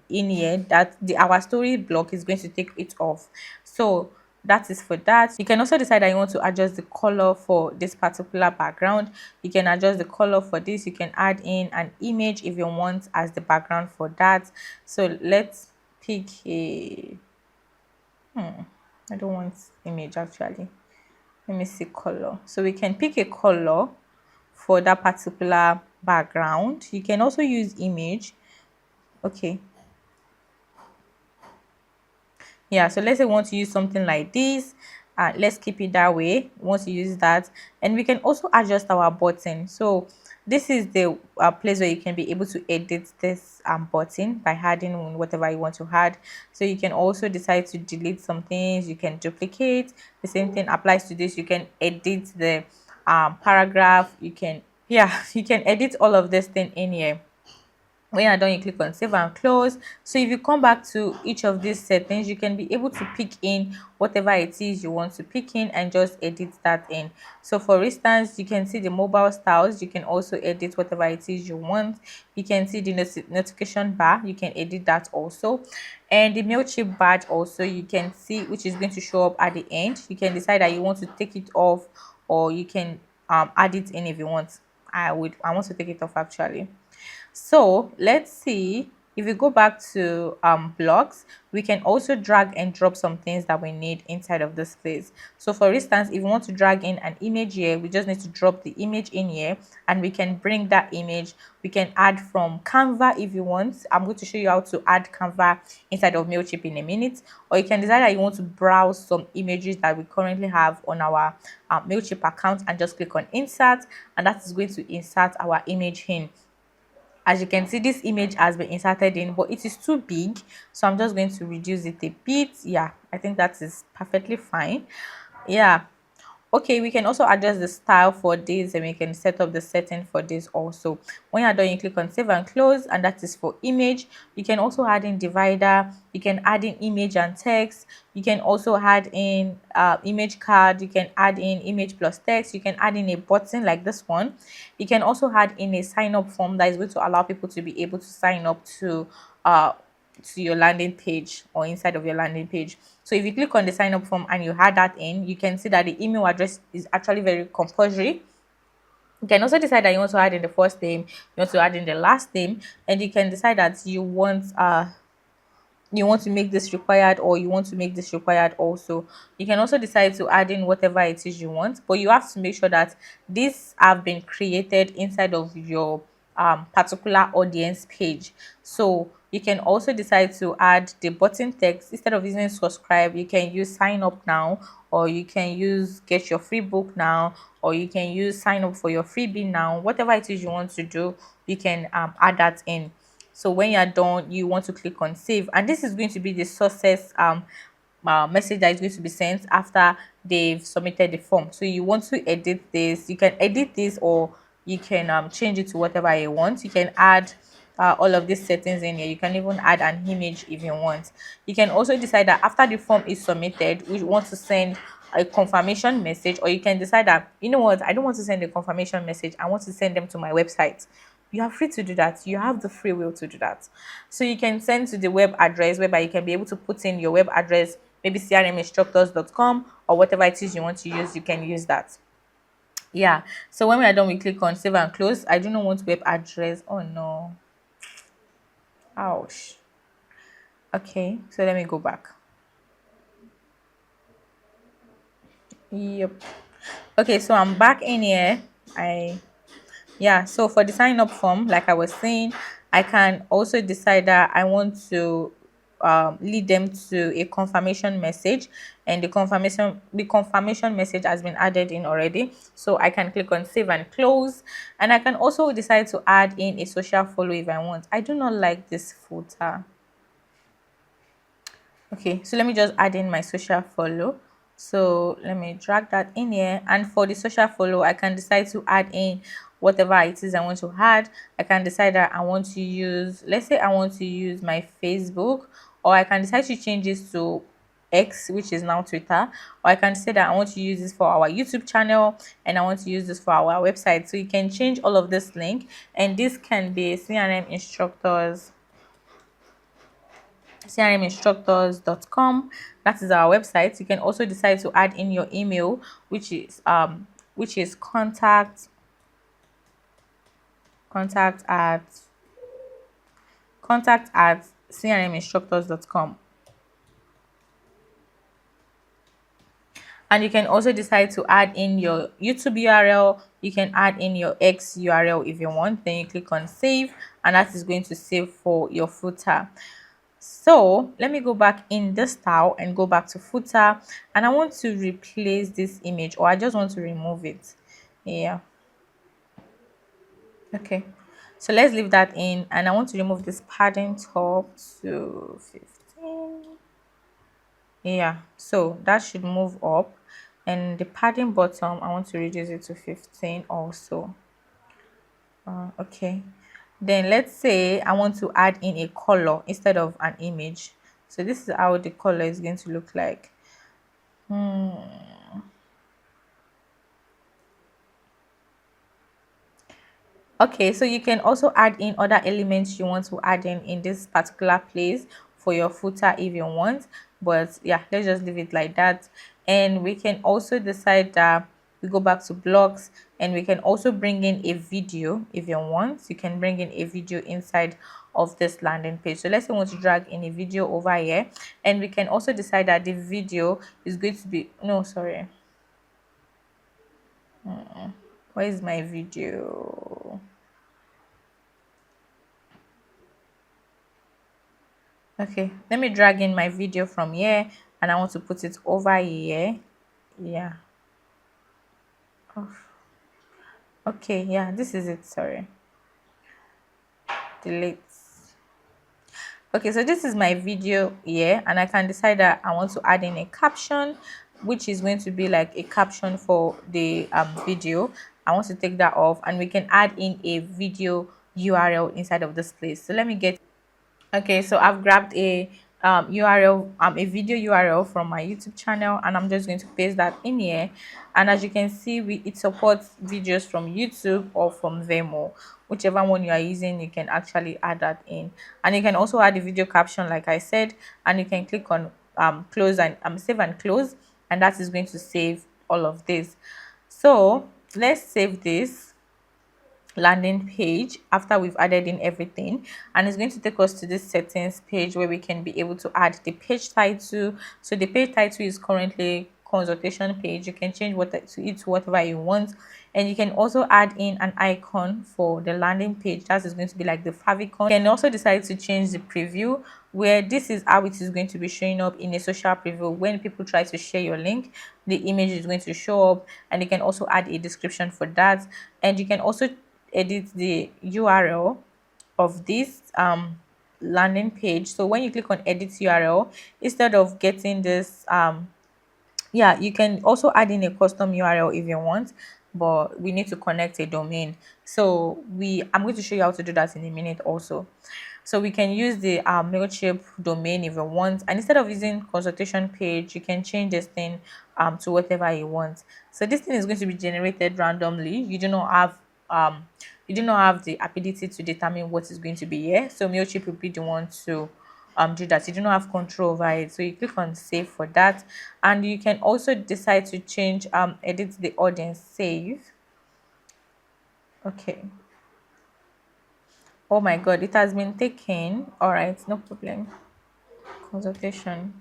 in here, that the our story block is going to take it off. So that is for that. You can also decide that you want to adjust the color for this particular background. You can adjust the color for this. You can add in an image if you want as the background for that. So let's pick a I don't want image actually. Let me see color. So we can pick a color for that particular background. You can also use image. Okay. Yeah, so let's say we want to use something like this. Let's keep it that way. We want to use that, and we can also adjust our button. So this is the place where you can be able to edit this button by adding whatever you want to add. So you can also decide to delete some things. You can duplicate. The same thing applies to this. You can edit the paragraph. You can, yeah, you can edit all of this thing in here. When you're done, you click on save and close. So if you come back to each of these settings, you can be able to pick in whatever it is you want to pick in and just edit that in. So for instance, you can see the mobile styles. You can also edit whatever it is you want. You can see the notification bar. You can edit that also, and the Mailchimp badge also you can see, which is going to show up at the end. You can decide that you want to take it off, or you can add it in if you want. I want to take it off actually. So let's see, if we go back to blocks, we can also drag and drop some things that we need inside of this place. So for instance, if we want to drag in an image here, we just need to drop the image in here, and we can bring that image. We can add from Canva if you want. I'm going to show you how to add Canva inside of Mailchimp in a minute. Or you can decide that you want to browse some images that we currently have on our Mailchimp account, and just click on insert, and that is going to insert our image in. As you can see, this image has been inserted in, but it is too big, so I'm just going to reduce it a bit. Yeah, I think that is perfectly fine. Yeah, okay, we can also adjust the style for this, and we can set up the setting for this also. When you're done, you click on save and close, and that is for image. You can also add in divider. You can add in image and text. You can also add in image card. You can add in image plus text. You can add in a button like this one. You can also add in a sign up form that is going to allow people to be able to sign up to your landing page, or inside of your landing page. So if you click on the sign up form and you add that in, you can see that the email address is actually very compulsory. You can also decide that you want to add in the first name, you want to add in the last name, and you can decide that you want to make this required, or you want to make this required also. You can also decide to add in whatever it is you want, but you have to make sure that these have been created inside of your particular audience page. So you can also decide to add the button text. Instead of using subscribe, you can use sign up now, or you can use get your free book now, or you can use sign up for your freebie now. Whatever it is you want to do, you can add that in. So when you're done, you want to click on save, and this is going to be the success message that is going to be sent after they've submitted the form. So you want to edit this, you can edit this, or you can change it to whatever you want. You can add all of these settings in here. You can even add an image if you want. You can also decide that after the form is submitted, we want to send a confirmation message, or you can decide that, you know what, I don't want to send a confirmation message, I want to send them to my website. You are free to do that. You have the free will to do that. So you can send to the web address, whereby you can be able to put in your web address, maybe crminstructors.com, or whatever it is you want to use, you can use that. Yeah. So when we are done, we click on save and close. I do not want web address. Oh no. Ouch. Okay, so let me go back. Yep. Okay, so I'm back in here. Yeah, so for the sign up form, like I was saying, I can also decide that I want to lead them to a confirmation message, and the confirmation message has been added in already. So I can click on save and close, and I can also decide to add in a social follow if I want. I do not like this footer. Okay, so let me just add in my social follow. So let me drag that in here, and for the social follow, I can decide to add in whatever it is I want to add. I can decide that I want to use, let's say I want to use my Facebook, or I can decide to change this to X, which is now Twitter, or I can say that I want to use this for our YouTube channel, and I want to use this for our website. So you can change all of this link, and this can be crminstructors.com. That is our website. You can also decide to add in your email, which is contact at crminstructors.com. And you can also decide to add in your YouTube URL. You can add in your X URL if you want. Then you click on save, and that is going to save for your footer. So let me go back in the style and go back to footer, and I want to replace this image, or I just want to remove it. Yeah. Okay. So let's leave that in, and I want to remove this padding top to 15. Yeah. So that should move up, and the padding bottom, I want to reduce it to 15 also. Okay. Then let's say I want to add in a color instead of an image. So this is how the color is going to look like. Okay, so you can also add in other elements you want to add in this particular place for your footer if you want. But yeah, let's just leave it like that. And we can also decide that we go back to blocks, and we can also bring in a video if you want. You can bring in a video inside of this landing page. So let's say we want to drag in a video over here, and we can also decide that the video is going to be, no, sorry, where is my video? Okay, let me drag in my video from here, and I want to put it over here. Yeah. Oh, okay, yeah, this is it. Sorry. Delete. Okay, so this is my video here, and I can decide that I want to add in a caption, which is going to be like a caption for the video. I want to take that off, and we can add in a video URL inside of this place. So let me get. Okay, so I've grabbed a URL, a video URL from my YouTube channel, and I'm just going to paste that in here. And as you can see, it supports videos from YouTube or from Vimeo. Whichever one you are using, you can actually add that in. And you can also add a video caption, like I said, and you can click on close and save and close, and that is going to save all of this. So let's save this landing page after we've added in everything, and it's going to take us to this settings page where we can be able to add the page title. So the page title is currently consultation page. You can change to whatever you want, and you can also add in an icon for the landing page. That is going to be like the favicon. You can also decide to change the preview, where this is how it is going to be showing up in a social preview. When people try to share your link, the image is going to show up, and you can also add a description for that. And you can also edit the URL of this landing page. So when you click on edit URL, instead of getting this yeah, you can also add in a custom URL if you want, but we need to connect a domain. So I'm going to show you how to do that in a minute also. So we can use the Mailchimp domain if you want, and instead of using consultation page, you can change this thing to whatever you want. So this thing is going to be generated randomly. Um you do not have the ability to determine what is going to be here. So Mailchimp will be the one to do that. You do not have control over it. So you click on save for that, and you can also decide to change edit the audience save. Okay. Oh my god, it has been taken. All right, no problem. Consultation.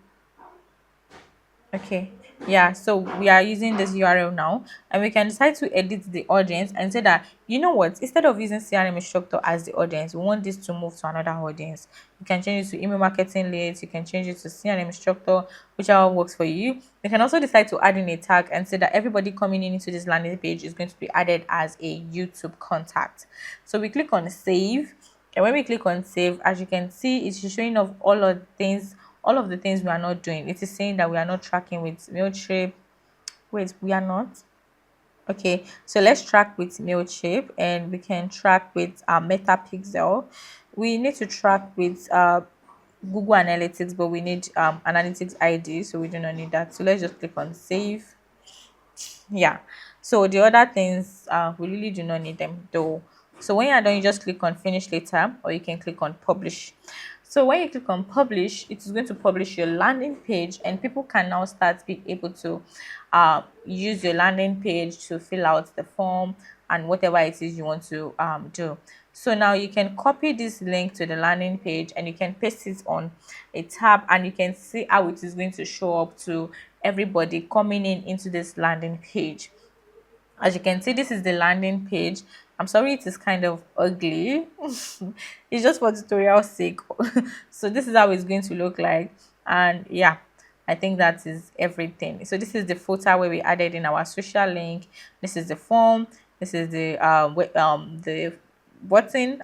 Okay, yeah, so we are using this URL now, and we can decide to edit the audience and say that, you know what, instead of using CRM instructor as the audience, we want this to move to another audience. You can change it to email marketing leads, you can change it to CRM instructor, whichever works for you. You can also decide to add in a tag and say that everybody coming in into this landing page is going to be added as a YouTube contact. So we click on save, and when we click on save, as you can see, it's showing off all of the things we are not doing. It is saying that we are not tracking with Mailchimp. Wait, we are not. Okay, so let's track with Mailchimp, and we can track with Metapixel. We need to track with Google Analytics, but we need Analytics ID, so we do not need that. So let's just click on save. Yeah, so the other things we really do not need them though. So when you're done, you just click on finish later, or you can click on publish. So when you click on publish, it is going to publish your landing page, and people can now start being able to use your landing page to fill out the form and whatever it is you want to do. So now you can copy this link to the landing page, and you can paste it on a tab, and you can see how it is going to show up to everybody coming in into this landing page. As you can see, this is the landing page. I'm sorry, it is kind of ugly. It's just for tutorial sake. So this is how it's going to look like, and yeah, I think that is everything. So this is the footer where we added in our social link. This is the form. This is the button.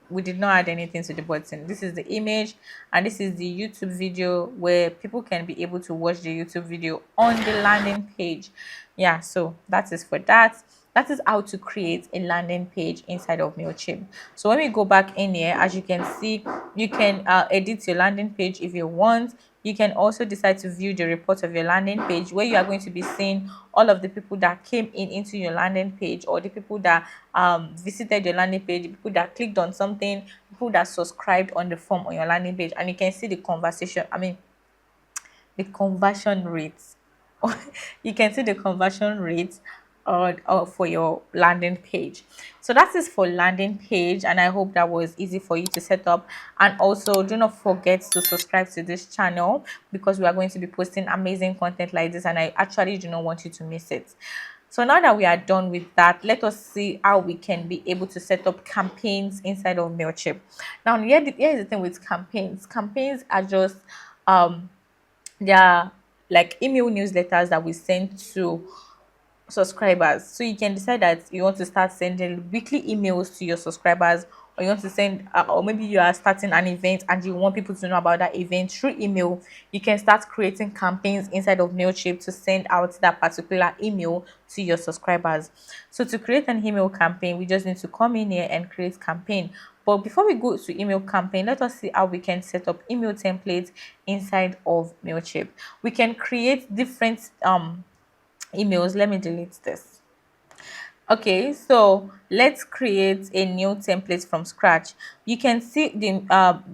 We did not add anything to the button. This is the image, and this is the YouTube video where people can be able to watch the YouTube video on the landing page. Yeah, so that is for that. That is how to create a landing page inside of Mailchimp. So when we go back in here, as you can see, you can edit your landing page if you want. You can also decide to view the report of your landing page, where you are going to be seeing all of the people that came in into your landing page, or the people that visited your landing page, the people that clicked on something, people that subscribed on the form on your landing page, and you can see the the conversion rates. You can see the conversion rates for your landing page. So that is for landing page, and I hope that was easy for you to set up. And also, do not forget to subscribe to this channel, because we are going to be posting amazing content like this, and I actually do not want you to miss it. So now that we are done with that, let us see how we can be able to set up campaigns inside of Mailchimp. Now, here is the thing with campaigns. Campaigns are just they are like email newsletters that we send to subscribers. So you can decide that you want to start sending weekly emails to your subscribers, or you want to send or maybe you are starting an event and you want people to know about that event through email. You can start creating campaigns inside of Mailchimp to send out that particular email to your subscribers. So to create an email campaign, we just need to come in here and create campaign. But before we go to email campaign, let us see how we can set up email templates inside of Mailchimp. We can create different emails. Let me delete this. Okay, so let's create a new template from scratch. You can see the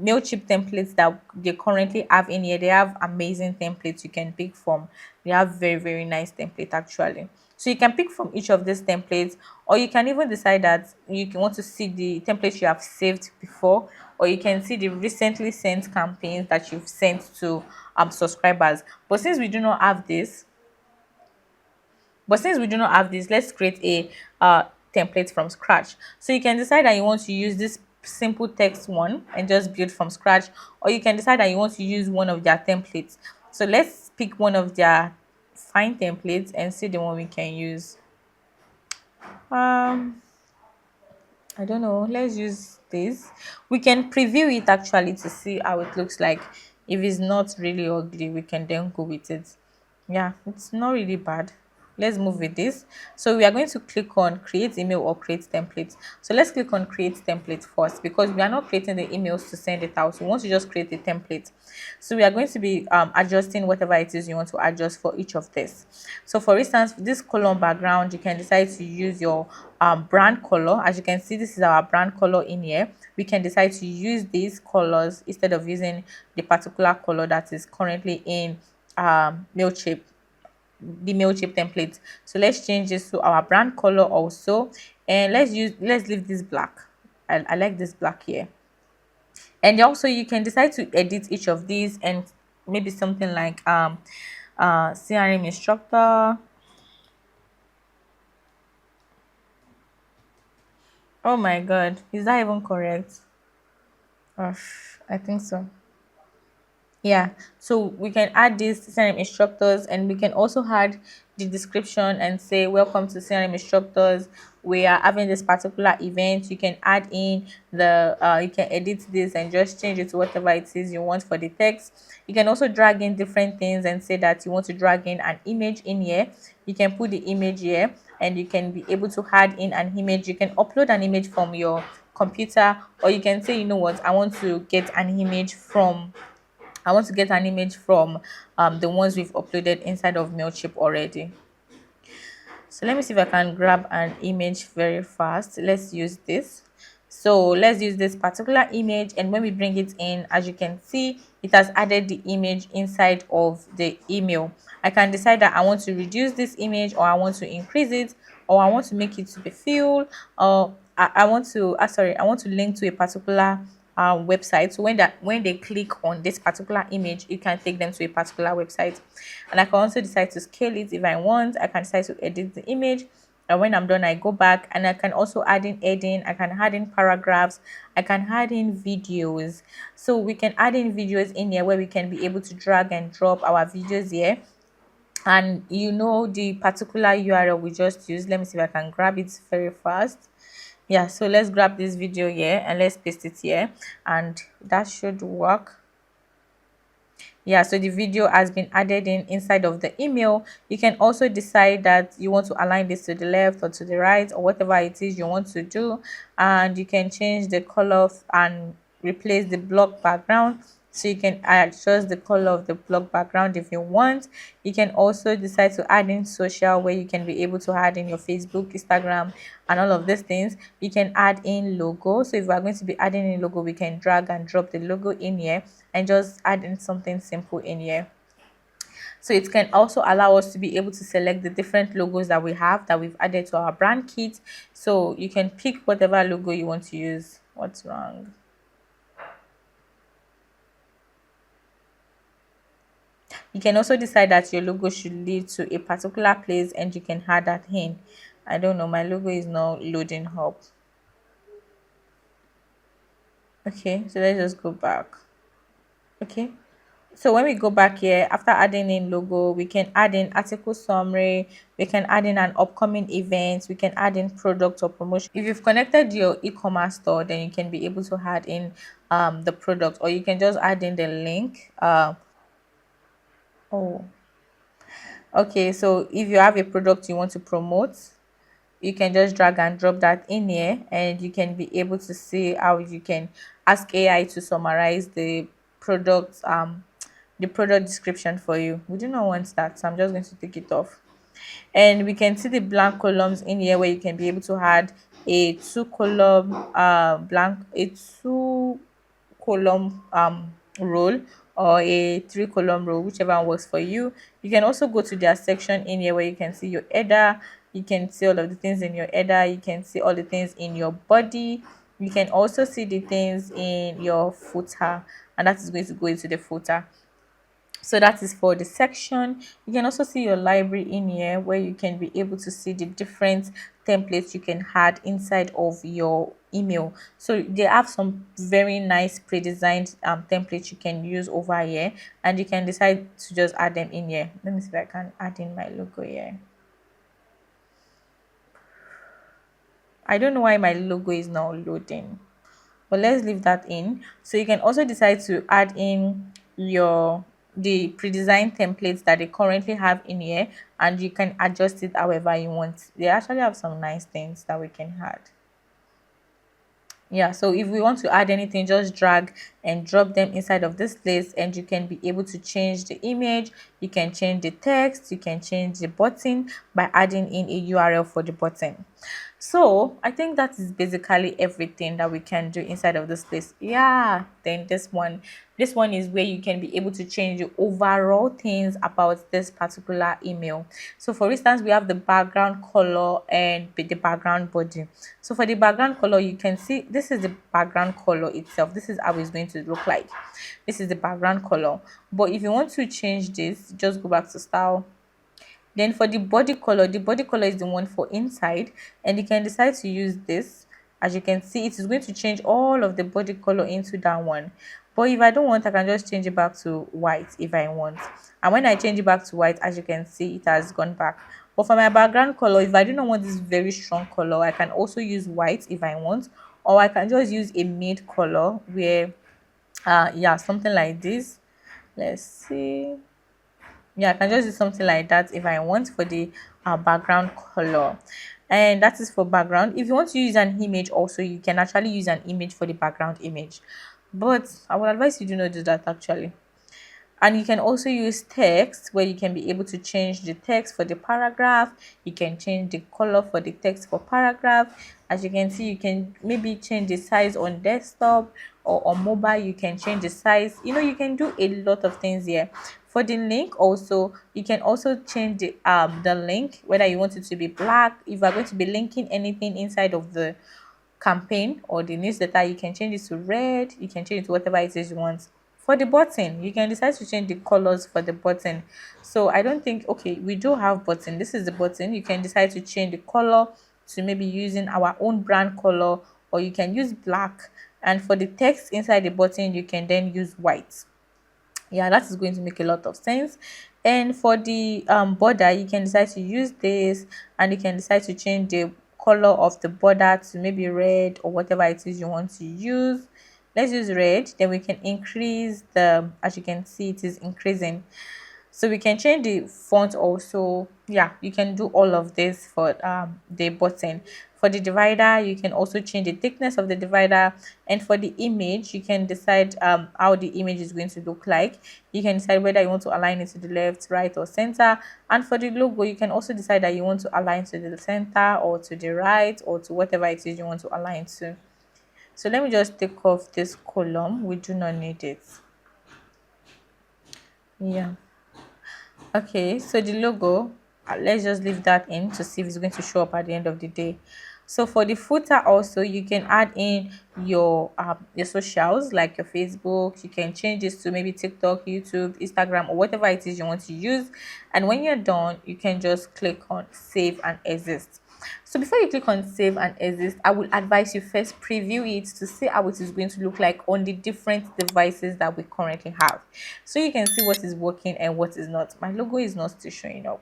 Mailchimp templates that they currently have in here. They have amazing templates you can pick from. They have very nice template actually. So you can pick from each of these templates, or you can even decide that you can want to see the templates you have saved before, or you can see the recently sent campaigns that you've sent to subscribers. But since we do not have this, let's create a template from scratch. So you can decide that you want to use this simple text one and just build from scratch, or you can decide that you want to use one of their templates. So let's pick one of their fine templates and see the one we can use. I don't know, let's use this. We can preview it actually to see how it looks like. If it's not really ugly, we can then go with it. Yeah, it's not really bad. let's move with this. So we are going to click on create email or create template. So let's click on create template first, because we are not creating the emails to send it out. We want to just create a template. So we are going to be adjusting whatever it is you want to adjust for each of this. So for instance, this column background, you can decide to use your brand color. As you can see, this is our brand color in here. We can decide to use these colors instead of using the particular color that is currently in Mailchimp, the Mailchimp template. So let's change this to our brand color also, and let's leave this black. I like this black here. And also you can decide to edit each of these, and maybe something like CRM instructor. Oh my god, is that even correct? Oh, I think so. Yeah, so we can add these CRM instructors, and we can also add the description and say welcome to CRM instructors. We are having this particular event. You can add in the you can edit this and just change it to whatever it is you want for the text. You can also drag in different things and say that you want to drag in an image in here. You can put the image here, and you can be able to add in an image. You can upload an image from your computer, or you can say, you know what, I want to get an image from the ones we've uploaded inside of Mailchimp already. So let me see if I can grab an image very fast. Let's use this. So let's use this particular image, and when we bring it in, as you can see, it has added the image inside of the email. I can decide that I want to reduce this image, or I want to increase it, or I want to make it to be filled, or I want to I want to link to a particular website. So when they click on this particular image, it can take them to a particular website. And I can also decide to scale it if I want. I can decide to edit the image, and when I'm done, I go back, and I can also add in heading. I can add in paragraphs. I can add in videos. So we can add in videos in here, where we can be able to drag and drop our videos here. And you know the particular URL we just used. Let me see if I can grab it very fast. Yeah, so let's grab this video here and let's paste it here, and that should work. Yeah, so the video has been added in inside of the email. You can also decide that you want to align this to the left or to the right, or whatever it is you want to do. And you can change the color and replace the block background, so you can adjust the color of the block background if you want. You can also decide to add in social, where you can be able to add in your Facebook, Instagram, and all of these things. You can add in logo. So if we are going to be adding in logo, we can drag and drop the logo in here and just add in something simple in here. So it can also allow us to be able to select the different logos that we've added to our brand kit. So you can pick whatever logo you want to use. What's wrong? You can also decide that your logo should lead to a particular place, and you can add that in. I don't know, my logo is not loading up. Okay, so let's just go back. Okay, so when we go back here, after adding in logo, we can add in article summary, we can add in an upcoming event, we can add in product or promotion. If you've connected your e-commerce store, then you can be able to add in the product, or you can just add in the link. Oh, okay, so if you have a product you want to promote, you can just drag and drop that in here, and you can be able to see how you can ask AI to summarize the product description for you. We do not want that, so I'm just going to take it off. And we can see the blank columns in here, where you can be able to add a two column row, or a 3 column row, whichever one works for you. You can also go to their section in here, where you can see your header. You can see all of the things in your header. You can see all the things in your body. You can also see the things in your footer, and that is going to go into the footer. So that is for the section. You can also see your library in here, where you can be able to see the different templates you can add inside of your email. So they have some very nice pre-designed templates you can use over here, and you can decide to just add them in here. Let me see if I can add in my logo here. I don't know why my logo is now loading, but let's leave that in. So you can also decide to add in your the pre-designed templates that they currently have in here, and you can adjust it however you want. They actually have some nice things that we can add. Yeah, so if we want to add anything, just drag and drop them inside of this place, and you can be able to change the image, you can change the text, you can change the button by adding in a URL for the button. So I think that is basically everything that we can do inside of this place. Yeah, then this one is where you can be able to change the overall things about this particular email. So for instance, we have the background color and the background body. So for the background color, you can see this is the background color itself. This is how it's going to look like. This is the background color. But if you want to change this, just go back to style. Then for the body color is the one for inside, and you can decide to use this. As you can see, it is going to change all of the body color into that one. But if I don't want, I can just change it back to white if I want. And when I change it back to white, as you can see, it has gone back. But for my background color, if I do not want this very strong color, I can also use white if I want, or I can just use a mid color where yeah, something like this. Let's see. Yeah, I can just do something like that if I want for the background color. And that is for background. If you want to use an image also, you can actually use an image for the background image, but I would advise you do not do that actually. And you can also use text, where you can be able to change the text for the paragraph. You can change the color for the text for paragraph. As you can see, you can maybe change the size on desktop, or on mobile you can change the size. You can do a lot of things here. For the link also, you can also change the link, whether you want it to be black. If you are going to be linking anything inside of the campaign or the newsletter, you can change it to red, you can change it to whatever it is you want. For the button, you can decide to change the colors for the button. So I don't think, okay, we do have button. This is the button. You can decide to change the color to maybe using our own brand color, or you can use black. And for the text inside the button, you can then use white. Yeah, that is going to make a lot of sense. And for the border, you can decide to use this, and you can decide to change the color of the border to maybe red or whatever it is you want to use. Let's use red. Then we can increase the, as you can see, it is increasing. So we can change the font also. Yeah, you can do all of this for the button. For the divider, you can also change the thickness of the divider. And for the image, you can decide how the image is going to look like. You can decide whether you want to align it to the left, right, or center. And for the logo, you can also decide that you want to align to the center, or to the right, or to whatever it is you want to align to. So let me just take off this column. We do not need it. Yeah. Okay, so the logo, let's just leave that in to see if it's going to show up at the end of the day. So for the footer also, you can add in your socials, like your Facebook. You can change this to maybe TikTok, YouTube, Instagram, or whatever it is you want to use. And when you're done, you can just click on save and exist. So before you click on save and exist, I would advise you first preview it to see how it is going to look like on the different devices that we currently have, so you can see what is working and what is not. My logo is not still showing up.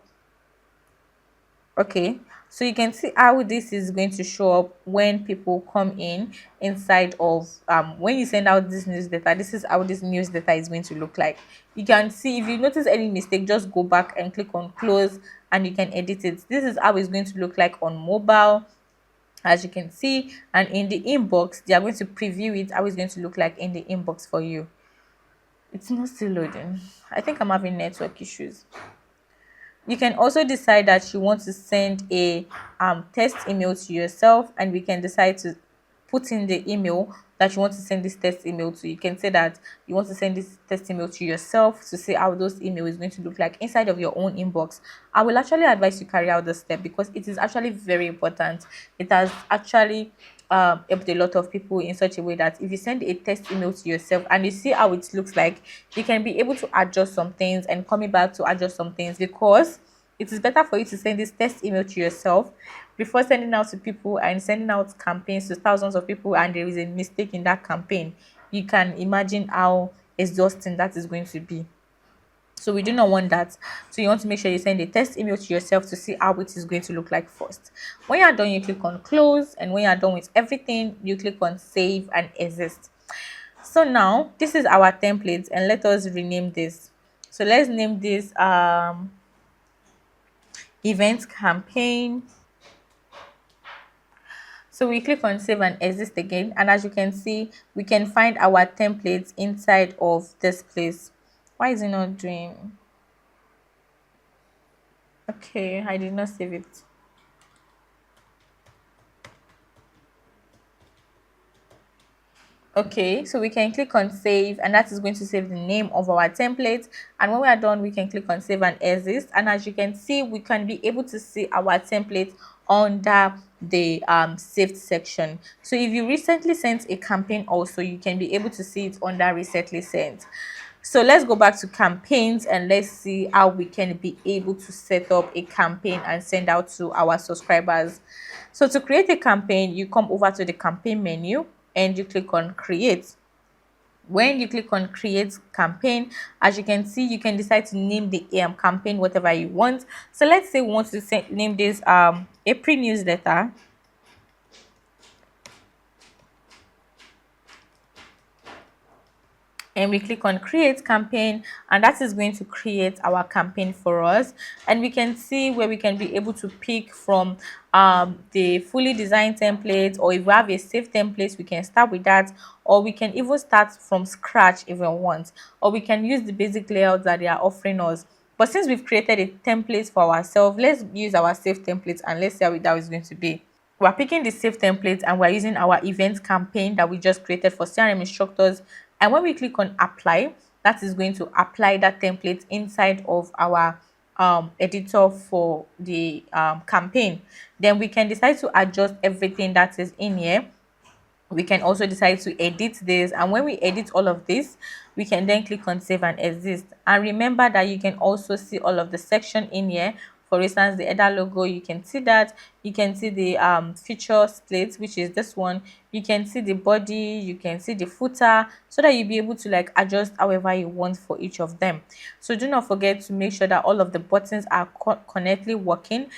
Okay, so you can see how this is going to show up when people come inside of when you send out this newsletter. This is how this newsletter is going to look like. You can see, if you notice any mistake, just go back and click on close, and you can edit it. This is how it's going to look like on mobile, as you can see. And in the inbox, they are going to preview it, how it's going to look like in the inbox for you. It's not still loading. I think I'm having network issues. You can also decide that you want to send a test email to yourself, and we can decide to put in the email that you want to send this test email to. You can say that you want to send this test email to yourself to see how those email is going to look like inside of your own inbox. I will actually advise you carry out this step, because it is actually very important. It has actually helped a lot of people in such a way that if you send a test email to yourself and you see how it looks like, you can be able to adjust some things and coming back to adjust some things, because it is better for you to send this test email to yourself before sending out to people and sending out campaigns to thousands of people, and there is a mistake in that campaign. You can imagine how exhausting that is going to be. So we do not want that. So you want to make sure you send a test email to yourself to see how it is going to look like first. When you are done, you click on close, and when you are done with everything, you click on save and exist. So now this is our template, and let us rename this. So let's name this event campaign. So we click on save and exist again, and as you can see, we can find our templates inside of this place. Why is it not doing? Okay, I did not save it. Okay, so we can click on save, and that is going to save the name of our template. And when we are done, we can click on save and exist, and as you can see, we can be able to see our template under the saved section. So if you recently sent a campaign also, you can be able to see it under recently sent. So let's go back to campaigns and let's see how we can be able to set up a campaign and send out to our subscribers. So to create a campaign, you come over to the campaign menu and you click on create. When you click on create campaign, as you can see, you can decide to name the campaign whatever you want. So let's say we want to name this April newsletter, and we click on create campaign, and that is going to create our campaign for us. And we can see where we can be able to pick from the fully designed template, or if we have a safe template, we can start with that, or we can even start from scratch if we want, or we can use the basic layout that they are offering us. But since we've created a template for ourselves, let's use our safe template and let's see how that is going to be. We're picking the save template and we're using our event campaign that we just created for CRM instructors. And when we click on apply, that is going to apply that template inside of our editor for the campaign. Then we can decide to adjust everything that is in here. We can also decide to edit this, and when we edit all of this, we can then click on save and exist. And remember that you can also see all of the section in here. For instance, the header logo, you can see that. You can see the feature split, which is this one. You can see the body, you can see the footer, so that you'll be able to like adjust however you want for each of them. So do not forget to make sure that all of the buttons are correctly working.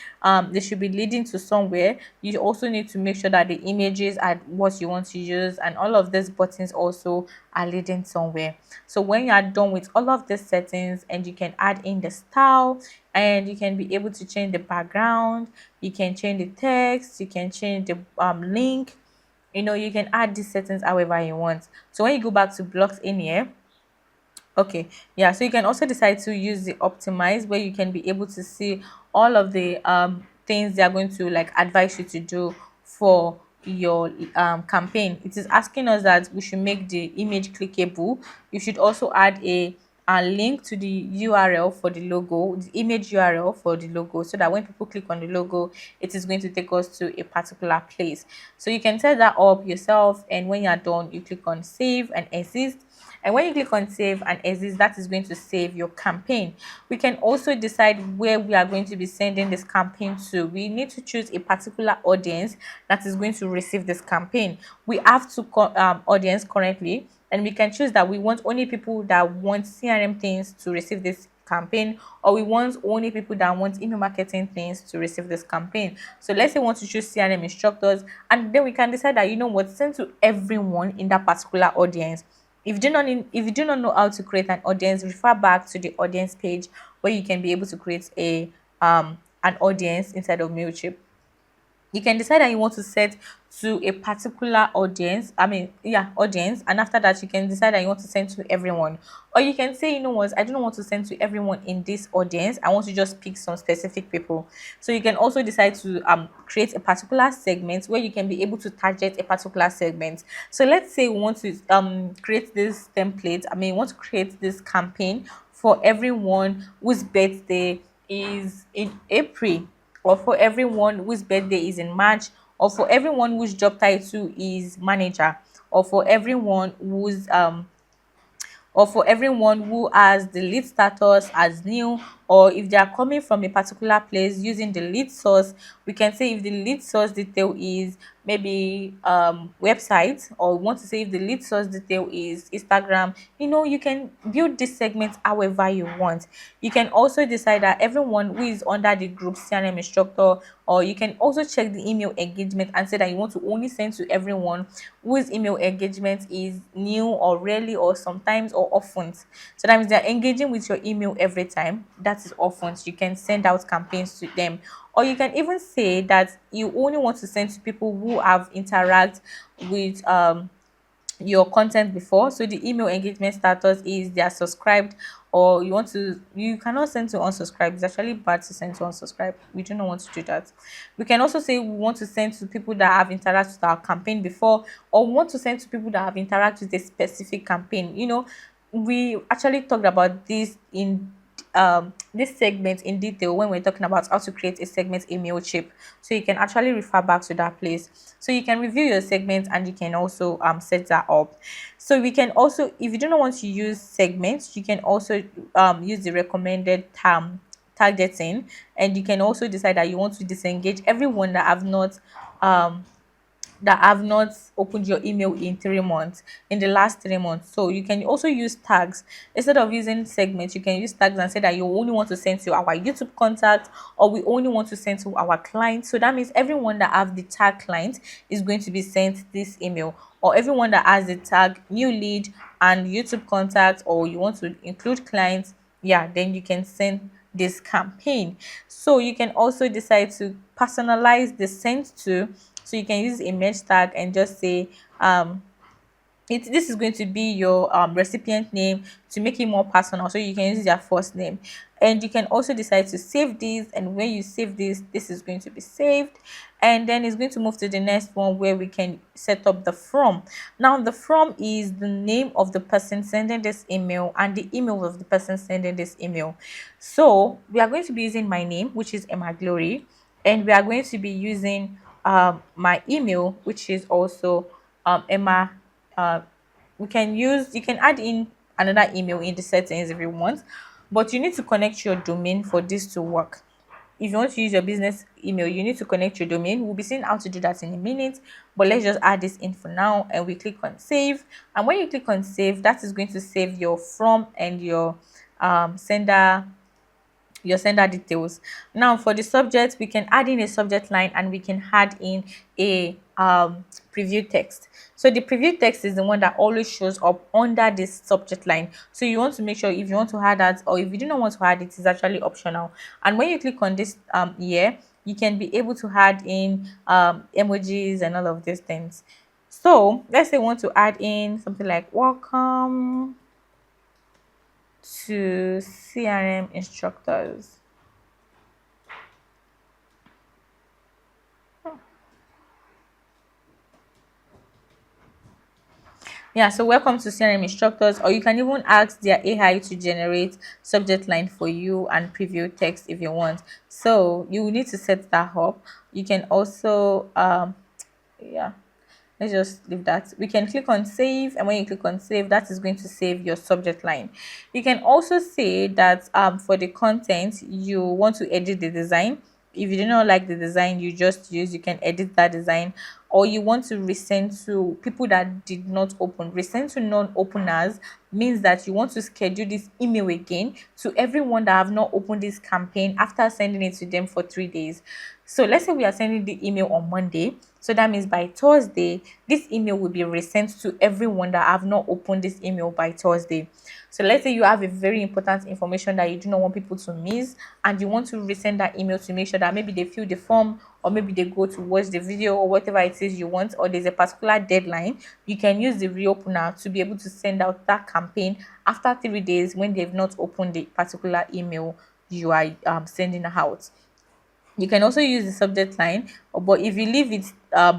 They should be leading to somewhere. You also need to make sure that the images are what you want to use, and all of these buttons also are leading somewhere. So when you are done with all of these settings, and you can add in the style, and you can be able to change the background, you can change the text, you can change the link, you can add these settings however you want. So when you go back to blocks in here, okay, yeah, so you can also decide to use the optimize, where you can be able to see all of the things they are going to like advise you to do for your campaign. It is asking us that we should make the image clickable. You should also add a link to the URL for the logo, the image URL for the logo, so that when people click on the logo, it is going to take us to a particular place. So you can set that up yourself, and when you are done, you click on save and exist. And when you click on save and exist, that is going to save your campaign. We can also decide where we are going to be sending this campaign to. We need to choose a particular audience that is going to receive this campaign. We have two audience currently, and we can choose that we want only people that want CRM things to receive this campaign, or we want only people that want email marketing things to receive this campaign. So let's say we want to choose CRM instructors, and then we can decide that, send to everyone in that particular audience. If you do not know how to create an audience, refer back to the audience page, where you can be able to create an audience inside of Mailchimp. You can decide that you want to set to a particular audience, audience, and after that you can decide that you want to send to everyone. Or you can say, what, I don't want to send to everyone in this audience, I want to just pick some specific people. So you can also decide to create a particular segment, where you can be able to target a particular segment. So let's say we want to create this template, we want to create this campaign for everyone whose birthday is in April, or for everyone whose birthday is in March, or for everyone whose job title is manager, or for everyone who has the lead status as new, or if they are coming from a particular place using the lead source, we can say if the lead source detail is maybe website, or we want to say if the lead source detail is Instagram. You can build this segment however you want. You can also decide that everyone who is under the group CRM instructor, or you can also check the email engagement and say that you want to only send to everyone whose email engagement is new or rarely or sometimes or often. So that means they're engaging with your email every time. That is often. You can send out campaigns to them. Or you can even say that you only want to send to people who have interact with your content before. So the email engagement status is they are subscribed, or you cannot send to unsubscribe. It's actually bad to send to unsubscribe. We do not want to do that. We can also say we want to send to people that have interacted with our campaign before, or we want to send to people that have interacted with a specific campaign. We actually talked about this in this segment in detail when we're talking about how to create a segment in Mailchimp. So you can actually refer back to that place. So you can review your segment and you can also set that up. So we can also, if you do not want to use segments, you can also use the recommended targeting, and you can also decide that you want to disengage everyone um that have not opened your email in 3 months, in the last 3 months. So you can also use tags. Instead of using segments, you can use tags and say that you only want to send to our YouTube contact, or we only want to send to our clients. So that means everyone that have the tag client is going to be sent this email, or everyone that has the tag new lead and YouTube contact, or you want to include clients, yeah, then you can send this campaign. So you can also decide to personalize the sent to. So you can use image tag and just say this is going to be your recipient name to make it more personal. So you can use their first name, and you can also decide to save this. And when you save this is going to be saved, and then it's going to move to the next one where we can set up the from. Now the from is the name of the person sending this email and the email of the person sending this email. So we are going to be using my name, which is Emma Glory, and we are going to be using my email, which is also Emma. uh, you can add in another email in the settings if you want, but you need to connect your domain for this to work. If you want to use your business email, you need to connect your domain. We'll be seeing how to do that in a minute, but let's just add this in for now, and we click on save. And when you click on save, that is going to save your from and your sender details. Now for the subject, we can add in a subject line, and we can add in a preview text. So the preview text is the one that always shows up under this subject line. So you want to make sure, if you want to add that, or if you do not want to add it, it's actually optional. And when you click on this here, you can be able to add in emojis and all of these things. So let's say we want to add in something like welcome to CRM instructors. Yeah, so welcome to CRM instructors, or you can even ask their AI to generate subject line for you and preview text if you want. So you will need to set that up. You can also yeah, let's just leave that. We can click on save, and when you click on save, that is going to save your subject line. You can also say that for the content you want to edit the design. If you do not like the design you can edit that design, or you want to resend to people that did not open. Resend to non-openers means that you want to schedule this email again to everyone that have not opened this campaign after sending it to them for 3 days. So let's say we are sending the email on Monday. So that means by Thursday, this email will be resent to everyone that have not opened this email by Thursday. So let's say you have a very important information that you do not want people to miss, and you want to resend that email to make sure that maybe they fill the form, or maybe they go to watch the video, or whatever it is you want, or there's a particular deadline. You can use the reopener to be able to send out that campaign after 3 days when they've not opened the particular email you are sending out. You can also use the subject line, but if you leave it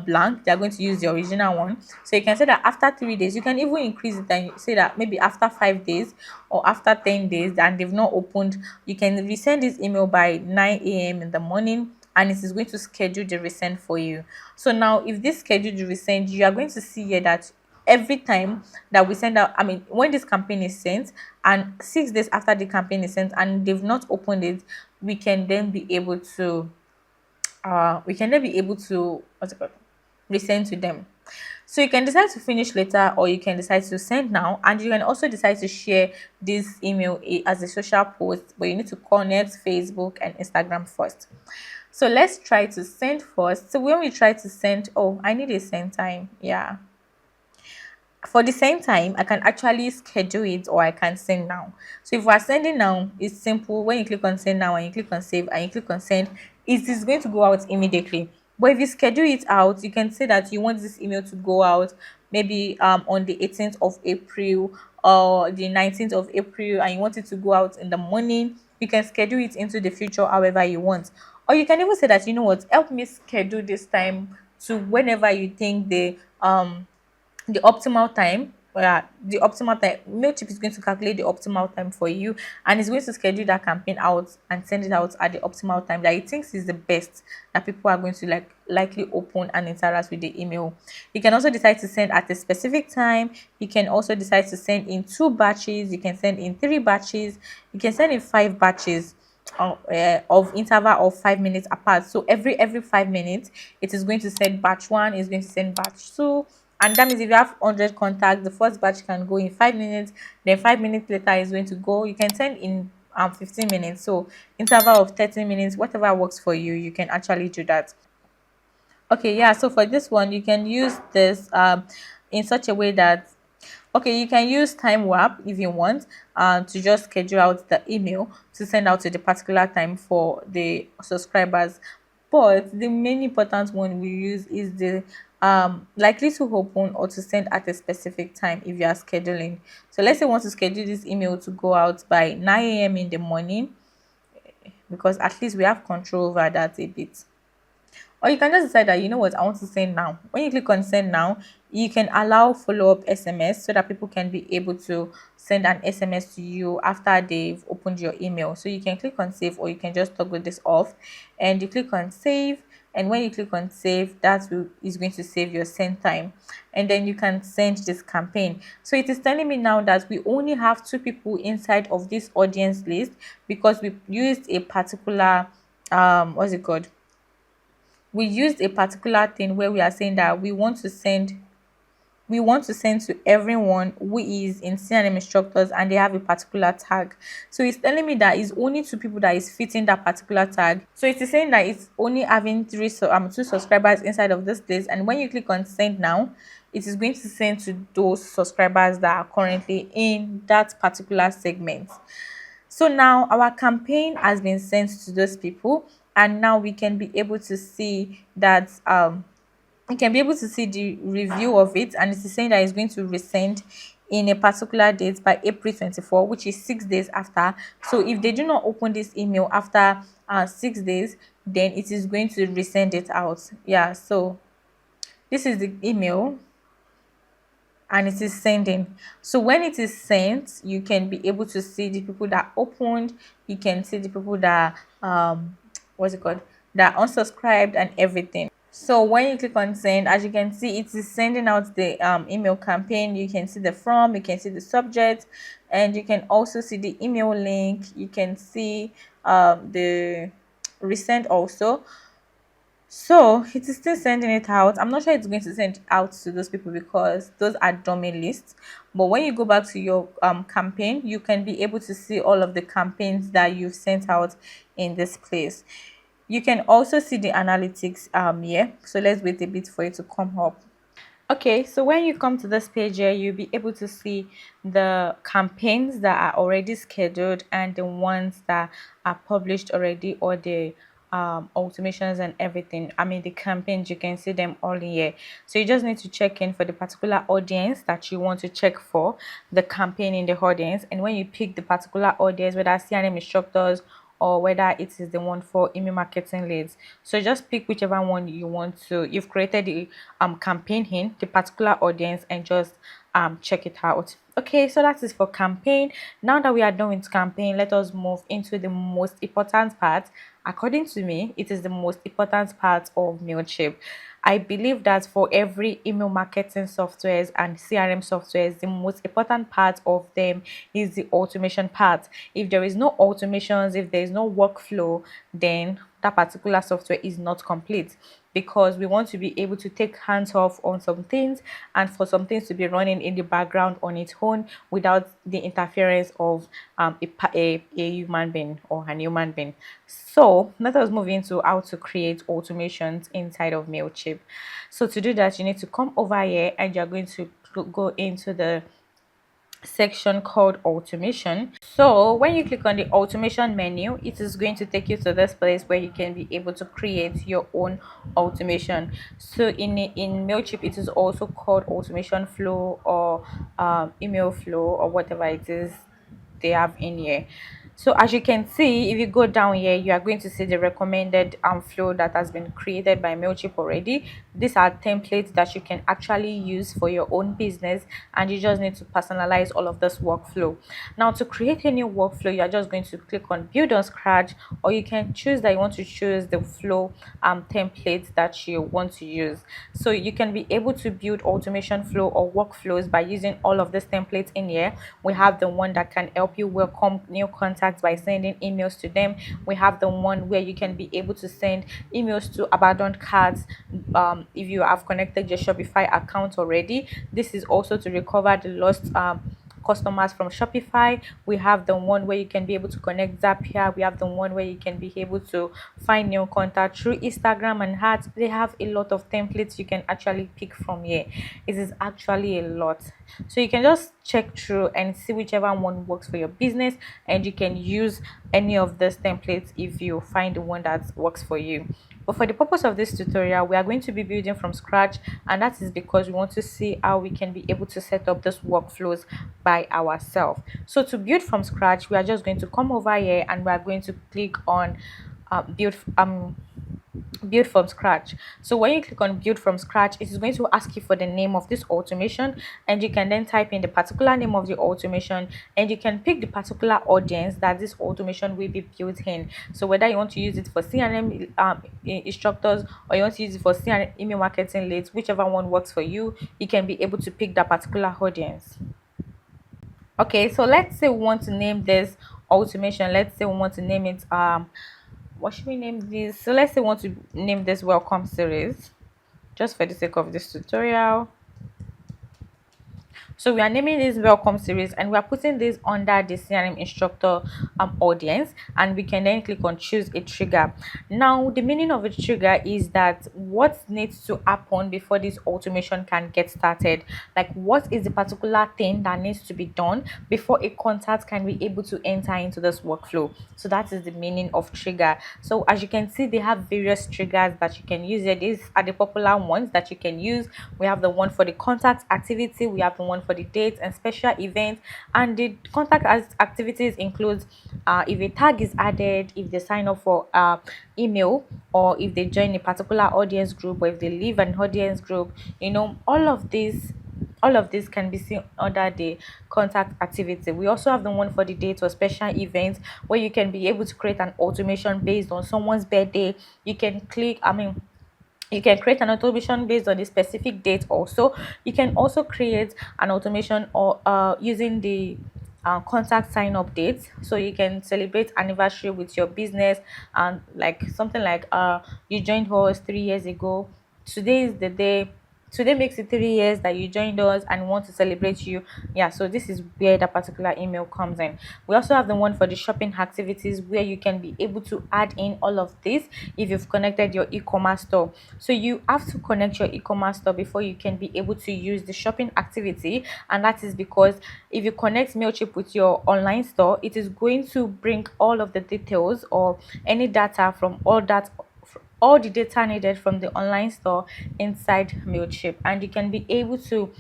blank, they're going to use the original one. So you can say that after 3 days, you can even increase it and say that maybe after 5 days or after 10 days and they've not opened, you can resend this email by 9 a.m. in the morning, and it is going to schedule the resend for you. So now if this schedule the resend, you are going to see here that every time that we send out, I mean, when this campaign is sent and 6 days after the campaign is sent and they've not opened it, we can then be able to what's it called, resend to them. So you can decide to finish later or you can decide to send now, and you can also decide to share this email as a social post, but you need to connect Facebook and Instagram first. So let's try to send first. So when we try to send, oh, I need a send time. Yeah, for the same time, I can actually schedule it or I can send now. So if we're sending now, it's simple. When you click on send now and you click on save and you click on send, it is going to go out immediately. But if you schedule it out, you can say that you want this email to go out maybe on the 18th of April or the 19th of April, and you want it to go out in the morning. You can schedule it into the future however you want. Or you can even say that, you know what, help me schedule this time to whenever you think the optimal time. The optimal time, Mailchimp is going to calculate the optimal time for you, and it's going to schedule that campaign out and send it out at the optimal time that it thinks is the best, that people are going to likely open and interact with the email. You can also decide to send at a specific time. You can also decide to send in 2 batches. You can send in 3 batches. You can send in 5 batches of interval of 5 minutes apart. So every 5 minutes, it is going to send batch one, is going to send batch two, and that means if you have 100 contacts, the first batch can go in 5 minutes. Then 5 minutes later is going to go. You can send in 15 minutes. So interval of 30 minutes, whatever works for you, you can actually do that. Okay, yeah. So for this one, you can use this in such a way that, okay, you can use time warp if you want to just schedule out the email to send out at the particular time for the subscribers. But the main important one we use is the likely to open or to send at a specific time if you are scheduling. So let's say you want to schedule this email to go out by 9 a.m. in the morning, because at least we have control over that a bit. Or you can just decide that, you know what, I want to send now. When you click on send now, you can allow follow-up SMS so that people can be able to send an SMS to you after they've opened your email. So you can click on save or you can just toggle this off and you click on save. And when you click on save, is going to save your send time. And then you can send this campaign. So it is telling me now that we only have 2 people inside of this audience list because we used a particular what's it called, we used a particular thing where we are saying that we want to send to everyone who is in CNM instructors and they have a particular tag. So it's telling me that it's only 2 people that is fitting that particular tag. So it is saying that it's only having 2 subscribers inside of this list, and when you click on send now, it is going to send to those subscribers that are currently in that particular segment. So now our campaign has been sent to those people, and now we can be able to see that you can be able to see the review of it, and it is saying that it's going to resend in a particular date by April 24, which is 6 days after. So if they do not open this email after 6 days, then it is going to resend it out. Yeah, so this is the email and it is sending. So when it is sent, you can be able to see the people that opened, you can see the people that what's it called, that unsubscribed and everything. So when you click on send, as you can see, it is sending out the email campaign. You can see the from, you can see the subject, and you can also see the email link. You can see the resend also. So it is still sending it out. I'm not sure it's going to send out to those people because those are dummy lists. But when you go back to your campaign, you can be able to see all of the campaigns that you've sent out in this place. You can also see the analytics here. So let's wait a bit for it to come up. Okay, so when you come to this page here, you'll be able to see the campaigns that are already scheduled and the ones that are published already, or the automations and everything. I mean, the campaigns, you can see them all here. So you just need to check in for the particular audience that you want to check for, the campaign in the audience. And when you pick the particular audience, whether CRM instructors or whether it is the one for email marketing leads, so just pick whichever one you want to. You've created the campaign in the particular audience and just check it out. Okay, so that is for campaign. Now that we are done with campaign, let us move into the most important part. According to me, it is the most important part of Mailchimp. I believe that for every email marketing softwares and CRM softwares, the most important part of them is the automation part. If there is no automations, if there is no workflow, then that particular software is not complete, because we want to be able to take hands off on some things and for some things to be running in the background on its own without the interference of a human being or an human being. So let us move into how to create automations inside of Mailchimp. So to do that, you need to come over here and you're going to go into the section called automation. So when you click on the automation menu, it is going to take you to this place where you can be able to create your own automation. So in Mailchimp, it is also called automation flow or email flow or whatever it is they have in here. So as you can see, if you go down here, you are going to see the recommended flow that has been created by Mailchimp already. These are templates that you can actually use for your own business, and you just need to personalize all of this workflow. Now, to create a new workflow, you are just going to click on build on scratch, or you can choose that you want to choose the flow template that you want to use. So you can be able to build automation flow or workflows by using all of these templates in here. We have the one that can help you welcome new contacts by sending emails to them. We have the one where you can be able to send emails to abandoned cards if you have connected your Shopify account already. This is also to recover the lost customers from Shopify. We have the one where you can be able to connect Zapier. We have the one where you can be able to find new contact through Instagram and ads. They have a lot of templates you can actually pick from here. It is actually a lot. So you can just check through and see whichever one works for your business, and you can use any of these templates if you find the one that works for you. But for the purpose of this tutorial, we are going to be building from scratch, and that is because we want to see how we can be able to set up these workflows by ourselves. So to build from scratch, we are just going to come over here and we are going to click on build from scratch. So when you click on build from scratch, it is going to ask you for the name of this automation, and you can then type in the particular name of the automation, and you can pick the particular audience that this automation will be built in. So whether you want to use it for CRM instructors, or you want to use it for CRM email marketing leads, whichever one works for you, you can be able to pick that particular audience. Okay, so let's say we want to name this automation. Let's say we want to name it what should we name this? So let's say we want to name this welcome series, just for the sake of this tutorial. So we are naming this welcome series, and we are putting this under the CRM instructor audience, and we can then click on choose a trigger. Now the meaning of a trigger is that what needs to happen before this automation can get started. Like, what is the particular thing that needs to be done before a contact can be able to enter into this workflow. So that is the meaning of trigger. So as you can see, they have various triggers that you can use. These are the popular ones that you can use. We have the one for the contact activity, we have the one for the dates and special events, and the contact activities includes if a tag is added, if they sign up for email, or if they join a particular audience group, or if they leave an audience group. All of this can be seen under the contact activity. We also have the one for the date or special events, where you can be able to create an automation based on someone's birthday. You can create an automation based on the specific date. Also, you can also create an automation or using the contact sign up dates. So you can celebrate anniversary with your business, and like something like you joined us 3 years ago. Today is the day. Today makes it 3 years that you joined us and want to celebrate you. Yeah, so this is where that particular email comes in. We also have the one for the shopping activities, where you can be able to add in all of this if you've connected your e-commerce store. So you have to connect your e-commerce store before you can be able to use the shopping activity, and that is because if you connect Mailchimp with your online store, it is going to bring all of the details or any data from all the data needed from the online store inside Mailchimp, and you can be able to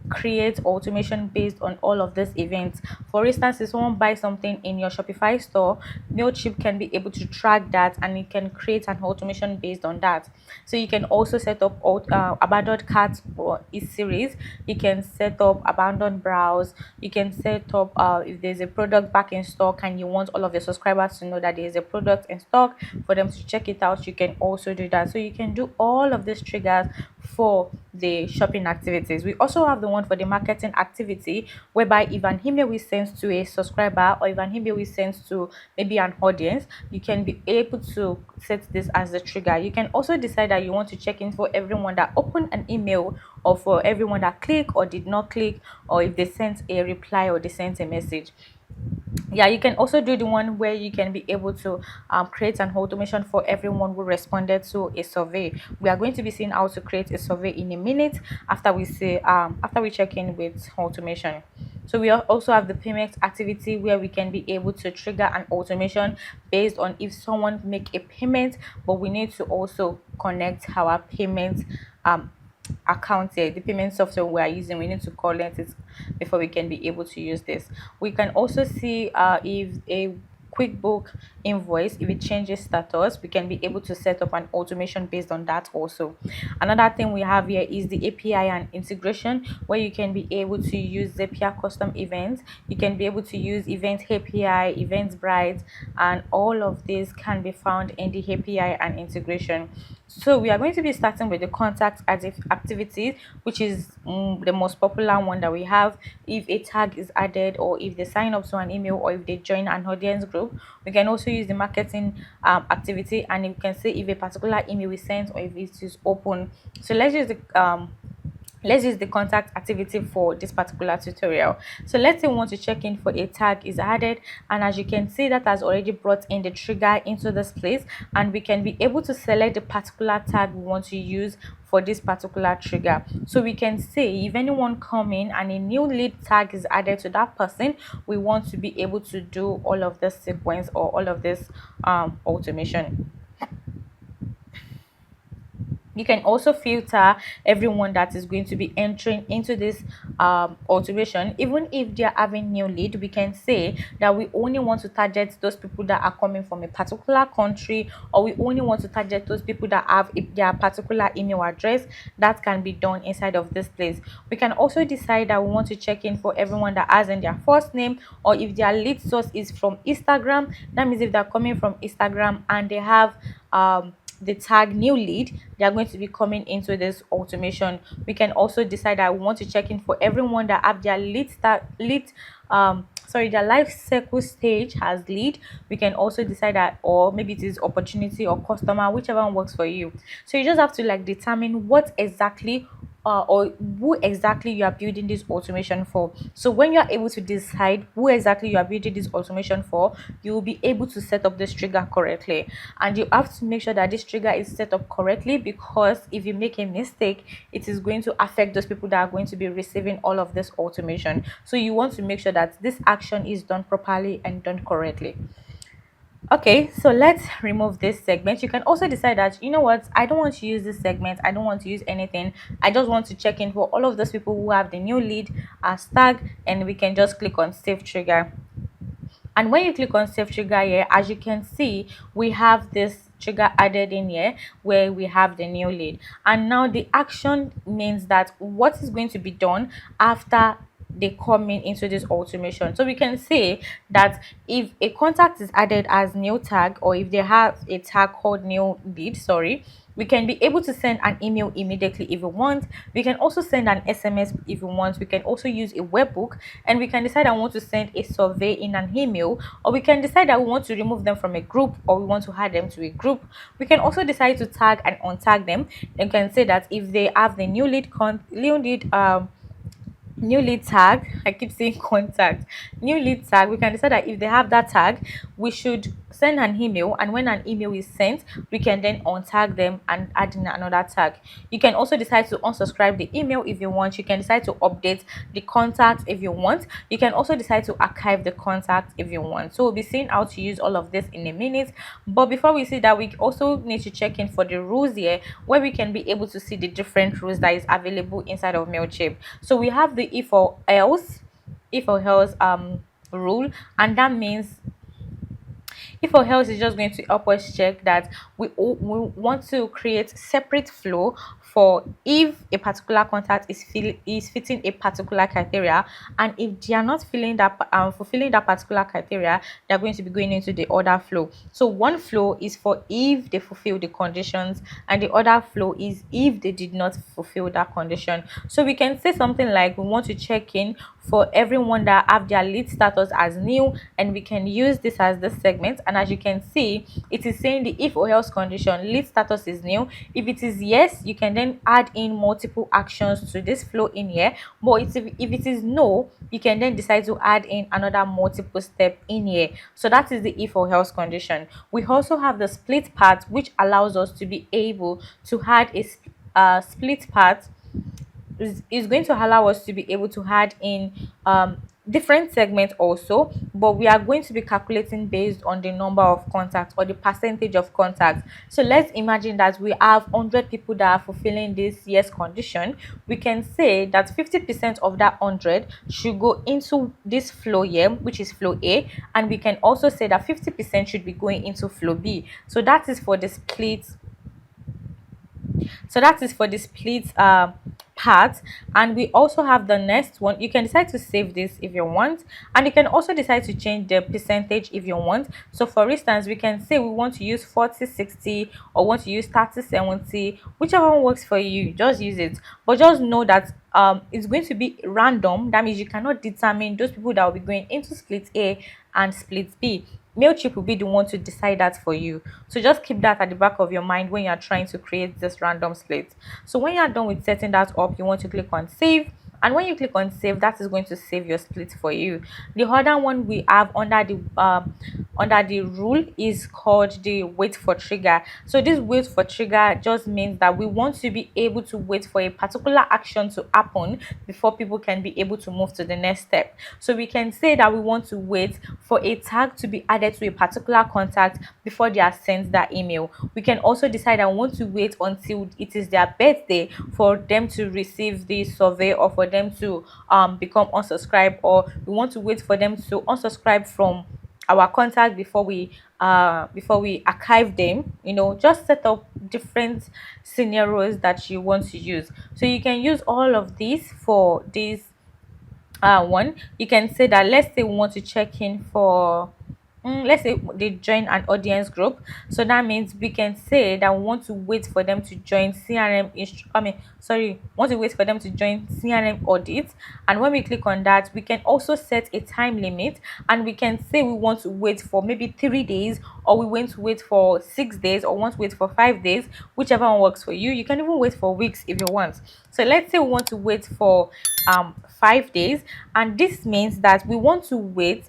create automation based on all of these events. For instance, if someone buys something in your Shopify store, Mailchimp can be able to track that and it can create an automation based on that. So you can also set up abandoned carts for each series. You can set up abandoned browse. You can set up if there's a product back in stock and you want all of your subscribers to know that there's a product in stock for them to check it out, you can also do that. So you can do all of these triggers for the shopping activities. We also have the one for the marketing activity, whereby if an email is sent to a subscriber or if an email is sent to maybe an audience, you can be able to set this as the trigger. You can also decide that you want to check in for everyone that opened an email, or for everyone that clicked or did not click, or if they sent a reply or they sent a message. Yeah, you can also do the one where you can be able to create an automation for everyone who responded to a survey. We are going to be seeing how to create a survey in a minute after we say after we check in with automation. So we also have the payment activity, where we can be able to trigger an automation based on if someone make a payment, but we need to also connect our payment account here, the payment software we are using. We need to connect it before we can be able to use this. We can also see if a QuickBook invoice, if it changes status, we can be able to set up an automation based on that also. Another thing we have here is the API and integration, where you can be able to use Zapier custom events. You can be able to use event API, Eventbrite, and all of these can be found in the API and integration. So we are going to be starting with the contact activities, which is the most popular one that we have. If a tag is added, or if they sign up to an email, or if they join an audience group, we can also use the marketing activity, and you can say if a particular email is sent or if it is open. So let's use the contact activity for this particular tutorial. So let's say we want to check in for a tag is added, and as you can see, that has already brought in the trigger into this place, and we can be able to select the particular tag we want to use for this particular trigger. So we can say if anyone come in and a new lead tag is added to that person, we want to be able to do all of this sequence or all of this automation. You can also filter everyone that is going to be entering into this automation. Even if they are having new lead, we can say that we only want to target those people that are coming from a particular country, or we only want to target those people that have their particular email address. That can be done inside of this place. We can also decide that we want to check in for everyone that has in their first name, or if their lead source is from Instagram, that means if they're coming from Instagram and they have the tag new lead, they are going to be coming into this automation. We can also decide that we want to check in for everyone that have their their life cycle stage has lead. We can also decide that, or maybe it is opportunity or customer, whichever one works for you. So you just have to like determine what exactly or who exactly you are building this automation for. So when you are able to decide who exactly you are building this automation for, you will be able to set up this trigger correctly. And you have to make sure that this trigger is set up correctly, because if you make a mistake, it is going to affect those people that are going to be receiving all of this automation. So you want to make sure that this action is done properly and done correctly. Okay, so let's remove this segment. You can also decide that, you know what, I don't want to use this segment, I don't want to use anything, I just want to check in for all of those people who have the new lead as tag, and we can just click on save trigger. And when you click on save trigger here, as you can see, we have this trigger added in here where we have the new lead. And now the action means that what is going to be done after they come into this automation. So we can say that if a contact is added as new tag, or if they have a tag called new lead, sorry, we can be able to send an email immediately if we want. We can also send an SMS if we want. We can also use a webhook, and we can decide I want to send a survey in an email, or we can decide that we want to remove them from a group, or we want to add them to a group. We can also decide to tag and untag them. You can say that if they have the new lead tag, I keep saying contact, new lead tag, we can decide that if they have that tag, we should send an email, and when an email is sent, we can then untag them and add in another tag. You can also decide to unsubscribe the email if you want. You can decide to update the contact if you want. You can also decide to archive the contact if you want. So we'll be seeing how to use all of this in a minute, but before we see that, we also need to check in for the rules here, where we can be able to see the different rules that is available inside of Mailchimp. So we have the if or else rule, and that means if or else is just going to help us check that we want to create separate flow for if a particular contact is fitting a particular criteria, and if they are not filling that fulfilling that particular criteria, they are going to be going into the other flow. So one flow is for if they fulfill the conditions, and the other flow is if they did not fulfill that condition. So we can say something like we want to check in for everyone that have their lead status as new, and we can use this as the segment. And as you can see, it is saying the if or else condition, lead status is new. If it is yes, you can then add in multiple actions to this flow in here, but if it is no, you can then decide to add in another multiple step in here. So that is the if or else condition. We also have the split part, which allows us to be able to add a split part is going to allow us to be able to add in different segments also, but we are going to be calculating based on the number of contacts or the percentage of contacts. So let's imagine that we have 100 people that are fulfilling this yes condition. We can say that 50% of that 100 should go into this flow here, which is flow A, and we can also say that 50% should be going into flow B. So that is for the split part. And we also have the next one. You can decide to save this if you want, and you can also decide to change the percentage if you want. So for instance, we can say we want to use 40/60 or want to use 30/70, whichever one works for you, just use it. But just know that it's going to be random. That means you cannot determine those people that will be going into split A and split B. Mailchimp will be the one to decide that for you. So just keep that at the back of your mind when you're trying to create this random split. So when you're done with setting that up, you want to click on save. And when you click on save, that is going to save your split for you. The other one we have under the rule is called the wait for trigger. So this wait for trigger just means that we want to be able to wait for a particular action to happen before people can be able to move to the next step. So we can say that we want to wait for a tag to be added to a particular contact before they are sent that email. We can also decide that we want to wait until it is their birthday for them to receive the survey, or for them to become unsubscribed, or we want to wait for them to unsubscribe from our contact before we archive them. Just set up different scenarios that you want to use. So you can use all of these for this one. You can say that, let's say we want to check in for let's say they join an audience group. So that means we can say that we want to wait for them to join want to wait for them to join CRM audit. And when we click on that, we can also set a time limit, and we can say we want to wait for maybe 3 days, or we want to wait for 6 days, or want to wait for 5 days, whichever one works for you. You can even wait for weeks if you want. So let's say we want to wait for 5 days, and this means that we want to wait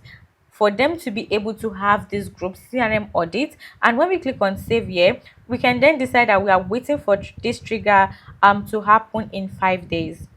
for them to be able to have this group CRM audit. And when we click on save here, we can then decide that we are waiting for this trigger to happen in 5 days.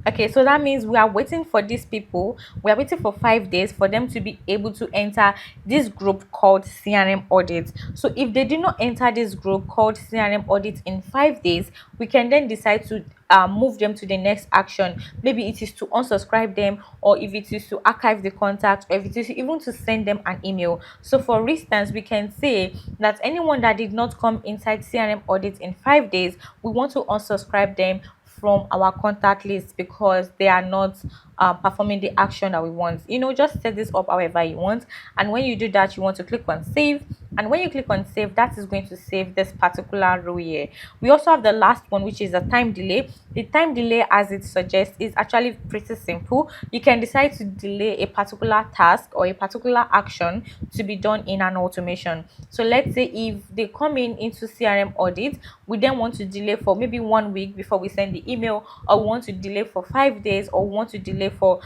Okay, so that means we are waiting for these people. We are waiting for 5 days for them to be able to enter this group called CRM audit. So if they do not enter this group called CRM audit in 5 days, we can then decide to move them to the next action. Maybe it is to unsubscribe them, or if it is to archive the contact, or if it is even to send them an email. So for instance, we can say that anyone that did not come inside CRM audit in 5 days, we want to unsubscribe them from our contact list because they are not performing the action that we want. Just set this up however you want. And when you do that, you want to click on save. And when you click on save, that is going to save this particular row here. We also have the last one, which is a time delay. The time delay, as it suggests, is actually pretty simple. You can decide to delay a particular task or a particular action to be done in an automation. So let's say if they come in into CRM audit, we then want to delay for maybe 1 week before we send the email, or we want to delay for 5 days, or we want to delay for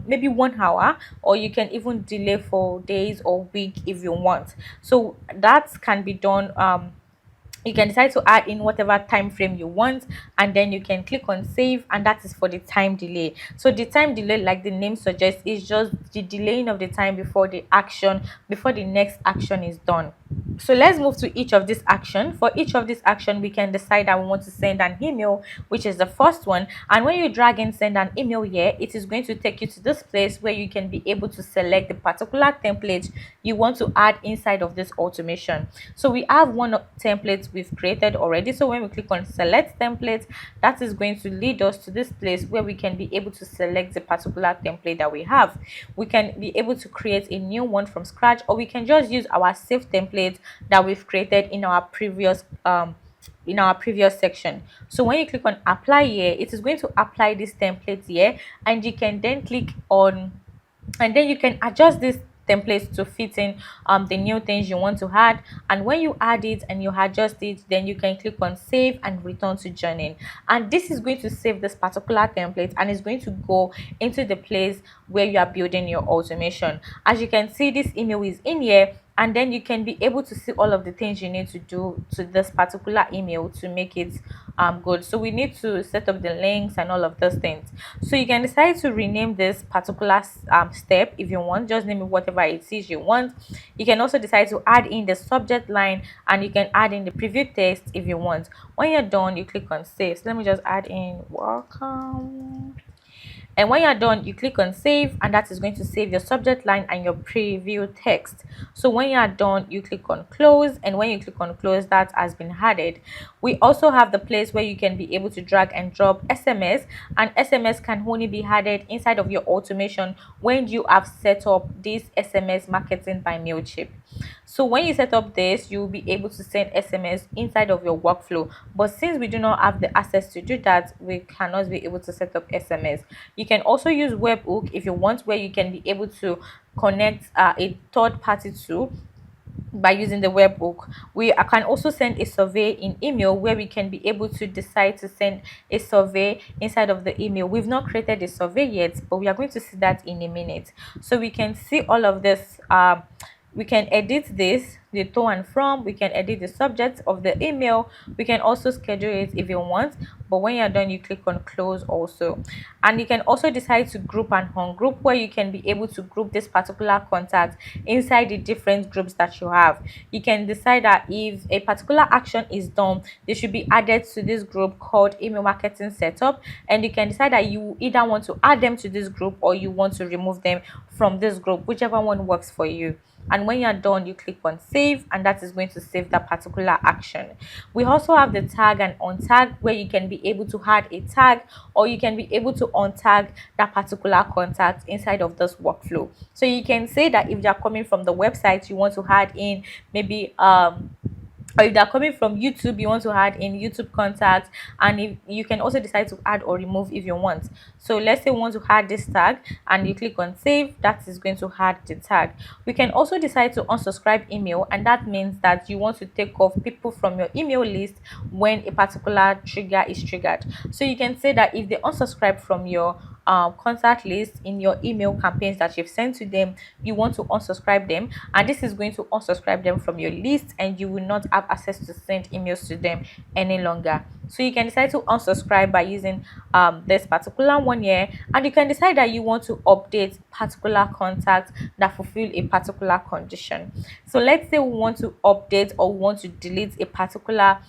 maybe 1 hour, or you can even delay for days or week if you want. So that can be done. You can decide to add in whatever time frame you want, and then you can click on save, and that is for the time delay. So the time delay, like the name suggests, is just the delaying of the time before the next action is done. So let's move to each of this action. For each of this action, we can decide that we want to send an email, which is the first one. And when you drag and send an email here, it is going to take you to this place where you can be able to select the particular template you want to add inside of this automation. So we have one template we've created already. So when we click on select template, that is going to lead us to this place where we can be able to select the particular template that we have. We can be able to create a new one from scratch, or we can just use our saved template that we've created in our previous section. So when you click on apply here, it is going to apply this template here, and you can then click on, and then you can adjust this templates to fit in the new things you want to add. And when you add it and you adjust it, then you can click on save and return to joining, and this is going to save this particular template, and it's going to go into the place where you are building your automation. As you can see, this email is in here, and then you can be able to see all of the things you need to do to this particular email to make it good. So we need to set up the links and all of those things. So you can decide to rename this particular step if you want. Just name it whatever it is you want. You can also decide to add in the subject line, and you can add in the preview text if you want. When you're done, you click on save. So let me just add in welcome. And when you're done, you click on save, and that is going to save your subject line and your preview text. So when you are done, you click on close, and when you click on close, that has been added. We also have the place where you can be able to drag and drop SMS, and SMS can only be added inside of your automation when you have set up this SMS marketing by Mailchimp. So when you set up this, you'll be able to send SMS inside of your workflow. But since we do not have the access to do that, we cannot be able to set up SMS. You can also use webhook if you want, where you can be able to connect a third party to by using the webhook. We can also send a survey in email, where we can be able to decide to send a survey inside of the email. We've not created a survey yet, but we are going to see that in a minute. So we can see all of this. We can edit this, the to and from. We can edit the subject of the email. We can also schedule it if you want, but when you're done, you click on close also. And you can also decide to group and ungroup, where you can be able to group this particular contact inside the different groups that you have. You can decide that if a particular action is done, they should be added to this group called email marketing setup, and you can decide that you either want to add them to this group or you want to remove them from this group, whichever one works for you. And when you're done, you click on save, and that is going to save that particular action. We also have the tag and untag, where you can be able to add a tag, or you can be able to untag that particular contact inside of this workflow. So you can say that if they're coming from the website, you want to add in maybe or if they're coming from YouTube, you want to add in YouTube contacts, and if you can also decide to add or remove if you want. So let's say we want to add this tag, and you click on save, that is going to add the tag. We can also decide to unsubscribe email, and that means that you want to take off people from your email list when a particular trigger is triggered. So you can say that if they unsubscribe from your contact list in your email campaigns that you've sent to them, you want to unsubscribe them, and this is going to unsubscribe them from your list, and you will not have access to send emails to them any longer. So you can decide to unsubscribe by using this particular one here, and you can decide that you want to update particular contacts that fulfill a particular condition. So let's say we want to update or we want to delete a particular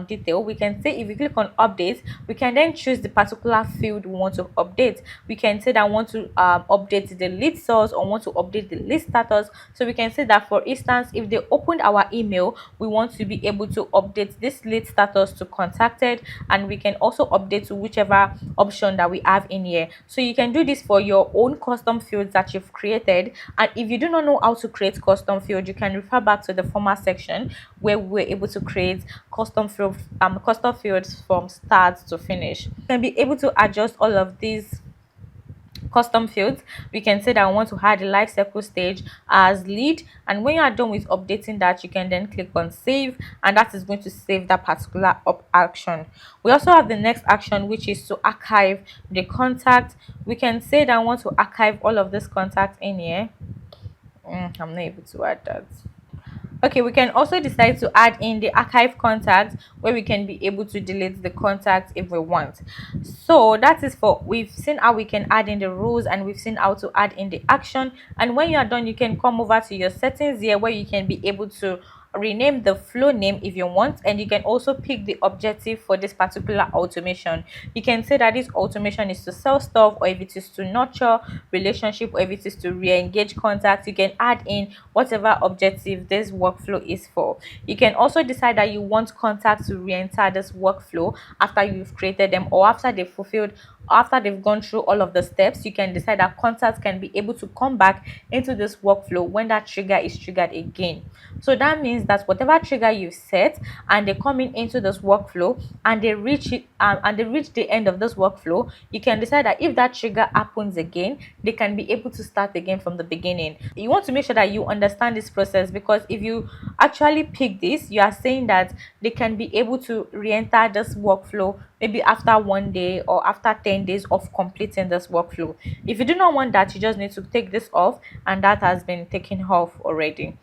detail. We can say if you click on update, we can then choose the particular field we want to update. We can say that I want to update the lead source or want to update the list status. So we can say that, for instance, if they opened our email, we want to be able to update this lead status to contacted, created, and we can also update to whichever option that we have in here. So you can do this for your own custom fields that you've created. And if you do not know how to create custom field, you can refer back to the former section where we're able to create custom fields from start to finish. You can be able to adjust all of these custom fields. We can say that I want to add a life cycle stage as lead, and when you are done with updating that, you can then click on save, and that is going to save that particular up action. We also have the next action, which is to archive the contact. We can say that I want to archive all of this contact in here. I'm not able to add that. Okay, we can also decide to add in the archive contact, where we can be able to delete the contact if we want. So that is for, we've seen how we can add in the rules, and we've seen how to add in the action. And when you are done, you can come over to your settings here, where you can be able to rename the flow name if you want, and you can also pick the objective for this particular automation. You can say that this automation is to sell stuff, or if it is to nurture relationship, or if it is to re-engage contacts. You can add in whatever objective this workflow is for. You can also decide that you want contacts to re-enter this workflow after you've created them, or after they've gone through all of the steps. You can decide that contacts can be able to come back into this workflow when that trigger is triggered again. So that means that whatever trigger you set, and they're coming into this workflow, and they reach it, and they reach the end of this workflow, you can decide that if that trigger happens again, they can be able to start again from the beginning. You want to make sure that you understand this process, because if you actually pick this, you are saying that they can be able to re-enter this workflow maybe after 1 day or after 10 days of completing this workflow. If you do not want that, you just need to take this off, and that has been taken off already.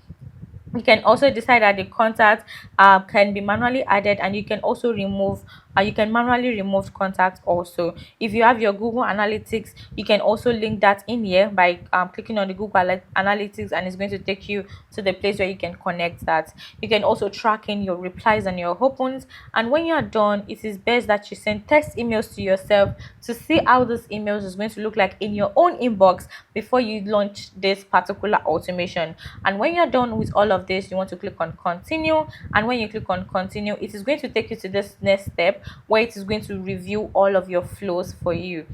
You can also decide that the contact can be manually added, and you can also remove you can manually remove contacts. Also, if you have your Google Analytics, you can also link that in here by clicking on the Google Analytics, and it's going to take you to the place where you can connect that. You can also track in your replies and your opens, and when you are done, it is best that you send test emails to yourself to see how this emails is going to look like in your own inbox before you launch this particular automation. And when you're done with all of this, you want to click on continue, and when you click on continue, it is going to take you to this next step, where it is going to review all of your flows for you.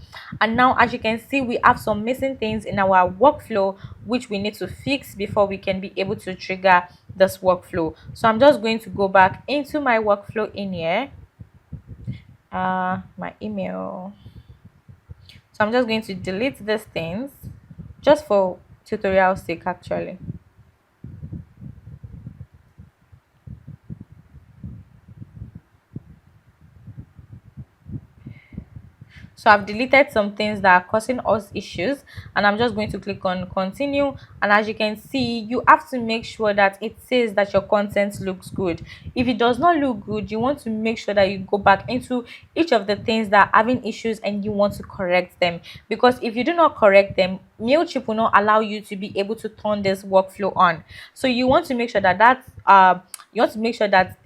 And now, as you can see, we have some missing things in our workflow which we need to fix before we can be able to trigger this workflow. So I'm just going to go back into my workflow in here, my email. So I'm just going to delete these things just for tutorial sake actually. So I've deleted some things that are causing us issues, and I'm just going to click on continue. And as you can see, you have to make sure that it says that your content looks good. If it does not look good, you want to make sure that you go back into each of the things that are having issues, and you want to correct them, because if you do not correct them, Mailchimp will not allow you to be able to turn this workflow on. So you want to make sure that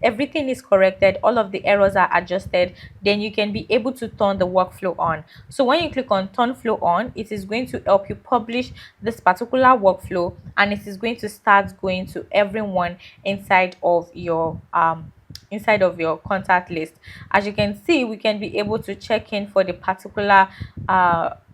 everything is corrected, all of the errors are adjusted, then you can be able to turn the workflow on. So when you click on turn flow on, it is going to help you publish this particular workflow, and it is going to start going to everyone inside of your contact list. As you can see, we can be able to check in for the particular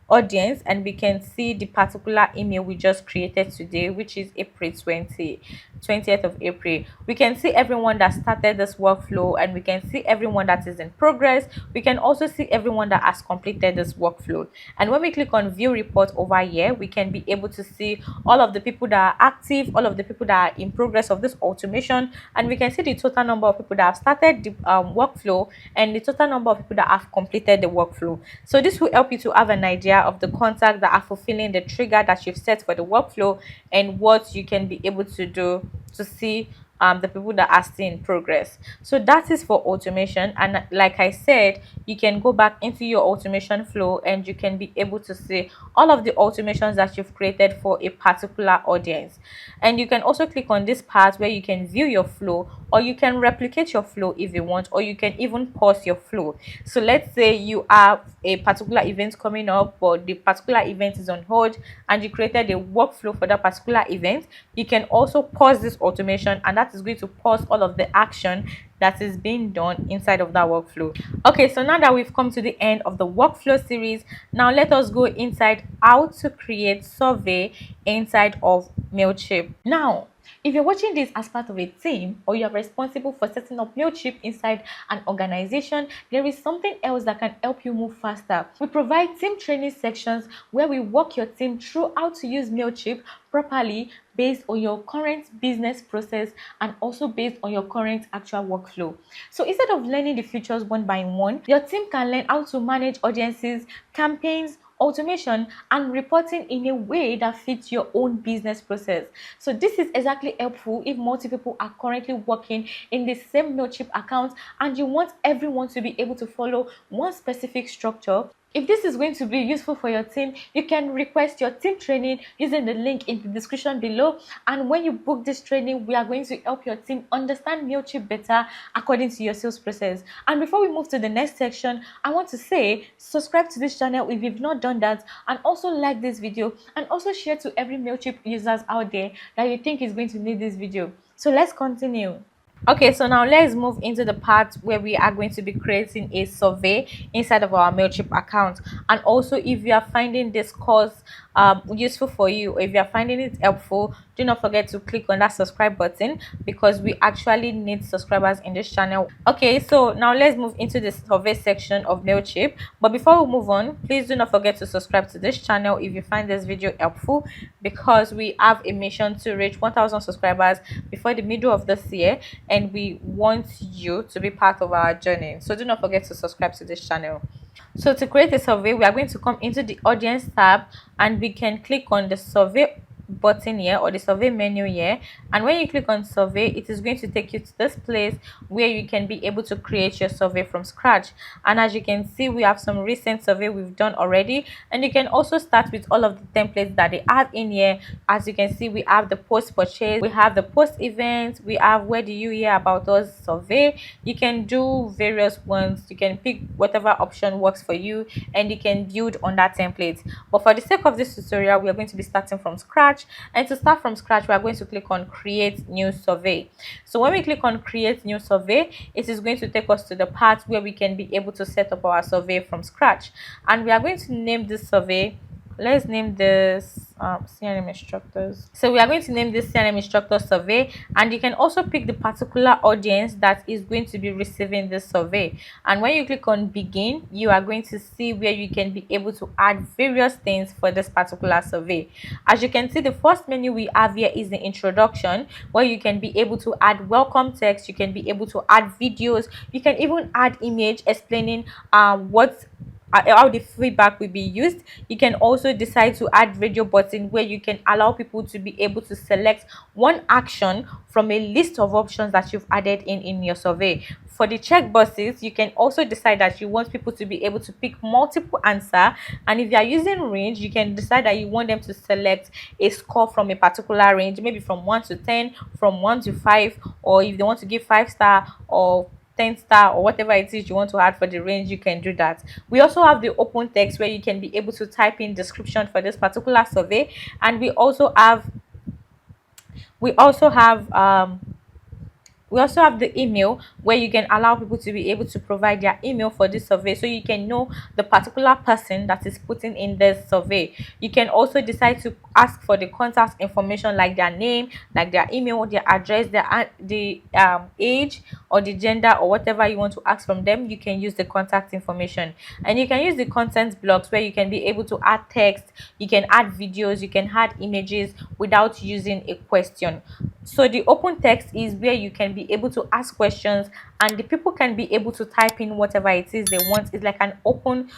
audience, and we can see the particular email we just created today, which is April 20th of April. We can see everyone that started this workflow, and we can see everyone that is in progress. We can also see everyone that has completed this workflow. And when we click on view report over here, we can be able to see all of the people that are active, all of the people that are in progress of this automation, and we can see the total number of people that have started the workflow, and the total number of people that have completed the workflow. So this will help you to have an idea of the contacts that are fulfilling the trigger that you've set for the workflow, and what you can be able to do to see the people that are still in progress. So that is for automation. And like I said, you can go back into your automation flow, and you can be able to see all of the automations that you've created for a particular audience. And you can also click on this part where you can view your flow, or you can replicate your flow if you want, or you can even pause your flow. So let's say you have a particular event coming up, but the particular event is on hold, and you created a workflow for that particular event. You can also pause this automation, and that that is going to pause all of the action that is being done inside of that workflow. Okay, so now that we've come to the end of the workflow series, now let us go inside how to create survey inside of Mailchimp. Now, if you're watching this as part of a team or you're responsible for setting up Mailchimp inside an organization, there is something else that can help you move faster. We provide team training sections where we walk your team through how to use Mailchimp properly based on your current business process and also based on your current actual workflow. So instead of learning the features one by one, your team can learn how to manage audiences, campaigns, automation, and reporting in a way that fits your own business process. So this is exactly helpful if multiple people are currently working in the same Mailchimp account and you want everyone to be able to follow one specific structure. If this is going to be useful for your team, you can request your team training using the link in the description below. And when you book this training, we are going to help your team understand Mailchimp better according to your sales process. And before we move to the next section, I want to say subscribe to this channel if you've not done that, and also like this video and also share to every Mailchimp users out there that you think is going to need this video. So let's continue. Okay, so now let's move into the part where we are going to be creating a survey inside of our Mailchimp account. And also, if you are finding this course useful for you, or if you are finding it helpful, do not forget to click on that subscribe button because we actually need subscribers in this channel. Okay, so now let's move into the survey section of Mailchimp. But before we move on, please do not forget to subscribe to this channel if you find this video helpful, because we have a mission to reach 1,000 subscribers before the middle of this year, and we want you to be part of our journey. So do not forget to subscribe to this channel. So to create a survey, we are going to come into the audience tab and we can click on the survey button here, or the survey menu here. And when you click on survey, it is going to take you to this place where you can be able to create your survey from scratch. And as you can see, we have some recent survey we've done already, and you can also start with all of the templates that they have in here. As you can see, we have the post purchase, we have the post event, we have where do you hear about us survey. You can do various ones, you can pick whatever option works for you, and you can build on that template. But for the sake of this tutorial, we are going to be starting from scratch. And to start from scratch, we are going to click on create new survey. So when we click on create new survey, it is going to take us to the part where we can be able to set up our survey from scratch. And we are going to name this survey, let's name this CRM instructors. So we are going to name this CRM instructor survey, and you can also pick the particular audience that is going to be receiving this survey. And when you click on begin, you are going to see where you can be able to add various things for this particular survey. As you can see, the first menu we have here is the introduction, where you can be able to add welcome text, you can be able to add videos, you can even add image explaining how the feedback will be used. You can also decide to add radio button, where you can allow people to be able to select one action from a list of options that you've added in your survey. For the checkboxes, you can also decide that you want people to be able to pick multiple answer, and if you are using range, you can decide that you want them to select a score from a particular range, maybe from 1 to 10, from 1 to 5, or if they want to give 5-star or 10-star or whatever it is you want to add for the range, you can do that. We also have the open text, where you can be able to type in description for this particular survey. And we also have the email, where you can allow people to be able to provide their email for this survey, so you can know the particular person that is putting in this survey. You can also decide to ask for the contact information, like their name, like their email, their address, the age or the gender, or whatever you want to ask from them. You can use the contact information. And you can use the content blocks, where you can be able to add text, you can add videos, you can add images without using a question. So the open text is where you can be able to ask questions, and the people can be able to type in whatever it is they want. It's like an open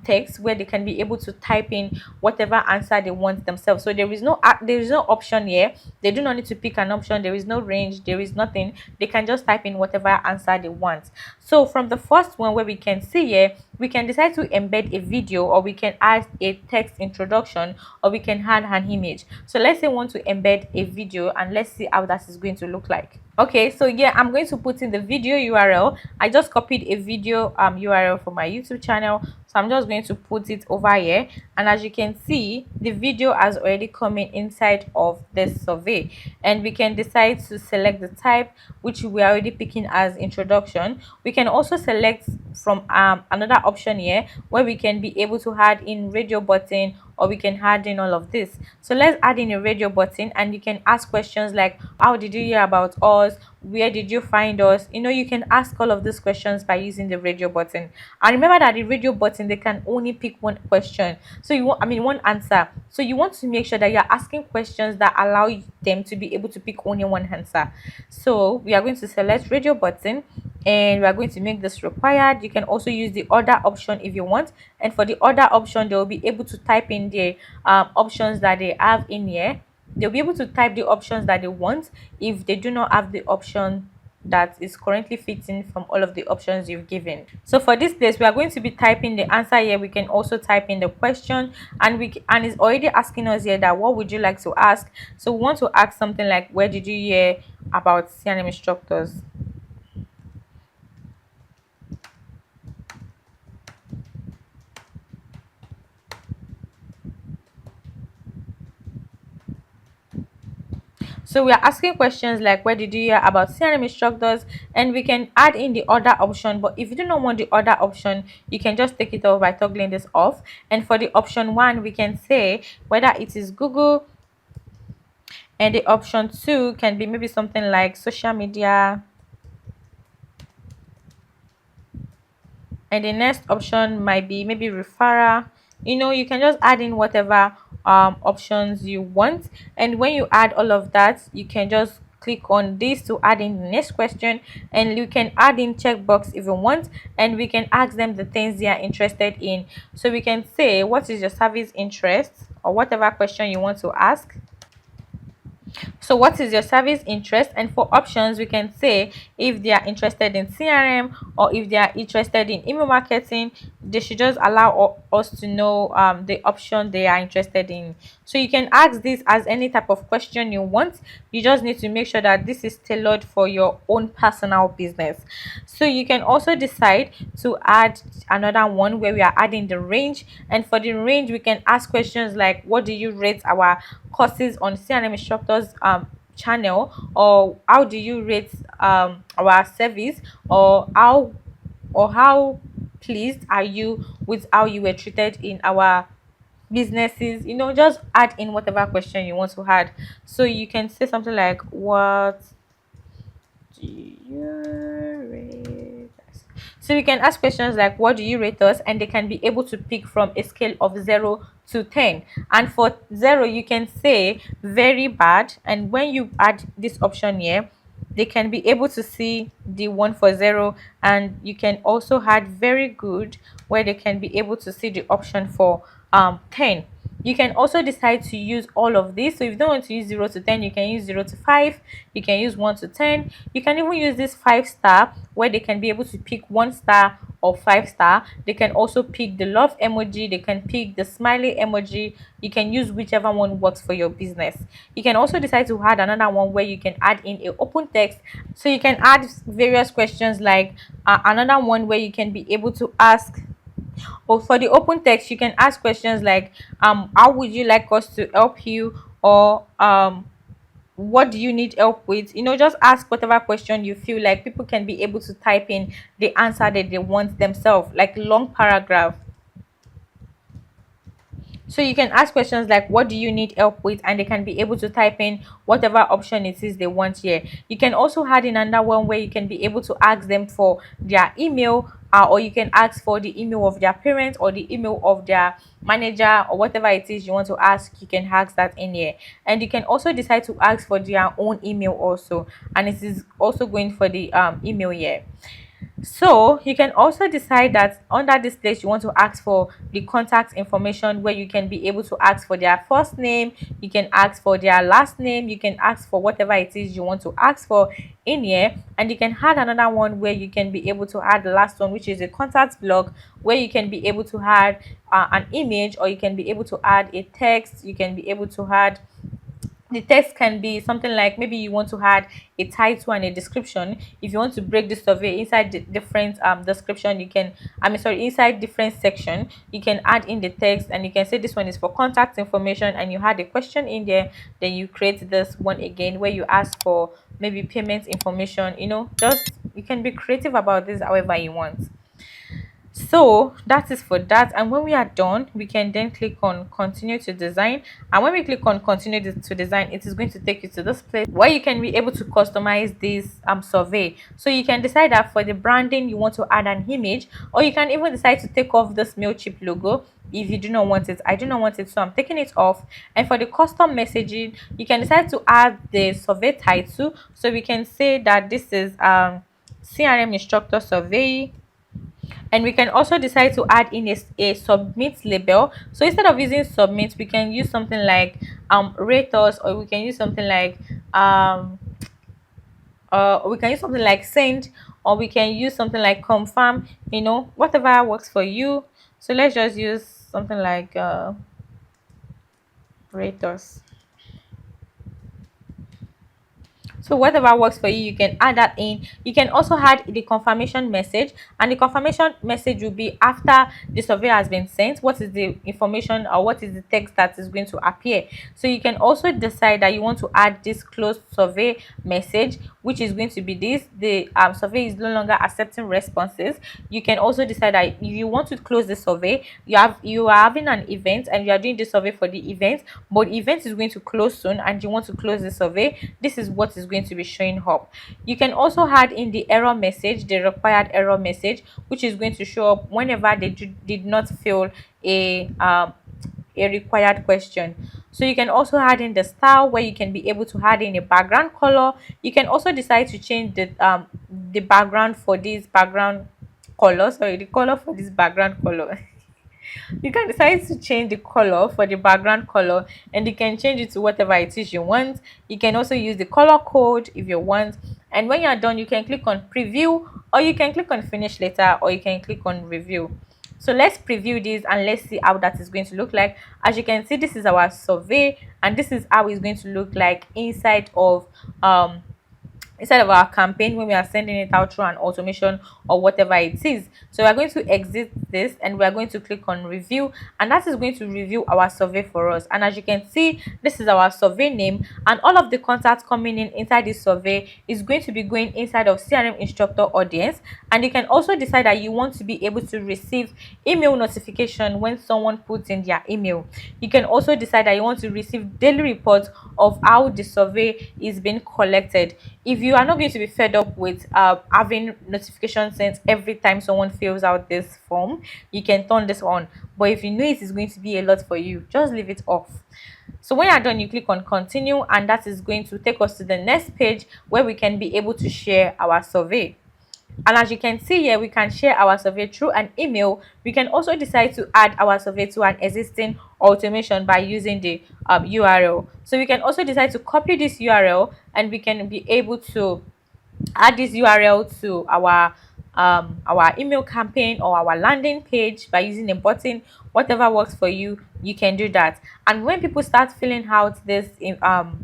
text, where they can be able to type in whatever answer they want themselves. So there is no option here. They do not need to pick an option. There is no range, there is nothing. They can just type in whatever answer they want. So from the first one, where we can see here, we can decide to embed a video, or we can add a text introduction, or we can add an image. So let's say we want to embed a video, and let's see how that is going to look like. Okay, so yeah, I'm going to put in the video URL. I just copied a video URL for my YouTube channel, so I'm just going to put it over here. And as you can see, the video has already come in inside of this survey, and we can decide to select the type, which we are already picking as introduction. We can also select from another option here where we can be able to add in radio button, or we can add in all of this. So let's add in a radio button, and you can ask questions like, how did you hear about us, where did you find us? You can ask all of these questions by using the radio button. And remember that the radio button, they can only pick one question, so you want, one answer. So you want to make sure that you're asking questions that allow them to be able to pick only one answer. So we are going to select radio button, and we are going to make this required. You can also use the other option if you want, and for the other option, they will be able to type in the options that they have in here. They'll be able to type the options that they want if they do not have the option that is currently fitting from all of the options you've given. So for this place, we are going to be typing the answer here. We can also type in the question, and it's already asking us here that what would you like to ask. So we want to ask something like, where did you hear about CNM instructors? So we are asking questions like, where did you hear about CRM instructors? And we can add in the other option, but if you do not want the other option, you can just take it off by toggling this off. And for the option 1, we can say whether it is Google, and the option 2 can be maybe something like social media, and the next option might be maybe referral. You can just add in whatever options you want, and when you add all of that, you can just click on this to add in the next question, and you can add in checkbox if you want, and we can ask them the things they are interested in. So we can say, what is your service interest, or whatever question you want to ask. So what is your service interest? And for options, we can say if they are interested in CRM, or if they are interested in email marketing. They should just allow us to know the option they are interested in. So you can ask this as any type of question you want. You just need to make sure that this is tailored for your own personal business. So you can also decide to add another one where we are adding the range, and for the range, we can ask questions like, what do you rate our courses on CRM instructors channel, or how do you rate our service, or how pleased are you with how you were treated in our businesses. Just add in whatever question you want to add. So you can say something like, what do you rate us? So you can ask questions like, what do you rate us? And they can be able to pick from a scale of 0 to 10. And for 0, you can say very bad. And when you add this option here, they can be able to see the one for 0. And you can also add very good, where they can be able to see the option for 10. You can also decide to use all of this. So if you don't want to use 0 to 10, you can use 0 to 5, you can use 1 to 10. You can even use this 5-star, where they can be able to pick 1-star or 5-star. They can also pick the love emoji, they can pick the smiley emoji. You can use whichever one works for your business. You can also decide to add another one where you can add in a open text. So you can add various questions like another one where you can be able to ask, or for the open text, you can ask questions like, how would you like us to help you, or what do you need help with? Just ask whatever question you feel like people can be able to type in the answer that they want themselves, like long paragraph. So you can ask questions like, what do you need help with, and they can be able to type in whatever option it is they want here. You can also add in another one where you can be able to ask them for their email, or you can ask for the email of their parents, or the email of their manager, or whatever it is you want to ask. You can ask that in here, and you can also decide to ask for their own email also, and it is also going for the email here. So you can also decide that under this place you want to ask for the contact information, where you can be able to ask for their first name, you can ask for their last name, you can ask for whatever it is you want to ask for in here. And you can add another one where you can be able to add the last one, which is a contact block, where you can be able to add an image, or you can be able to add a text, you can be able to add The text can be something like, maybe you want to add a title and a description. If you want to break the survey inside the different description, you can, I mean, sorry, inside different section, you can add in the text, and you can say this one is for contact information, and you had a question in there. Then you create this one again where you ask for maybe payment information. Just, you can be creative about this however you want. So that is for that, and when we are done, we can then click on continue to design. And when we click on continue to design, it is going to take you to this place where you can be able to customize this survey. So you can decide that for the branding you want to add an image, or you can even decide to take off this Mailchimp logo if you do not want it. I do not want it, so I'm taking it off. And for the custom messaging, you can decide to add the survey title. So we can say that this is CRM instructor survey, and we can also decide to add in a submit label. So instead of using submit, we can use something like rate us, or we can use something like send, or we can use something like confirm, whatever works for you. So let's just use something like rate us. So whatever works for you, you can add that in. You can also add the confirmation message, and the confirmation message will be after the survey has been sent. What is the information, or what is the text that is going to appear? So you can also decide that you want to add this closed survey message, which is going to be this: the survey is no longer accepting responses. You can also decide that if you want to close the survey, you are having an event and you are doing the survey for the event, but event is going to close soon and you want to close the survey. This is what is going to be showing up. You can also add in the error message, the required error message, which is going to show up whenever they did not fill a required question. So you can also add in the style, where you can be able to add in a background color. You can also decide to change the background for this background color, sorry, the color for this background color. You can decide to change the color for the background color, and you can change it to whatever it is you want. You can also use the color code if you want. And when you're done, you can click on preview, or you can click on finish later, or you can click on review. So let's preview this and let's see how that is going to look like. As you can see, this is our survey, and this is how it's going to look like inside of our campaign when we are sending it out through an automation or whatever it is. So we are going to exit this, and we are going to click on review, and that is going to review our survey for us. And as you can see, this is our survey name, and all of the contacts coming in inside this survey is going to be going inside of CRM instructor audience. And you can also decide that you want to be able to receive email notification when someone puts in their email. You can also decide that you want to receive daily reports of how the survey is being collected. If you are not going to be fed up with having notifications sent every time someone fills out this form, you can turn this on. But if you know it is going to be a lot for you, just leave it off. So when you're done, you click on continue, and that is going to take us to the next page where we can be able to share our survey. And as you can see here, we can share our survey through an email. We can also decide to add our survey to an existing automation by using the URL. So we can also decide to copy this URL, and we can be able to add this URL to our email campaign or our landing page by using a button. Whatever works for you, you can do that. And when people start filling out this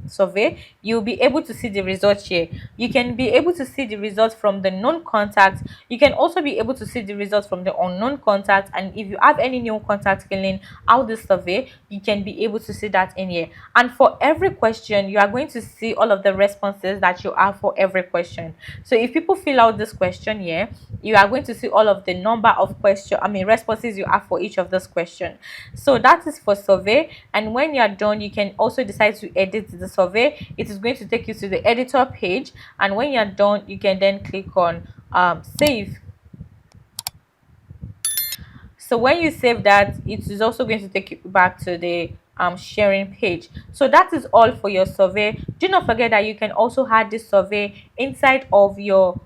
survey, you'll be able to see the results here. You can be able to see the results from the known contacts. You can also be able to see the results from the unknown contacts, and if you have any new contacts filling out the survey, you can be able to see that in here. And for every question, you are going to see all of the responses that you have for every question. So if people fill out this question here, you are going to see all of the number of responses you have for each of this question. So that is for survey. And when you are done, you can also decide to edit the survey. It is going to take you to the editor page, and when you are done, you can then click on save. So when you save that, it is also going to take you back to the sharing page. So that is all for your survey. Do not forget that you can also add this survey inside of your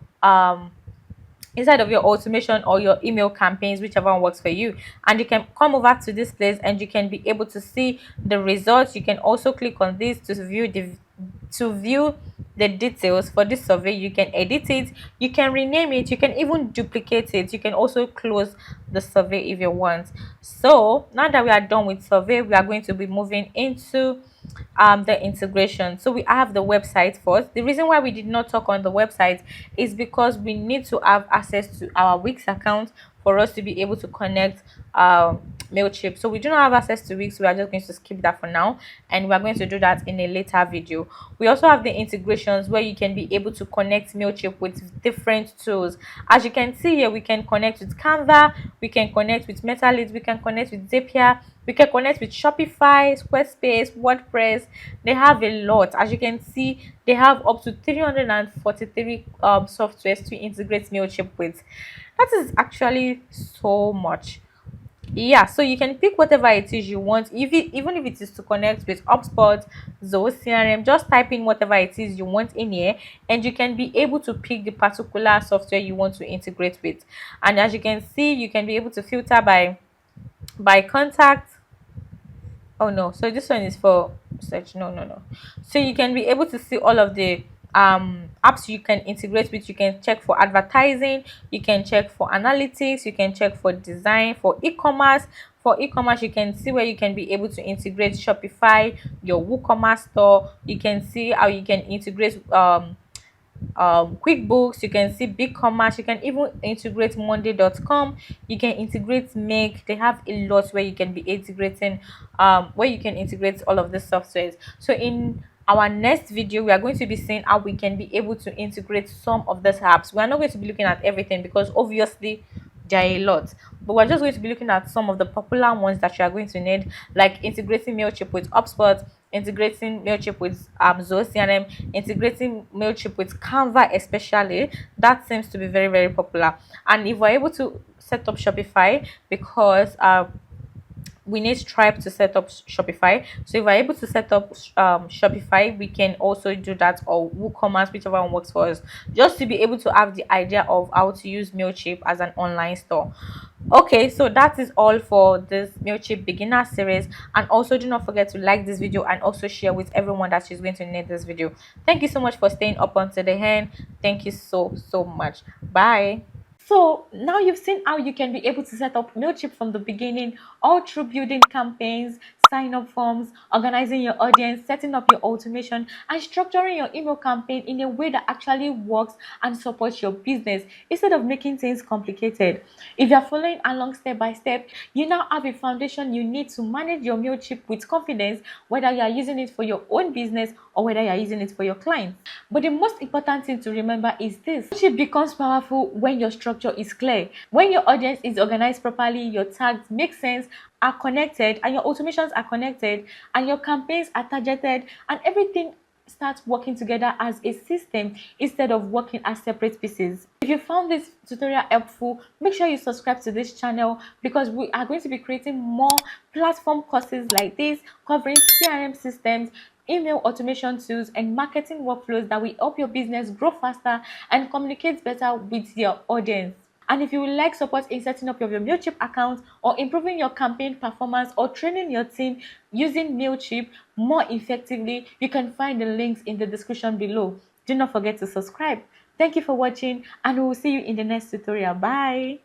automation or your email campaigns, whichever one works for you. And you can come over to this place, and you can be able to see the results. You can also click on this to view the details for this survey. You can edit it, you can rename it, you can even duplicate it. You can also close the survey if you want. So now that we are done with survey, we are going to be moving into the integration. So we have the website first. The reason why we did not talk on the website is because we need to have access to our Wix account for us to be able to connect Mailchimp. So we do not have access to Wix. We are just going to skip that for now, and we are going to do that in a later video. We also have the integrations where you can be able to connect Mailchimp with different tools. As you can see here, we can connect with Canva, we can connect with Metalit, we can connect with Zapier, we can connect with Shopify, Squarespace, WordPress. They have a lot. As you can see, they have up to 343 softwares to integrate Mailchimp with. That is actually so much. Yeah, so you can pick whatever it is you want, even if it is to connect with HubSpot, Zoho CRM. Just type in whatever it is you want in here, and you can be able to pick the particular software you want to integrate with. And as you can see, you can be able to filter by contact. Oh no, so this one is for search. No. So you can be able to see all of the apps you can integrate with. You can check for advertising, you can check for analytics, you can check for design, for e-commerce. For e-commerce, you can see where you can be able to integrate Shopify, your WooCommerce store. You can see how you can integrate QuickBooks. You can see BigCommerce. You can even integrate Monday.com. You can integrate Make. They have a lot where you can be integrating where you can integrate all of the softwares. So in our next video, we are going to be seeing how we can be able to integrate some of these apps. We are not going to be looking at everything because obviously there are a lot, but we're just going to be looking at some of the popular ones that you are going to need, like integrating Mailchimp with HubSpot, integrating Mailchimp with Zoho CRM, integrating Mailchimp with Canva. Especially that seems to be very, very popular. And if we're able to set up Shopify, because we need Stripe to set up Shopify. So if we're able to set up Shopify, we can also do that, or WooCommerce, whichever one works for us, just to be able to have the idea of how to use Mailchimp as an online store. Okay, so that is all for this Mailchimp beginner series. And also do not forget to like this video and also share with everyone that is going to need this video. Thank you so much for staying up until the end. Thank you so much. Bye. So now you've seen how you can be able to set up Mailchimp from the beginning, all through building campaigns, sign up forms, organizing your audience, setting up your automation, and structuring your email campaign in a way that actually works and supports your business instead of making things complicated. If you're following along step by step, you now have a foundation you need to manage your Mailchimp with confidence, whether you are using it for your own business or whether you are using it for your clients. But the most important thing to remember is this: Mailchimp becomes powerful when your structure is clear, when your audience is organized properly, your tags make sense, are connected, and your automations are connected, and your campaigns are targeted, and everything starts working together as a system instead of working as separate pieces. If you found this tutorial helpful, make sure you subscribe to this channel, because we are going to be creating more platform courses like this covering CRM systems, email automation tools, and marketing workflows that will help your business grow faster and communicate better with your audience. And if you would like support in setting up your Mailchimp account, or improving your campaign performance, or training your team using Mailchimp more effectively, you can find the links in the description below. Do not forget to subscribe. Thank you for watching, and we will see you in the next tutorial. Bye.